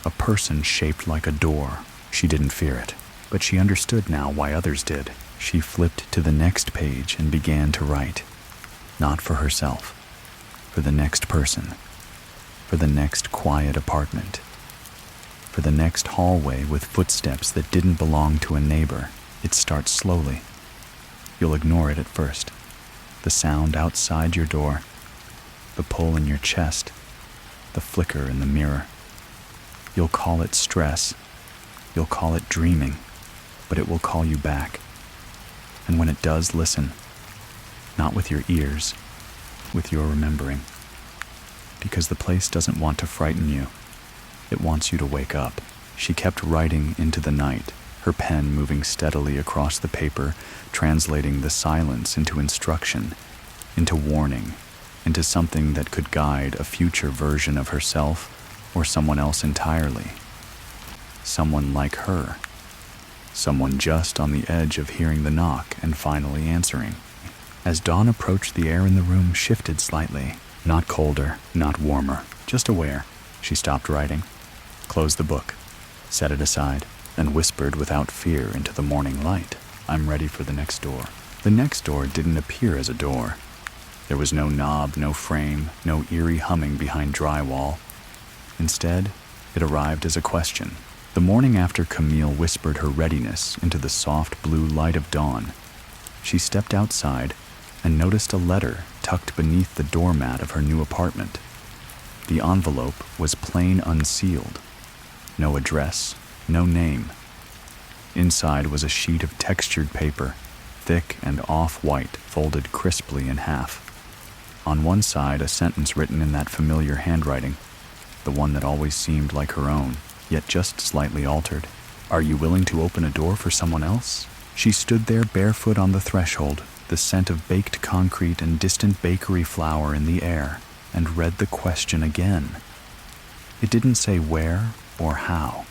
a person shaped like a door. She didn't fear it, but she understood now why others did. She flipped to the next page and began to write. Not for herself, for the next person, for the next quiet apartment, for the next hallway with footsteps that didn't belong to a neighbor. It starts slowly. You'll ignore it at first. The sound outside your door, the pull in your chest, the flicker in the mirror. You'll call it stress. You'll call it dreaming, but it will call you back. And when it does, listen. Not with your ears, with your remembering. Because the place doesn't want to frighten you. It wants you to wake up. She kept writing into the night, her pen moving steadily across the paper, translating the silence into instruction, into warning, into something that could guide a future version of herself or someone else entirely. Someone like her. Someone just on the edge of hearing the knock and finally answering. As dawn approached, the air in the room shifted slightly. Not colder, not warmer, just aware. She stopped writing, closed the book, set it aside, and whispered without fear into the morning light, "I'm ready for the next door." The next door didn't appear as a door. There was no knob, no frame, no eerie humming behind drywall. Instead, it arrived as a question. The morning after Camille whispered her readiness into the soft blue light of dawn, she stepped outside and noticed a letter tucked beneath the doormat of her new apartment. The envelope was plain unsealed. No address, no name. Inside was a sheet of textured paper, thick and off-white, folded crisply in half. On one side, a sentence written in that familiar handwriting, the one that always seemed like her own. yet just slightly altered. "Are you willing to open a door for someone else?" She stood there barefoot on the threshold, the scent of baked concrete and distant bakery flour in the air, and read the question again. It didn't say where or how.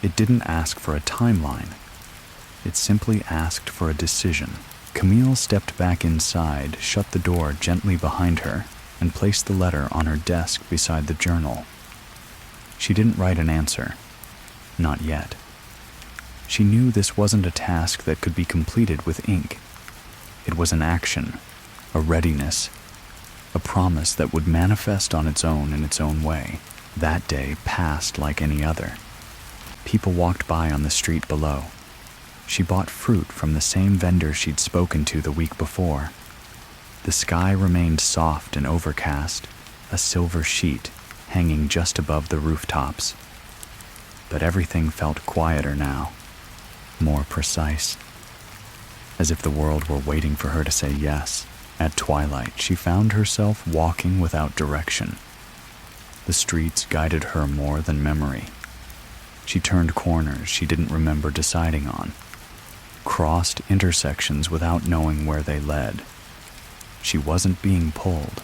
It didn't ask for a timeline. It simply asked for a decision. Camille stepped back inside, shut the door gently behind her, and placed the letter on her desk beside the journal. She didn't write an answer. Not yet. She knew this wasn't a task that could be completed with ink. It was an action, a readiness, a promise that would manifest on its own in its own way. That day passed like any other. People walked by on the street below. She bought fruit from the same vendor she'd spoken to the week before. The sky remained soft and overcast, a silver sheet hanging just above the rooftops. But everything felt quieter now, more precise, as if the world were waiting for her to say yes. At twilight, she found herself walking without direction. The streets guided her more than memory. She turned corners she didn't remember deciding on, crossed intersections without knowing where they led. She wasn't being pulled.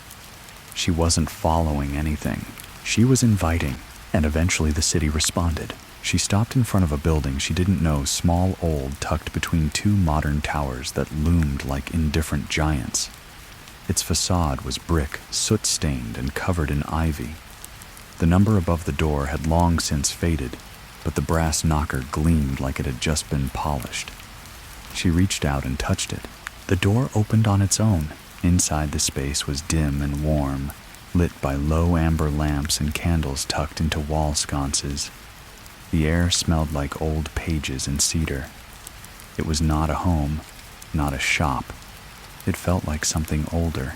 She wasn't following anything. She was inviting, and eventually the city responded. She stopped in front of a building she didn't know, small, old, tucked between two modern towers that loomed like indifferent giants. Its facade was brick, soot-stained and covered in ivy. The number above the door had long since faded, but the brass knocker gleamed like it had just been polished. She reached out and touched it. The door opened on its own. Inside, the space was dim and warm, lit by low amber lamps and candles tucked into wall sconces. The air smelled like old pages and cedar. It was not a home, not a shop. It felt like something older,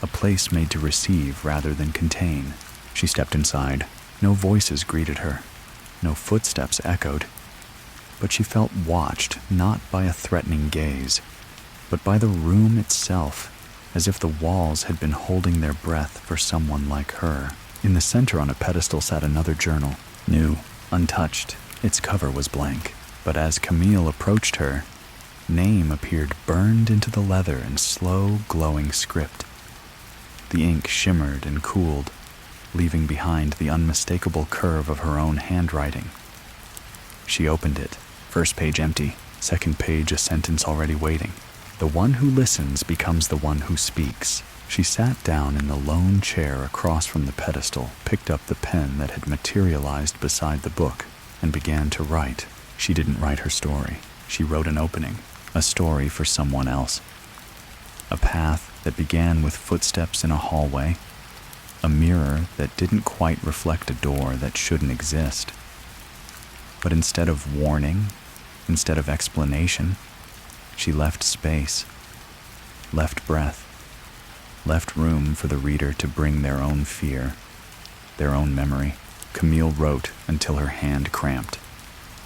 a place made to receive rather than contain. She stepped inside. No voices greeted her. No footsteps echoed. But she felt watched, not by a threatening gaze, but by the room itself, as if the walls had been holding their breath for someone like her. In the center on a pedestal sat another journal, new, untouched. Its cover was blank, but as Camille approached her, name appeared burned into the leather in slow, glowing script. The ink shimmered and cooled, leaving behind the unmistakable curve of her own handwriting. She opened it. First page empty, second page a sentence already waiting. The one who listens becomes the one who speaks. She sat down in the lone chair across from the pedestal, picked up the pen that had materialized beside the book, and began to write. She didn't write her story. She wrote an opening, a story for someone else. A path that began with footsteps in a hallway, a mirror that didn't quite reflect a door that shouldn't exist. But instead of warning, instead of explanation, she left space, left breath, left room for the reader to bring their own fear, their own memory. Camille wrote until her hand cramped.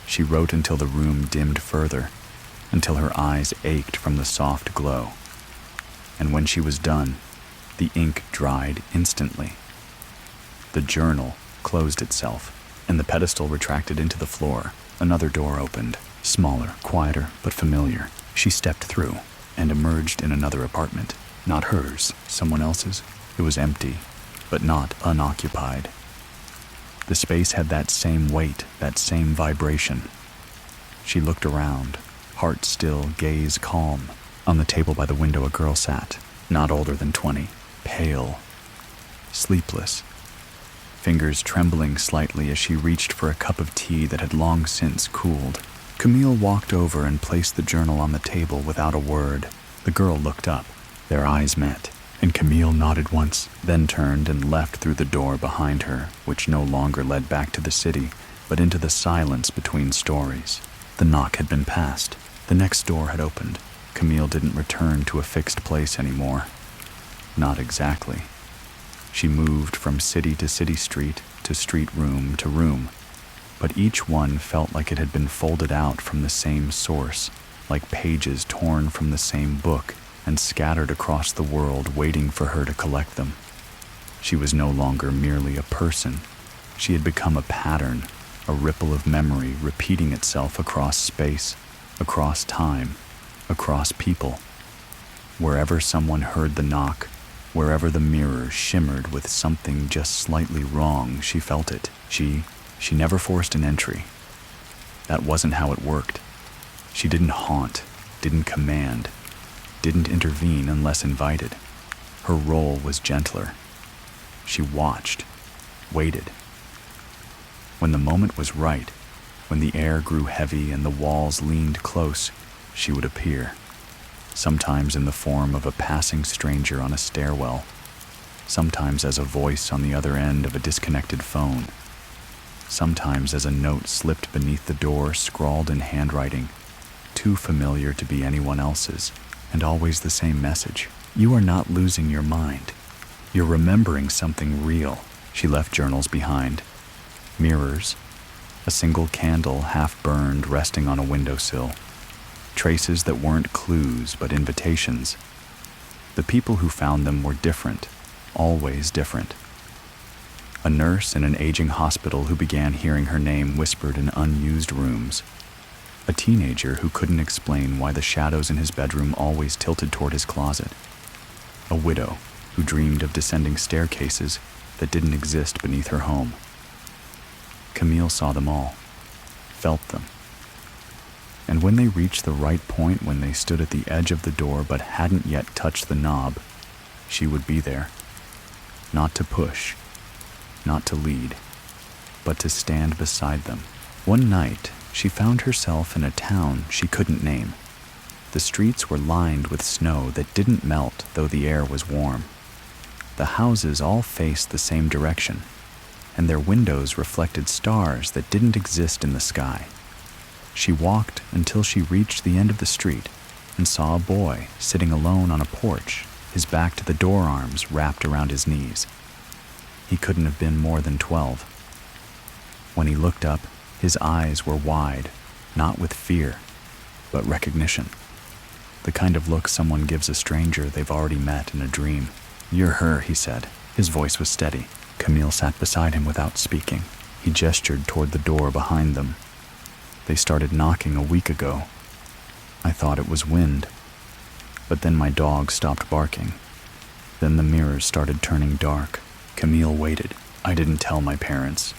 She wrote until the room dimmed further, until her eyes ached from the soft glow. And when she was done, the ink dried instantly. The journal closed itself, and the pedestal retracted into the floor. Another door opened, smaller, quieter, but familiar. She stepped through and emerged in another apartment. Not hers, someone else's. It was empty, but not unoccupied. The space had that same weight, that same vibration. She looked around, heart still, gaze calm. On the table by the window a girl sat, not older than 20, pale, sleepless, fingers trembling slightly as she reached for a cup of tea that had long since cooled. Camille walked over and placed the journal on the table without a word. The girl looked up. Their eyes met, and Camille nodded once, then turned and left through the door behind her, which no longer led back to the city, but into the silence between stories. The knock had been passed. The next door had opened. Camille didn't return to a fixed place anymore. Not exactly. She moved from city to city street to street room to room, but each one felt like it had been folded out from the same source, like pages torn from the same book and scattered across the world waiting for her to collect them. She was no longer merely a person. She had become a pattern, a ripple of memory repeating itself across space, across time, across people. Wherever someone heard the knock, wherever the mirror shimmered with something just slightly wrong, she felt it. She never forced an entry. That wasn't how it worked. She didn't haunt, didn't command, didn't intervene unless invited. Her role was gentler. She watched, waited. When the moment was right, when the air grew heavy and the walls leaned close, she would appear. Sometimes in the form of a passing stranger on a stairwell, sometimes as a voice on the other end of a disconnected phone, sometimes as a note slipped beneath the door scrawled in handwriting, too familiar to be anyone else's, and always the same message. You are not losing your mind. You're remembering something real. She left journals behind, mirrors, a single candle half burned resting on a windowsill, traces that weren't clues but invitations. The people who found them were different, always different. A nurse in an aging hospital who began hearing her name whispered in unused rooms. A teenager who couldn't explain why the shadows in his bedroom always tilted toward his closet. A widow who dreamed of descending staircases that didn't exist beneath her home. Camille saw them all, felt them. And when they reached the right point, when they stood at the edge of the door but hadn't yet touched the knob, she would be there. Not to push, not to lead, but to stand beside them. One night, she found herself in a town she couldn't name. The streets were lined with snow that didn't melt, though the air was warm. The houses all faced the same direction, and their windows reflected stars that didn't exist in the sky. She walked until she reached the end of the street and saw a boy sitting alone on a porch, his back to the door arms wrapped around his knees. He couldn't have been more than 12. When he looked up, his eyes were wide, not with fear, but recognition. The kind of look someone gives a stranger they've already met in a dream. "You're her," he said. His voice was steady. Camille sat beside him without speaking. He gestured toward the door behind them. "They started knocking a week ago. I thought it was wind. But then my dog stopped barking. Then the mirrors started turning dark." Camille waited. "I didn't tell my parents.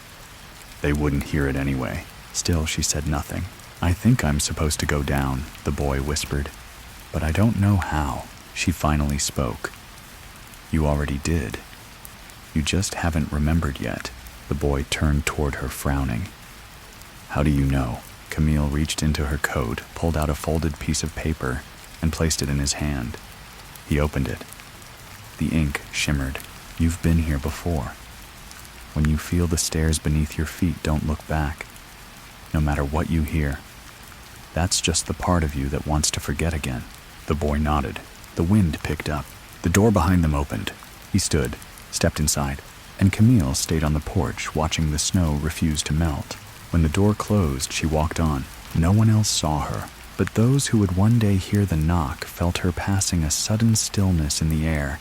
They wouldn't hear it anyway." Still, she said nothing. "I think I'm supposed to go down," the boy whispered. "But I don't know how." She finally spoke. "You already did. You just haven't remembered yet." The boy turned toward her, frowning. "How do you know?" Camille reached into her coat, pulled out a folded piece of paper, and placed it in his hand. He opened it. The ink shimmered. "You've been here before. When you feel the stairs beneath your feet, don't look back, no matter what you hear. That's just the part of you that wants to forget again." The boy nodded. The wind picked up. The door behind them opened. He stood, stepped inside, and Camille stayed on the porch, watching the snow refuse to melt. When the door closed, she walked on. No one else saw her, but those who would one day hear the knock felt her passing a sudden stillness in the air,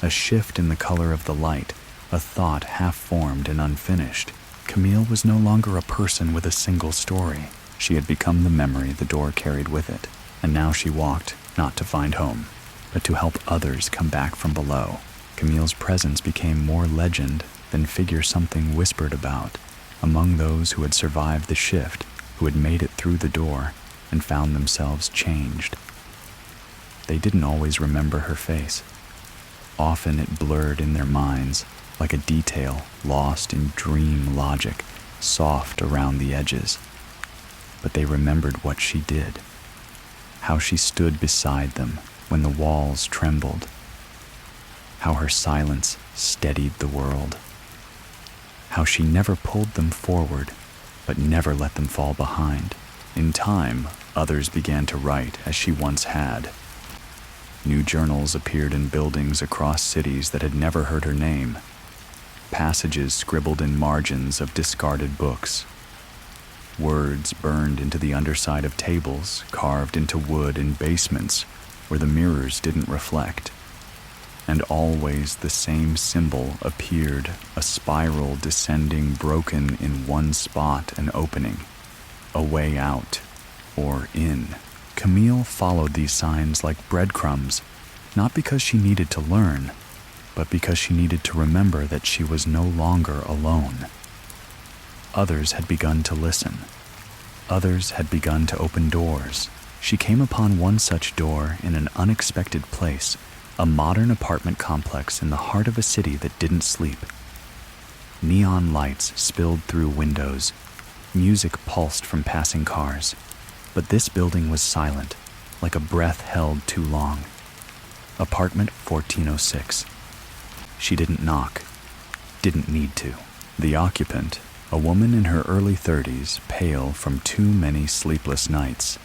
a shift in the color of the light, a thought half-formed and unfinished. Camille was no longer a person with a single story. She had become the memory the door carried with it, and now she walked, not to find home, but to help others come back from below. Camille's presence became more legend than figure something whispered about among those who had survived the shift, who had made it through the door and found themselves changed. They didn't always remember her face. Often it blurred in their minds, like a detail lost in dream logic, soft around the edges. But they remembered what she did, how she stood beside them when the walls trembled, how her silence steadied the world, how she never pulled them forward, but never let them fall behind. In time, others began to write as she once had. New journals appeared in buildings across cities that had never heard her name. Passages scribbled in margins of discarded books. Words burned into the underside of tables, carved into wood in basements where the mirrors didn't reflect. and always the same symbol appeared, a spiral descending, broken in one spot, an opening, a way out, or in. Camille followed these signs like breadcrumbs, not because she needed to learn, but because she needed to remember that she was no longer alone. Others had begun to listen. Others had begun to open doors. She came upon one such door in an unexpected place, a modern apartment complex in the heart of a city that didn't sleep. Neon lights spilled through windows. Music pulsed from passing cars. But this building was silent, like a breath held too long. Apartment 1406. She didn't knock. Didn't need to. The occupant, a woman in her early 30s, pale from too many sleepless nights,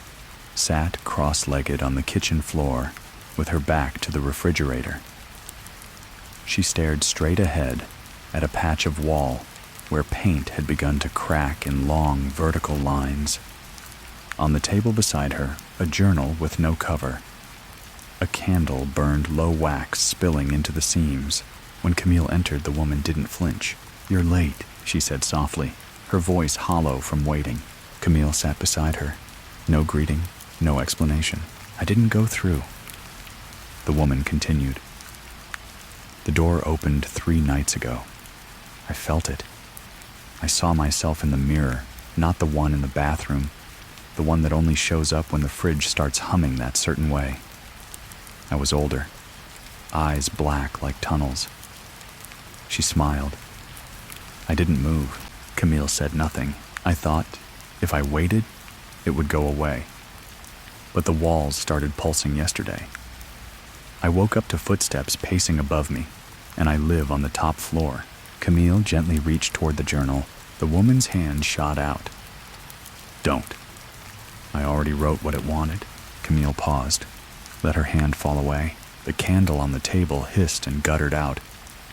sat cross-legged on the kitchen floor with her back to the refrigerator. She stared straight ahead at a patch of wall where paint had begun to crack in long vertical lines. On the table beside her, a journal with no cover. A candle burned low wax, spilling into the seams. When Camille entered, the woman didn't flinch. "You're late," she said softly, her voice hollow from waiting. Camille sat beside her. No greeting, no explanation. "I didn't go through." The woman continued. "The door opened 3 nights ago. I felt it. I saw myself in the mirror, not the one in the bathroom, the one that only shows up when the fridge starts humming that certain way. I was older, eyes black like tunnels." She smiled. "I didn't move." Camille said nothing. "I thought, if I waited, it would go away. But the walls started pulsing yesterday. I woke up to footsteps pacing above me, and I live on the top floor." Camille gently reached toward the journal. The woman's hand shot out. "Don't. I already wrote what it wanted." Camille paused, let her hand fall away. The candle on the table hissed and guttered out,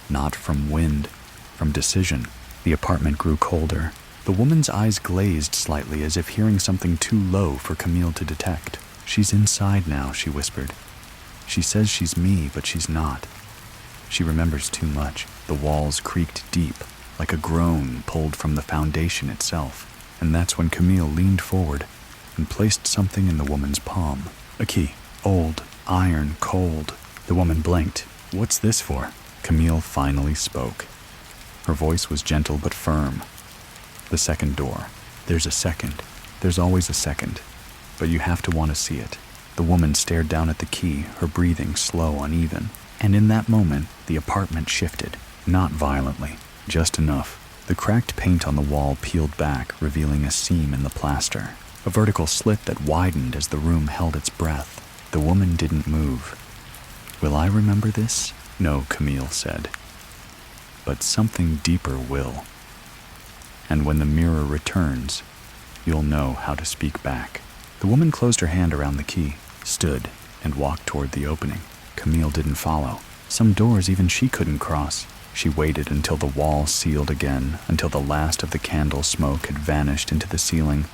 not from wind, from decision. The apartment grew colder. The woman's eyes glazed slightly, as if hearing something too low for Camille to detect. "She's inside now," she whispered. "She says she's me, but she's not. She remembers too much." The walls creaked deep, like a groan pulled from the foundation itself. And that's when Camille leaned forward and placed something in the woman's palm. A key. Old, iron, cold. The woman blinked. "What's this for?" Camille finally spoke. Her voice was gentle but firm. "The second door. There's a second. There's always a second. But you have to want to see it." The woman stared down at the key, her breathing slow, uneven. And in that moment, the apartment shifted. Not violently, just enough. The cracked paint on the wall peeled back, revealing a seam in the plaster. A vertical slit that widened as the room held its breath. The woman didn't move. "Will I remember this?" "No," Camille said. "But something deeper will. And when the mirror returns, you'll know how to speak back." The woman closed her hand around the key, stood, and walked toward the opening. Camille didn't follow. Some doors even she couldn't cross. She waited until the wall sealed again, until the last of the candle smoke had vanished into the ceiling,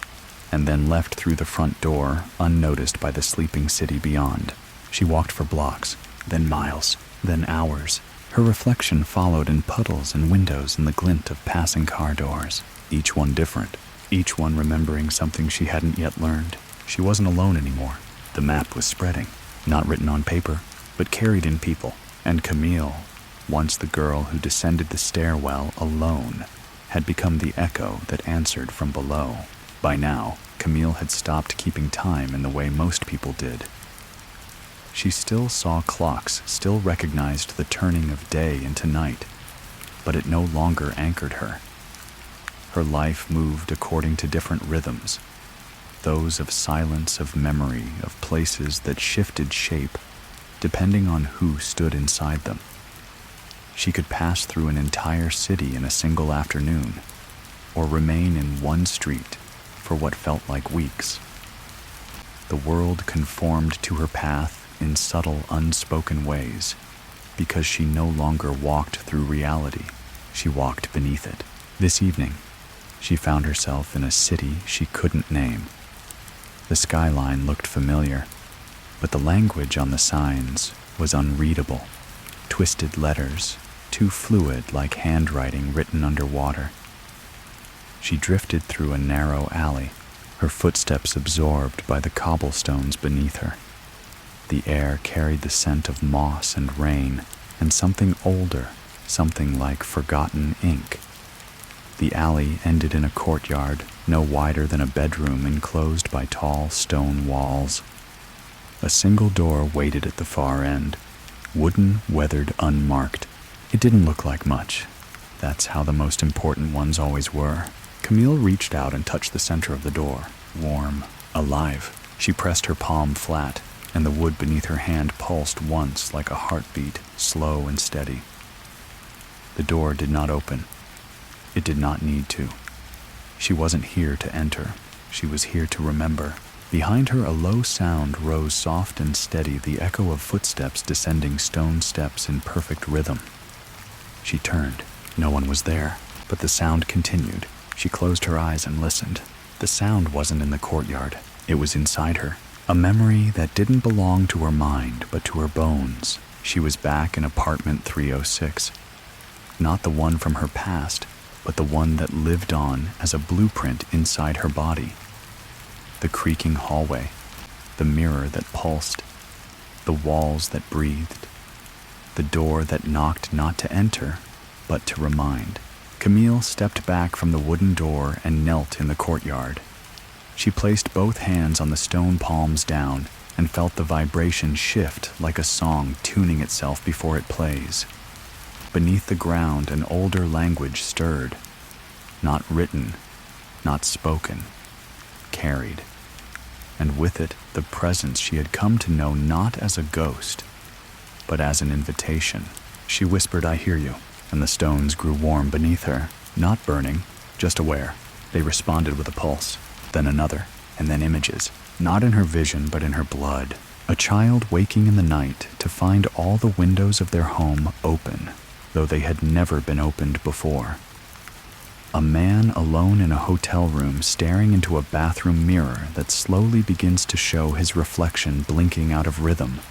and then left through the front door, unnoticed by the sleeping city beyond. She walked for blocks, then miles, then hours. Her reflection followed in puddles and windows in the glint of passing car doors, each one different, each one remembering something she hadn't yet learned. She wasn't alone anymore. The map was spreading, not written on paper, but carried in people. And Camille, once the girl who descended the stairwell alone, had become the echo that answered from below. By now, Camille had stopped keeping time in the way most people did. She still saw clocks, still recognized the turning of day into night, but it no longer anchored her. Her life moved according to different rhythms, those of silence, of memory, of places that shifted shape, depending on who stood inside them. She could pass through an entire city in a single afternoon, or remain in one street for what felt like weeks. The world conformed to her path in subtle, unspoken ways, because she no longer walked through reality, she walked beneath it. This evening, she found herself in a city she couldn't name. The skyline looked familiar, but the language on the signs was unreadable. twisted letters, too fluid like handwriting written underwater. She drifted through a narrow alley, her footsteps absorbed by the cobblestones beneath her. The air carried the scent of moss and rain, and something older, something like forgotten ink. The alley ended in a courtyard no wider than a bedroom enclosed by tall stone walls. A single door waited at the far end, wooden, weathered, unmarked. It didn't look like much. That's how the most important ones always were. Camille reached out and touched the center of the door. Warm, alive. She pressed her palm flat, and the wood beneath her hand pulsed once like a heartbeat, slow and steady. The door did not open. It did not need to. She wasn't here to enter. She was here to remember. Behind her, a low sound rose soft and steady, the echo of footsteps descending stone steps in perfect rhythm. She turned. No one was there, but the sound continued. She closed her eyes and listened. The sound wasn't in the courtyard. It was inside her. A memory that didn't belong to her mind, but to her bones. She was back in apartment 306. Not the one from her past, but the one that lived on as a blueprint inside her body. The creaking hallway, the mirror that pulsed, the walls that breathed, the door that knocked not to enter, but to remind. Camille stepped back from the wooden door and knelt in the courtyard. She placed both hands on the stone palms down and felt the vibration shift like a song tuning itself before it plays. Beneath the ground, an older language stirred. Not written, not spoken, carried. And with it, the presence she had come to know not as a ghost, but as an invitation. She whispered, "I hear you," and the stones grew warm beneath her, not burning, just aware. They responded with a pulse, then another, and then images, not in her vision but in her blood. A child waking in the night to find all the windows of their home open, though they had never been opened before. A man alone in a hotel room staring into a bathroom mirror that slowly begins to show his reflection blinking out of rhythm.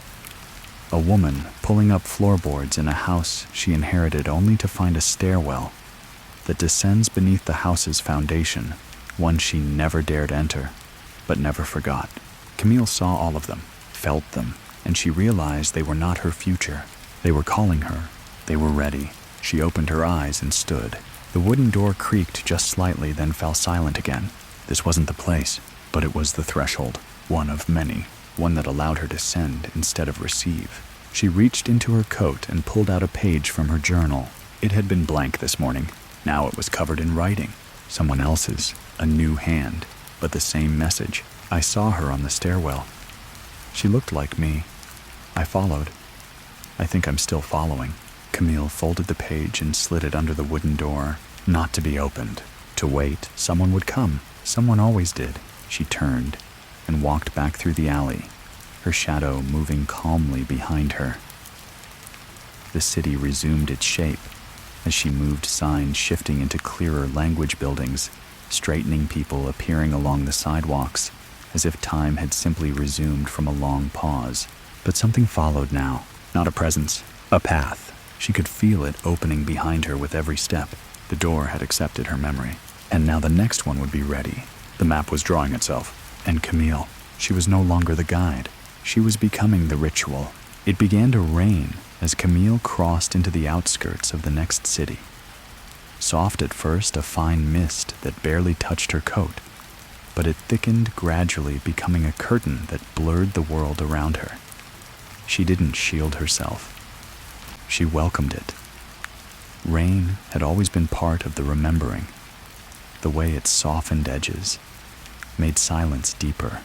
A woman pulling up floorboards in a house she inherited only to find a stairwell that descends beneath the house's foundation, one she never dared enter, but never forgot. Camille saw all of them, felt them, and she realized they were not her future. They were calling her. They were ready. She opened her eyes and stood. The wooden door creaked just slightly, then fell silent again. This wasn't the place, but it was the threshold, one of many, one that allowed her to send instead of receive. She reached into her coat and pulled out a page from her journal. It had been blank this morning. Now it was covered in writing. Someone else's, a new hand, but the same message. I saw her on the stairwell. She looked like me. I followed. I think I'm still following. Camille folded the page and slid it under the wooden door, not to be opened. To wait, someone would come. Someone always did. She turned and walked back through the alley, her shadow moving calmly behind her. The city resumed its shape as she moved, signs shifting into clearer language buildings, straightening people appearing along the sidewalks, as if time had simply resumed from a long pause. But something followed now, not a presence, a path. She could feel it opening behind her with every step. The door had accepted her memory, and now the next one would be ready. The map was drawing itself, and Camille, she was no longer the guide. She was becoming the ritual. It began to rain as Camille crossed into the outskirts of the next city. Soft at first, a fine mist that barely touched her coat, but it thickened gradually, becoming a curtain that blurred the world around her. She didn't shield herself. She welcomed it. Rain had always been part of the remembering, the way it softened edges, made silence deeper.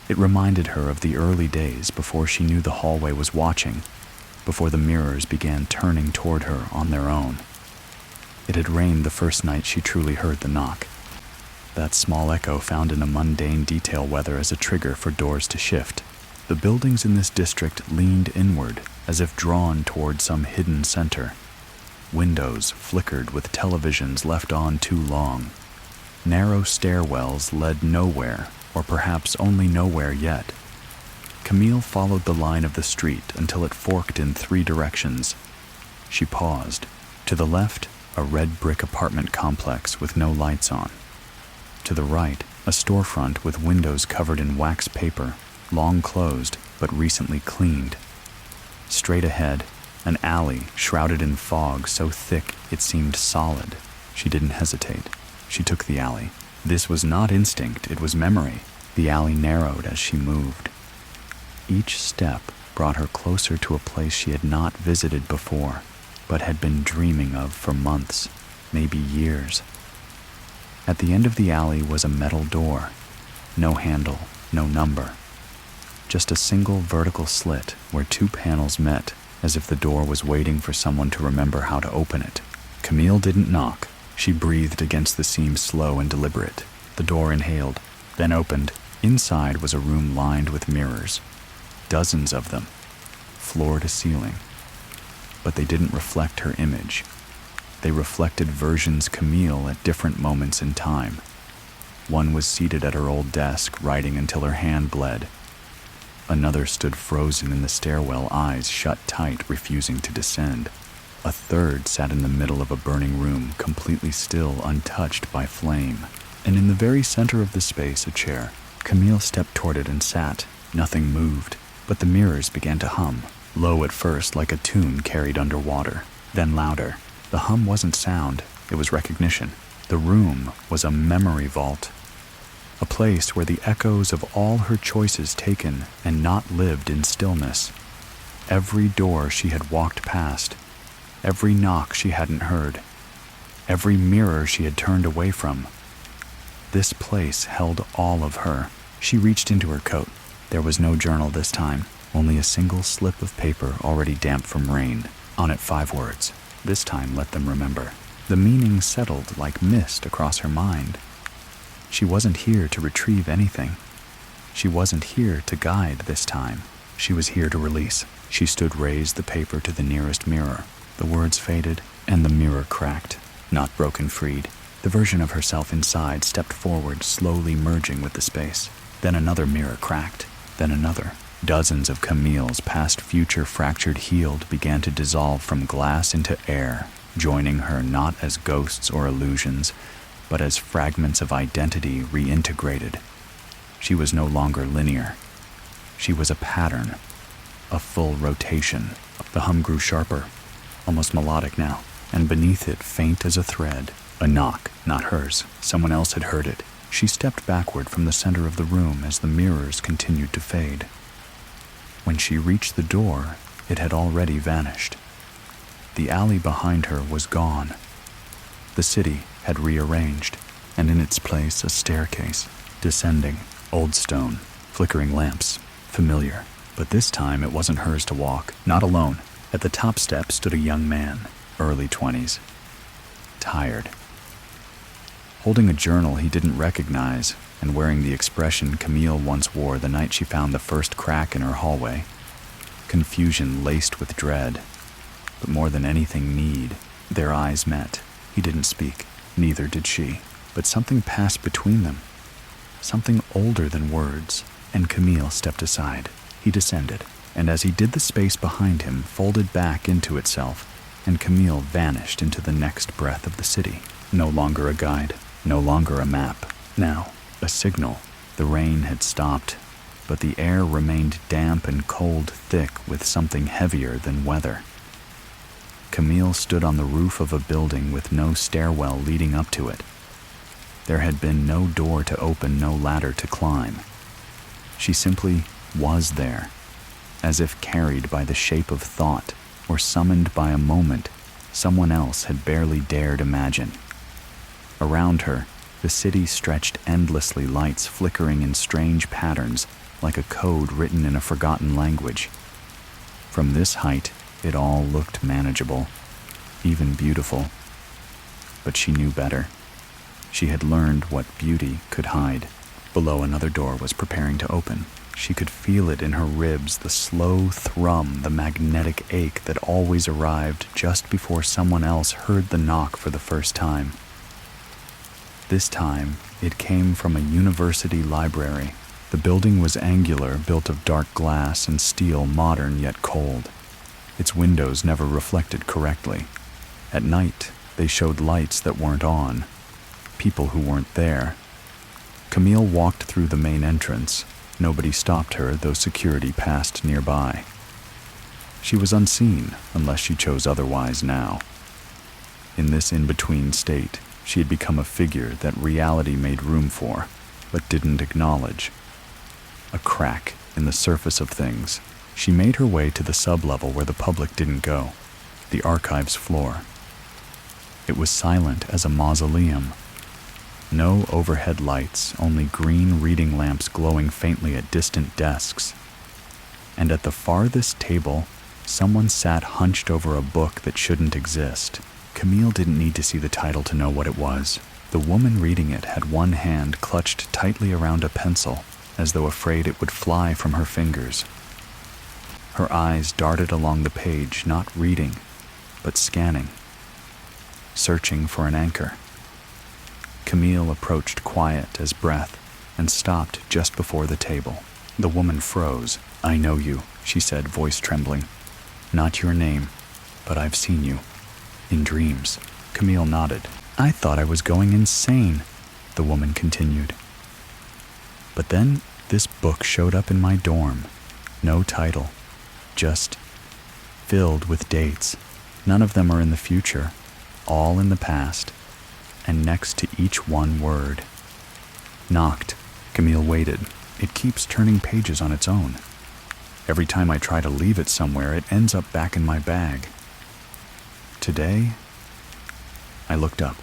It reminded her of the early days before she knew the hallway was watching, before the mirrors began turning toward her on their own. It had rained the first night she truly heard the knock. That small echo found in a mundane detail, whether as a trigger for doors to shift. The buildings in this district leaned inward, as if drawn toward some hidden center. Windows flickered with televisions left on too long. Narrow stairwells led nowhere, or perhaps only nowhere yet. Camille followed the line of the street until it forked in 3 directions. She paused. To the left, a red brick apartment complex with no lights on. To the right, a storefront with windows covered in wax paper, long closed but recently cleaned. Straight ahead, an alley shrouded in fog so thick it seemed solid. She didn't hesitate. She took the alley. This was not instinct, it was memory. The alley narrowed as she moved. Each step brought her closer to a place she had not visited before, but had been dreaming of for months, maybe years. At the end of the alley was a metal door. No handle, no number. Just a single vertical slit where 2 panels met, as if the door was waiting for someone to remember how to open it. Camille didn't knock. She breathed against the seam, slow and deliberate. The door inhaled, then opened. Inside was a room lined with mirrors. Dozens of them, floor to ceiling. But they didn't reflect her image. They reflected versions Camille at different moments in time. One was seated at her old desk, writing until her hand bled. Another stood frozen in the stairwell, eyes shut tight, refusing to descend. A third sat in the middle of a burning room, completely still, untouched by flame. And in the very center of the space, a chair. Camille stepped toward it and sat. Nothing moved, but the mirrors began to hum. Low at first, like a tune carried underwater, then louder. The hum wasn't sound, it was recognition. The room was a memory vault. A place where the echoes of all her choices taken and not lived in stillness. Every door she had walked past, every knock she hadn't heard, every mirror she had turned away from. This place held all of her. She reached into her coat. There was no journal this time, only a single slip of paper already damp from rain. On it 5 words. This time let them remember. The meaning settled like mist across her mind. She wasn't here to retrieve anything. She wasn't here to guide this time. She was here to release. She stood, raised the paper to the nearest mirror. The words faded, and the mirror cracked, not broken, freed. The version of herself inside stepped forward, slowly merging with the space. Then another mirror cracked, then another. Dozens of Camille's past, future, fractured, healed began to dissolve from glass into air, joining her not as ghosts or illusions, but as fragments of identity reintegrated. She was no longer linear. She was a pattern, a full rotation. The hum grew sharper, almost melodic now, and beneath it, faint as a thread, a knock, not hers. Someone else had heard it. She stepped backward from the center of the room as the mirrors continued to fade. When she reached the door, it had already vanished. The alley behind her was gone. The city had rearranged, and in its place a staircase, descending, old stone, flickering lamps, familiar. But this time it wasn't hers to walk, not alone. At the top step stood a young man, early 20s, tired, holding a journal he didn't recognize and wearing the expression Camille once wore the night she found the first crack in her hallway. Confusion laced with dread, but more than anything, need. Their eyes met. He didn't speak, neither did she, but something passed between them, something older than words, and Camille stepped aside. He descended, and as he did, the space behind him folded back into itself, and Camille vanished into the next breath of the city. No longer a guide, no longer a map, now a signal. The rain had stopped, but the air remained damp and cold, thick with something heavier than weather. Camille stood on the roof of a building with no stairwell leading up to it. There had been no door to open, no ladder to climb. She simply was there, as if carried by the shape of thought or summoned by a moment someone else had barely dared imagine. Around her, the city stretched endlessly, lights flickering in strange patterns like a code written in a forgotten language. From this height, it all looked manageable, even beautiful. But she knew better. She had learned what beauty could hide. Below, another door was preparing to open. She could feel it in her ribs, the slow thrum, the magnetic ache that always arrived just before someone else heard the knock for the first time. This time, it came from a university library. The building was angular, built of dark glass and steel, modern yet cold. Its windows never reflected correctly. At night, they showed lights that weren't on, people who weren't there. Camille walked through the main entrance. Nobody stopped her, though security passed nearby. She was unseen, unless she chose otherwise now. In this in-between state, she had become a figure that reality made room for, but didn't acknowledge. A crack in the surface of things, she made her way to the sub-level where the public didn't go, the archives floor. It was silent as a mausoleum. No overhead lights, only green reading lamps glowing faintly at distant desks. And at the farthest table, someone sat hunched over a book that shouldn't exist. Camille didn't need to see the title to know what it was. The woman reading it had one hand clutched tightly around a pencil, as though afraid it would fly from her fingers. Her eyes darted along the page, not reading, but scanning, searching for an anchor. Camille approached quiet as breath and stopped just before the table. The woman froze. "I know you," she said, voice trembling. "Not your name, but I've seen you. In dreams." Camille nodded. "I thought I was going insane," the woman continued. "But then this book showed up in my dorm. No title, just filled with dates. None of them are in the future, all in the past, and next to each one word. Knocked." Camille waited. "It keeps turning pages on its own. Every time I try to leave it somewhere, it ends up back in my bag. Today, I looked up,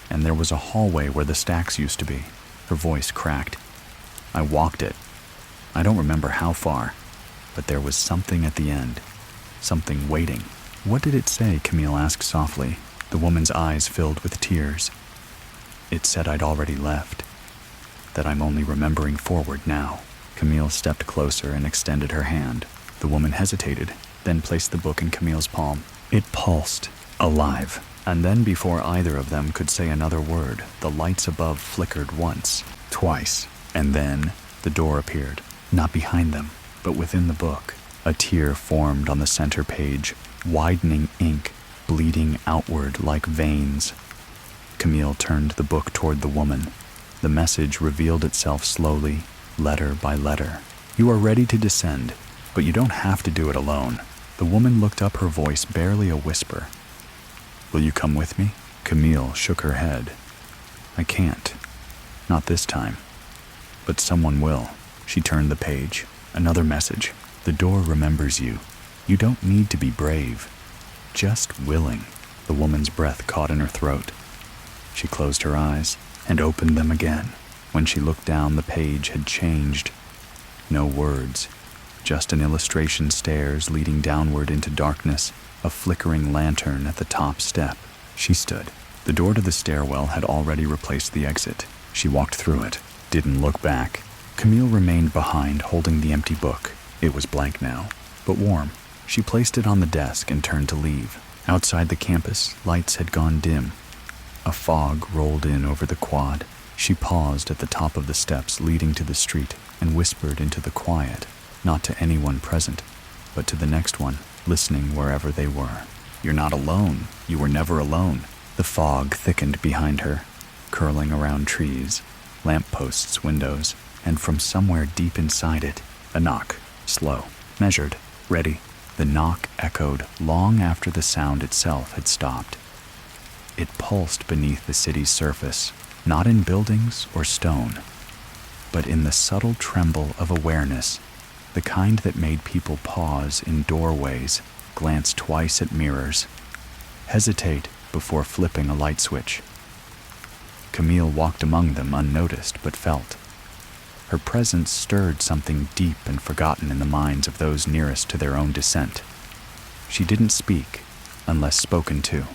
and there was a hallway where the stacks used to be." Her voice cracked. "I walked it. I don't remember how far, but there was something at the end, something waiting." "What did it say?" Camille asked softly. The woman's eyes filled with tears. "It said I'd already left, that I'm only remembering forward now." Camille stepped closer and extended her hand. The woman hesitated, then placed the book in Camille's palm. It pulsed, alive, and then before either of them could say another word, the lights above flickered once, twice, and then the door appeared, not behind them, but within the book. A tear formed on the center page, widening ink, bleeding outward like veins. Camille turned the book toward the woman. The message revealed itself slowly, letter by letter. "You are ready to descend, but you don't have to do it alone." The woman looked up, her voice barely a whisper. "Will you come with me?" Camille shook her head. "I can't. Not this time. But someone will." She turned the page. Another message. "The door remembers you. You don't need to be brave. Just willing." The woman's breath caught in her throat. She closed her eyes and opened them again. When she looked down, the page had changed. No words, just an illustration, stairs leading downward into darkness, a flickering lantern at the top step. She stood. The door to the stairwell had already replaced the exit. She walked through it, didn't look back. Camille remained behind, holding the empty book. It was blank now, but warm. She placed it on the desk and turned to leave. Outside the campus, lights had gone dim. A fog rolled in over the quad. She paused at the top of the steps leading to the street and whispered into the quiet, not to anyone present, but to the next one, listening wherever they were. "You're not alone. You were never alone." The fog thickened behind her, curling around trees, lampposts, windows, and from somewhere deep inside it, a knock, slow, measured, ready. The knock echoed long after the sound itself had stopped. It pulsed beneath the city's surface, not in buildings or stone, but in the subtle tremble of awareness, the kind that made people pause in doorways, glance twice at mirrors, hesitate before flipping a light switch. Camille walked among them unnoticed but felt. Her presence stirred something deep and forgotten in the minds of those nearest to their own descent. She didn't speak, unless spoken to.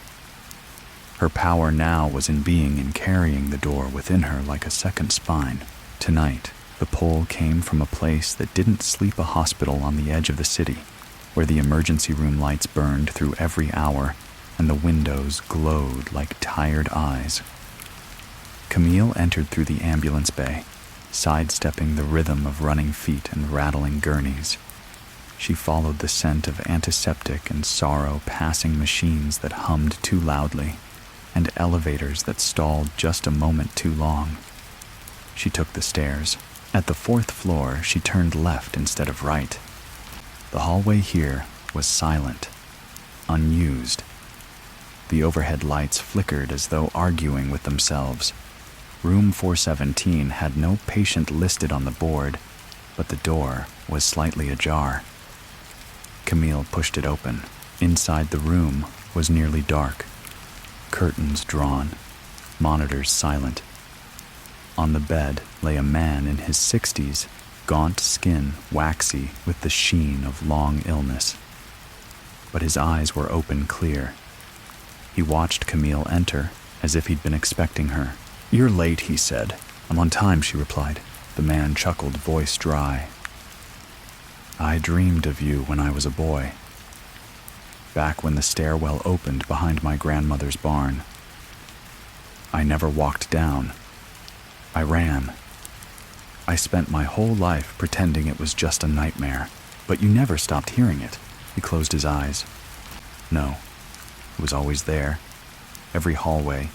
Her power now was in being and carrying the door within her like a second spine. Tonight, the pull came from a place that didn't sleep, a hospital on the edge of the city, where the emergency room lights burned through every hour and the windows glowed like tired eyes. Camille entered through the ambulance bay. sidestepping the rhythm of running feet and rattling gurneys. She followed the scent of antiseptic and sorrow-passing machines that hummed too loudly, and elevators that stalled just a moment too long. She took the stairs. At the 4th floor, she turned left instead of right. The hallway here was silent, unused. The overhead lights flickered as though arguing with themselves. Room 417 had no patient listed on the board, but the door was slightly ajar. Camille pushed it open. Inside the room was nearly dark. Curtains drawn, monitors silent. On the bed lay a man in his 60s, gaunt skin waxy with the sheen of long illness. But his eyes were open clear. He watched Camille enter as if he'd been expecting her. "You're late," he said. "I'm on time," she replied. The man chuckled, voice dry. "I dreamed of you when I was a boy. Back when the stairwell opened behind my grandmother's barn. I never walked down. I ran. I spent my whole life pretending it was just a nightmare, but you never stopped hearing it." He closed his eyes. "No, it was always there. Every hallway,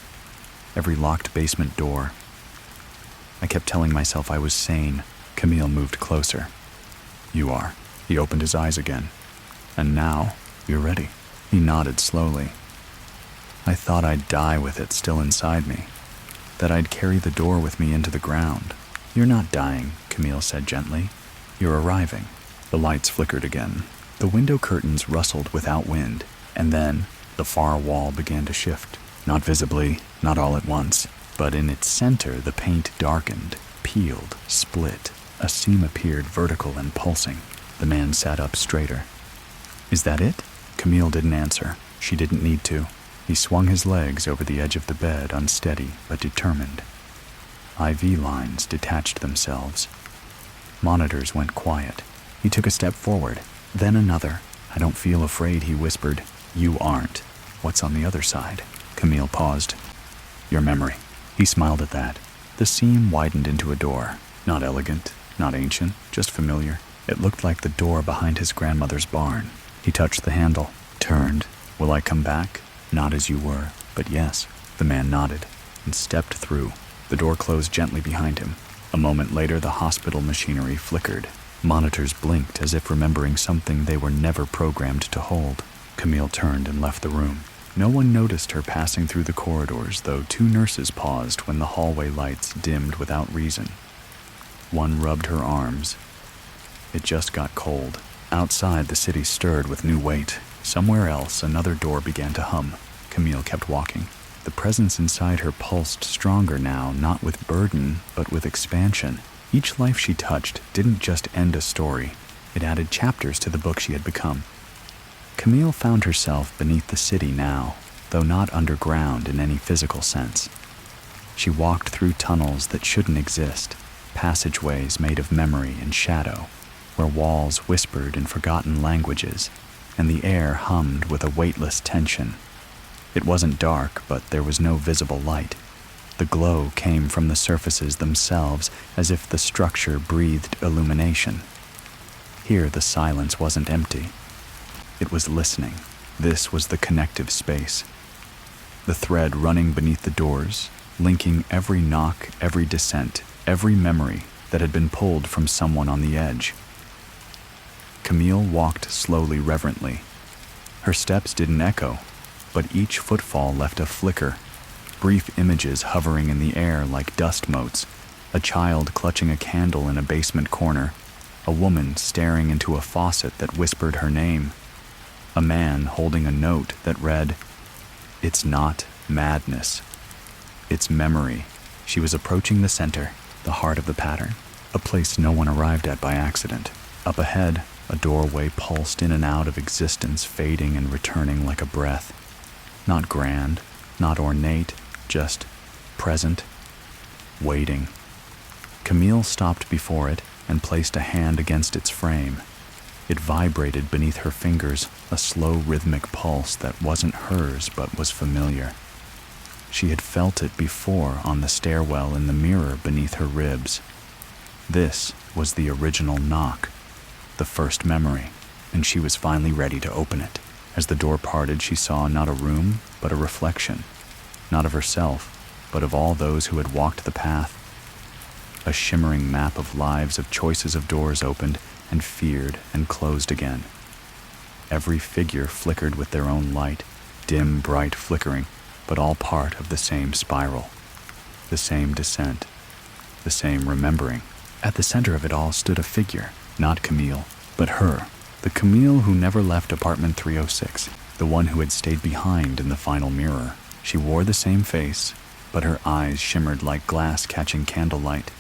every locked basement door. I kept telling myself I was sane." Camille moved closer. "You are." He opened his eyes again. "And now, you're ready." He nodded slowly. "I thought I'd die with it still inside me, that I'd carry the door with me into the ground." "You're not dying," Camille said gently. "You're arriving." The lights flickered again. The window curtains rustled without wind, and then the far wall began to shift. Not visibly, not all at once, but in its center the paint darkened, peeled, split. A seam appeared vertical and pulsing. The man sat up straighter. "Is that it?" Camille didn't answer. She didn't need to. He swung his legs over the edge of the bed, unsteady but determined. IV lines detached themselves. Monitors went quiet. He took a step forward, then another. "I don't feel afraid," he whispered. "You aren't. What's on the other side?" Camille paused. "Your memory." He smiled at that. The seam widened into a door. Not elegant, not ancient, just familiar. It looked like the door behind his grandmother's barn. He touched the handle, turned. "Will I come back?" "Not as you were, but yes." The man nodded and stepped through. The door closed gently behind him. A moment later, the hospital machinery flickered. Monitors blinked as if remembering something they were never programmed to hold. Camille turned and left the room. No one noticed her passing through the corridors, though 2 nurses paused when the hallway lights dimmed without reason. One rubbed her arms. It just got cold. Outside, the city stirred with new weight. Somewhere else, another door began to hum. Camille kept walking. The presence inside her pulsed stronger now, not with burden, but with expansion. Each life she touched didn't just end a story. It added chapters to the book she had become. Camille found herself beneath the city now, though not underground in any physical sense. She walked through tunnels that shouldn't exist, passageways made of memory and shadow, where walls whispered in forgotten languages, and the air hummed with a weightless tension. It wasn't dark, but there was no visible light. The glow came from the surfaces themselves, as if the structure breathed illumination. Here the silence wasn't empty. It was listening. This was the connective space. The thread running beneath the doors, linking every knock, every descent, every memory that had been pulled from someone on the edge. Camille walked slowly, reverently. Her steps didn't echo, but each footfall left a flicker, brief images hovering in the air like dust motes, a child clutching a candle in a basement corner, a woman staring into a faucet that whispered her name, a man holding a note that read, "It's not madness. It's memory." She was approaching the center, the heart of the pattern, a place no one arrived at by accident. Up ahead, a doorway pulsed in and out of existence, fading and returning like a breath. Not grand, not ornate, just present, waiting. Camille stopped before it and placed a hand against its frame. It vibrated beneath her fingers, a slow rhythmic pulse that wasn't hers but was familiar. She had felt it before on the stairwell, in the mirror beneath her ribs. This was the original knock, the first memory, and she was finally ready to open it. As the door parted, she saw not a room, but a reflection, not of herself, but of all those who had walked the path. A shimmering map of lives, of choices of doors opened and feared and closed again. Every figure flickered with their own light, dim, bright flickering, but all part of the same spiral, the same descent, the same remembering. At the center of it all stood a figure, not Camille, but her, the Camille who never left apartment 306, the one who had stayed behind in the final mirror. She wore the same face, but her eyes shimmered like glass catching candlelight.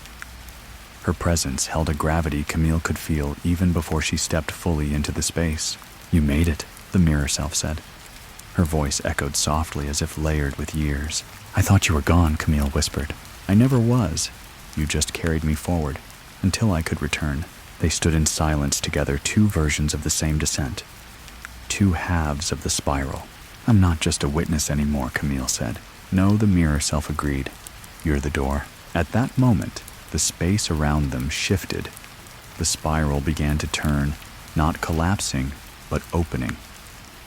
Her presence held a gravity Camille could feel even before she stepped fully into the space. "You made it," the mirror self said. Her voice echoed softly as if layered with years. "I thought you were gone," Camille whispered. "I never was. You just carried me forward, until I could return." They stood in silence together, two versions of the same descent, two halves of the spiral. "I'm not just a witness anymore," Camille said. "No," the mirror self agreed. "You're the door." At that moment, the space around them shifted. The spiral began to turn, not collapsing, but opening.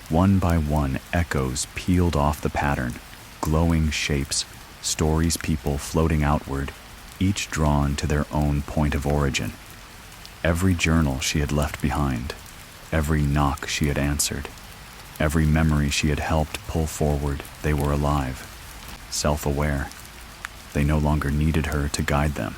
One by one, echoes peeled off the pattern, glowing shapes, stories, people floating outward, each drawn to their own point of origin. Every journal she had left behind, every knock she had answered, every memory she had helped pull forward, they were alive, self-aware. They no longer needed her to guide them.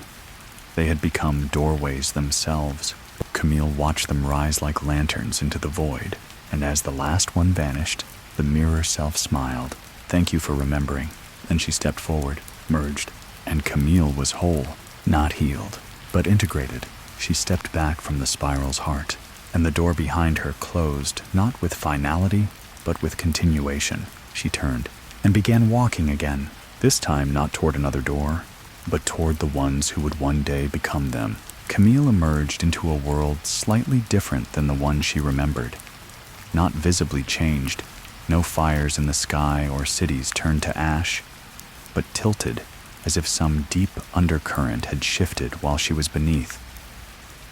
They had become doorways themselves. Camille watched them rise like lanterns into the void, and as the last one vanished, the mirror self smiled. "Thank you for remembering." Then she stepped forward, merged, and Camille was whole, not healed, but integrated. She stepped back from the spiral's heart, and the door behind her closed, not with finality, but with continuation. She turned and began walking again, this time not toward another door, but toward the ones who would one day become them. Camille emerged into a world slightly different than the one she remembered. Not visibly changed, no fires in the sky or cities turned to ash, but tilted as if some deep undercurrent had shifted while she was beneath.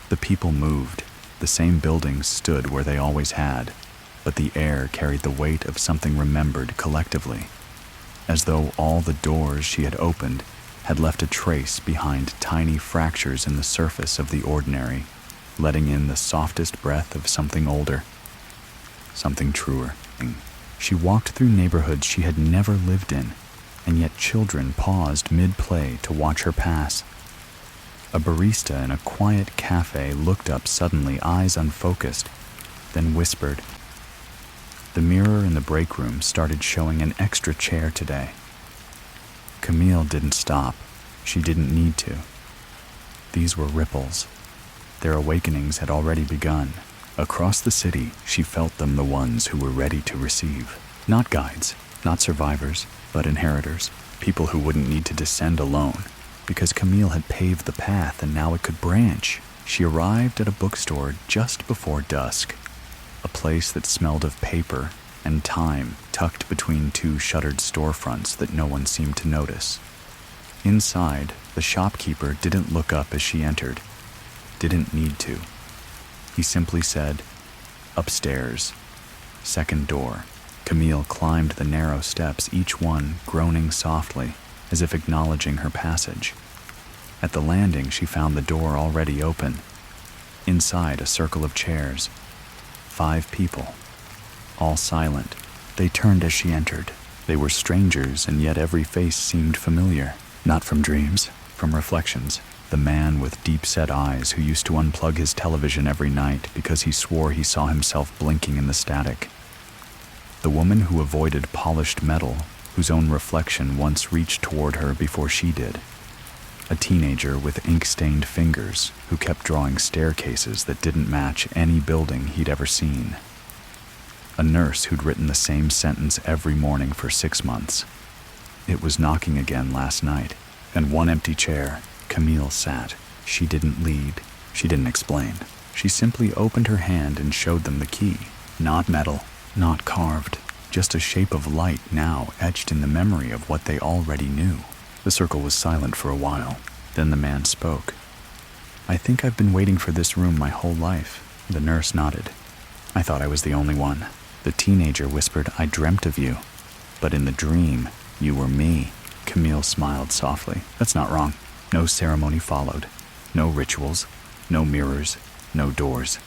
The people moved, the same buildings stood where they always had, but the air carried the weight of something remembered collectively, as though all the doors she had opened had left a trace behind tiny fractures in the surface of the ordinary, letting in the softest breath of something older, something truer. She walked through neighborhoods she had never lived in, and yet children paused mid-play to watch her pass. A barista in a quiet cafe looked up suddenly, eyes unfocused, then whispered. The mirror in the break room started showing an extra chair today. Camille didn't stop. She didn't need to. These were ripples. Their awakenings had already begun. Across the city, she felt them, the ones who were ready to receive. Not guides, not survivors, but inheritors. People who wouldn't need to descend alone, because Camille had paved the path and now it could branch. She arrived at a bookstore just before dusk, a place that smelled of paper and time tucked between two shuttered storefronts that no one seemed to notice. Inside, the shopkeeper didn't look up as she entered, didn't need to. He simply said, "Upstairs, second door." Camille climbed the narrow steps, each one groaning softly, as if acknowledging her passage. At the landing, she found the door already open. Inside, a circle of chairs. 5 people, all silent. They turned as she entered. They were strangers, and yet every face seemed familiar. Not from dreams, from reflections. The man with deep-set eyes who used to unplug his television every night because he swore he saw himself blinking in the static. The woman who avoided polished metal, whose own reflection once reached toward her before she did. A teenager with ink-stained fingers who kept drawing staircases that didn't match any building he'd ever seen. A nurse who'd written the same sentence every morning for 6 months. It was knocking again last night, and one empty chair. Camille sat. She didn't lead. She didn't explain. She simply opened her hand and showed them the key. Not metal, not carved, just a shape of light now etched in the memory of what they already knew. The circle was silent for a while. Then the man spoke. "I think I've been waiting for this room my whole life." The nurse nodded. "I thought I was the only one." The teenager whispered, "I dreamt of you. But in the dream, you were me." Camille smiled softly. "That's not wrong." No ceremony followed. No rituals. No mirrors. No doors.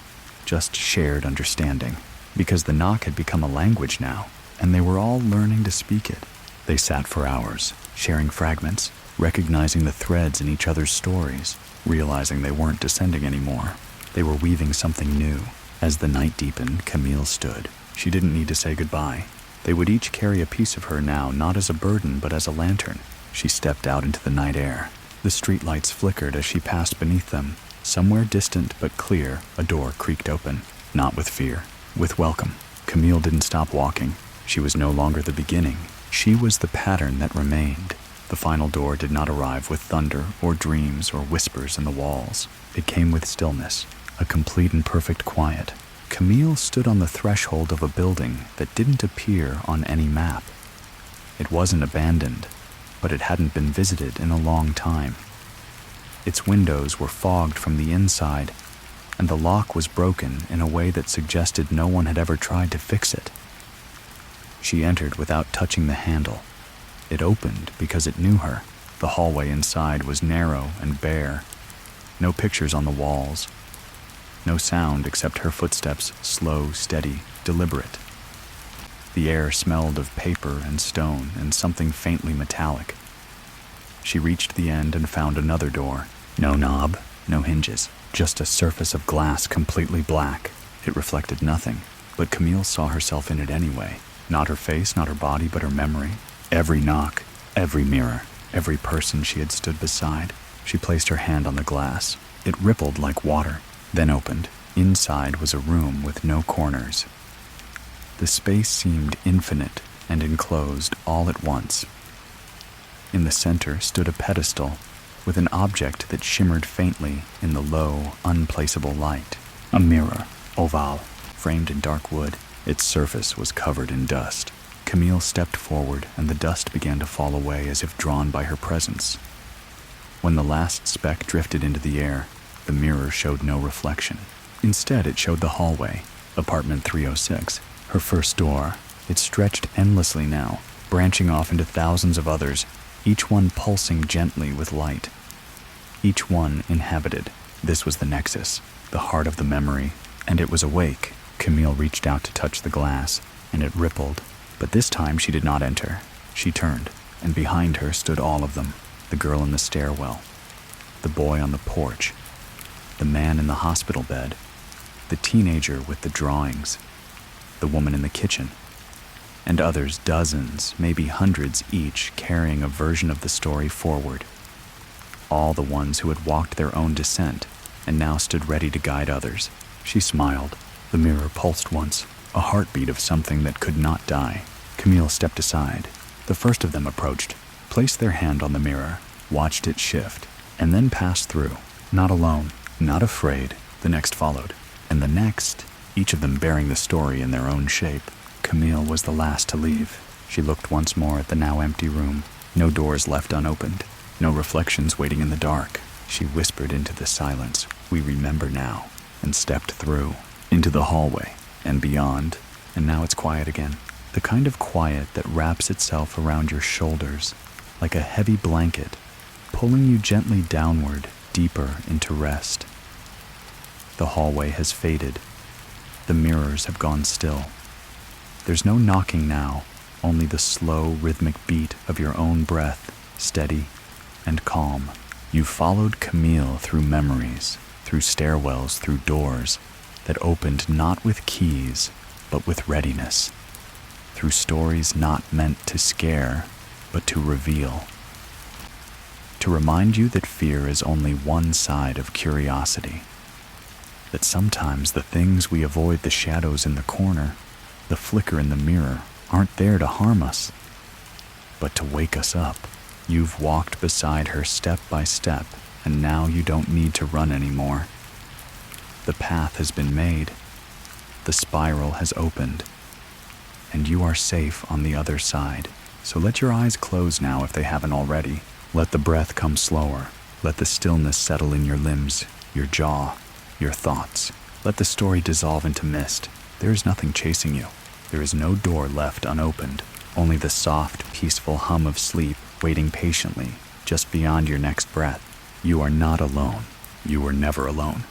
Just shared understanding. Because the knock had become a language now, and they were all learning to speak it. They sat for hours, sharing fragments, recognizing the threads in each other's stories, realizing they weren't descending anymore. They were weaving something new. As the night deepened, Camille stood. She didn't need to say goodbye. They would each carry a piece of her now, not as a burden, but as a lantern. She stepped out into the night air. The streetlights flickered as she passed beneath them. Somewhere distant but clear, a door creaked open. Not with fear, with welcome. Camille didn't stop walking. She was no longer the beginning. She was the pattern that remained. The final door did not arrive with thunder or dreams or whispers in the walls. It came with stillness, a complete and perfect quiet. Camille stood on the threshold of a building that didn't appear on any map. It wasn't abandoned, but it hadn't been visited in a long time. Its windows were fogged from the inside, and the lock was broken in a way that suggested no one had ever tried to fix it. She entered without touching the handle. It opened because it knew her. The hallway inside was narrow and bare. No pictures on the walls. No sound except her footsteps, slow, steady, deliberate. The air smelled of paper and stone and something faintly metallic. She reached the end and found another door. No knob, no hinges, just a surface of glass completely black. It reflected nothing, but Camille saw herself in it anyway. Not her face, not her body, but her memory. Every knock, every mirror, every person she had stood beside. She placed her hand on the glass. It rippled like water, then opened. Inside was a room with no corners. The space seemed infinite and enclosed all at once. In the center stood a pedestal with an object that shimmered faintly in the low, unplaceable light. A mirror, oval, framed in dark wood. Its surface was covered in dust. Camille stepped forward, and the dust began to fall away as if drawn by her presence. When the last speck drifted into the air, the mirror showed no reflection. Instead, it showed the hallway, apartment 306, her first door. It stretched endlessly now, branching off into thousands of others, each one pulsing gently with light. Each one inhabited. This was the nexus, the heart of the memory, and it was awake. Camille reached out to touch the glass, and it rippled. But this time she did not enter. She turned, and behind her stood all of them. The girl in the stairwell, the boy on the porch, the man in the hospital bed, the teenager with the drawings, the woman in the kitchen, and others, dozens, maybe hundreds each, carrying a version of the story forward. All the ones who had walked their own descent and now stood ready to guide others. She smiled. The mirror pulsed once, a heartbeat of something that could not die. Camille stepped aside. The first of them approached, placed their hand on the mirror, watched it shift, and then passed through. Not alone, not afraid. The next followed, and the next, each of them bearing the story in their own shape. Camille was the last to leave. She looked once more at the now empty room. No doors left unopened, no reflections waiting in the dark. She whispered into the silence, "We remember now," and stepped through, into the hallway, and beyond, and now it's quiet again. The kind of quiet that wraps itself around your shoulders, like a heavy blanket, pulling you gently downward, deeper into rest. The hallway has faded. The mirrors have gone still. There's no knocking now, only the slow, rhythmic beat of your own breath, steady and calm. You followed Camille through memories, through stairwells, through doors that opened not with keys, but with readiness, through stories not meant to scare, but to reveal. To remind you that fear is only one side of curiosity, that sometimes the things we avoid, the shadows in the corner, the flicker in the mirror, aren't there to harm us, but to wake us up. You've walked beside her step by step, and now you don't need to run anymore. The path has been made, the spiral has opened, and you are safe on the other side. So let your eyes close now if they haven't already. Let the breath come slower. Let the stillness settle in your limbs. your jaw, your thoughts. Let the story dissolve into mist. There is nothing chasing you. There is no door left unopened, only the soft, peaceful hum of sleep waiting patiently just beyond your next breath. You are not alone. You were never alone.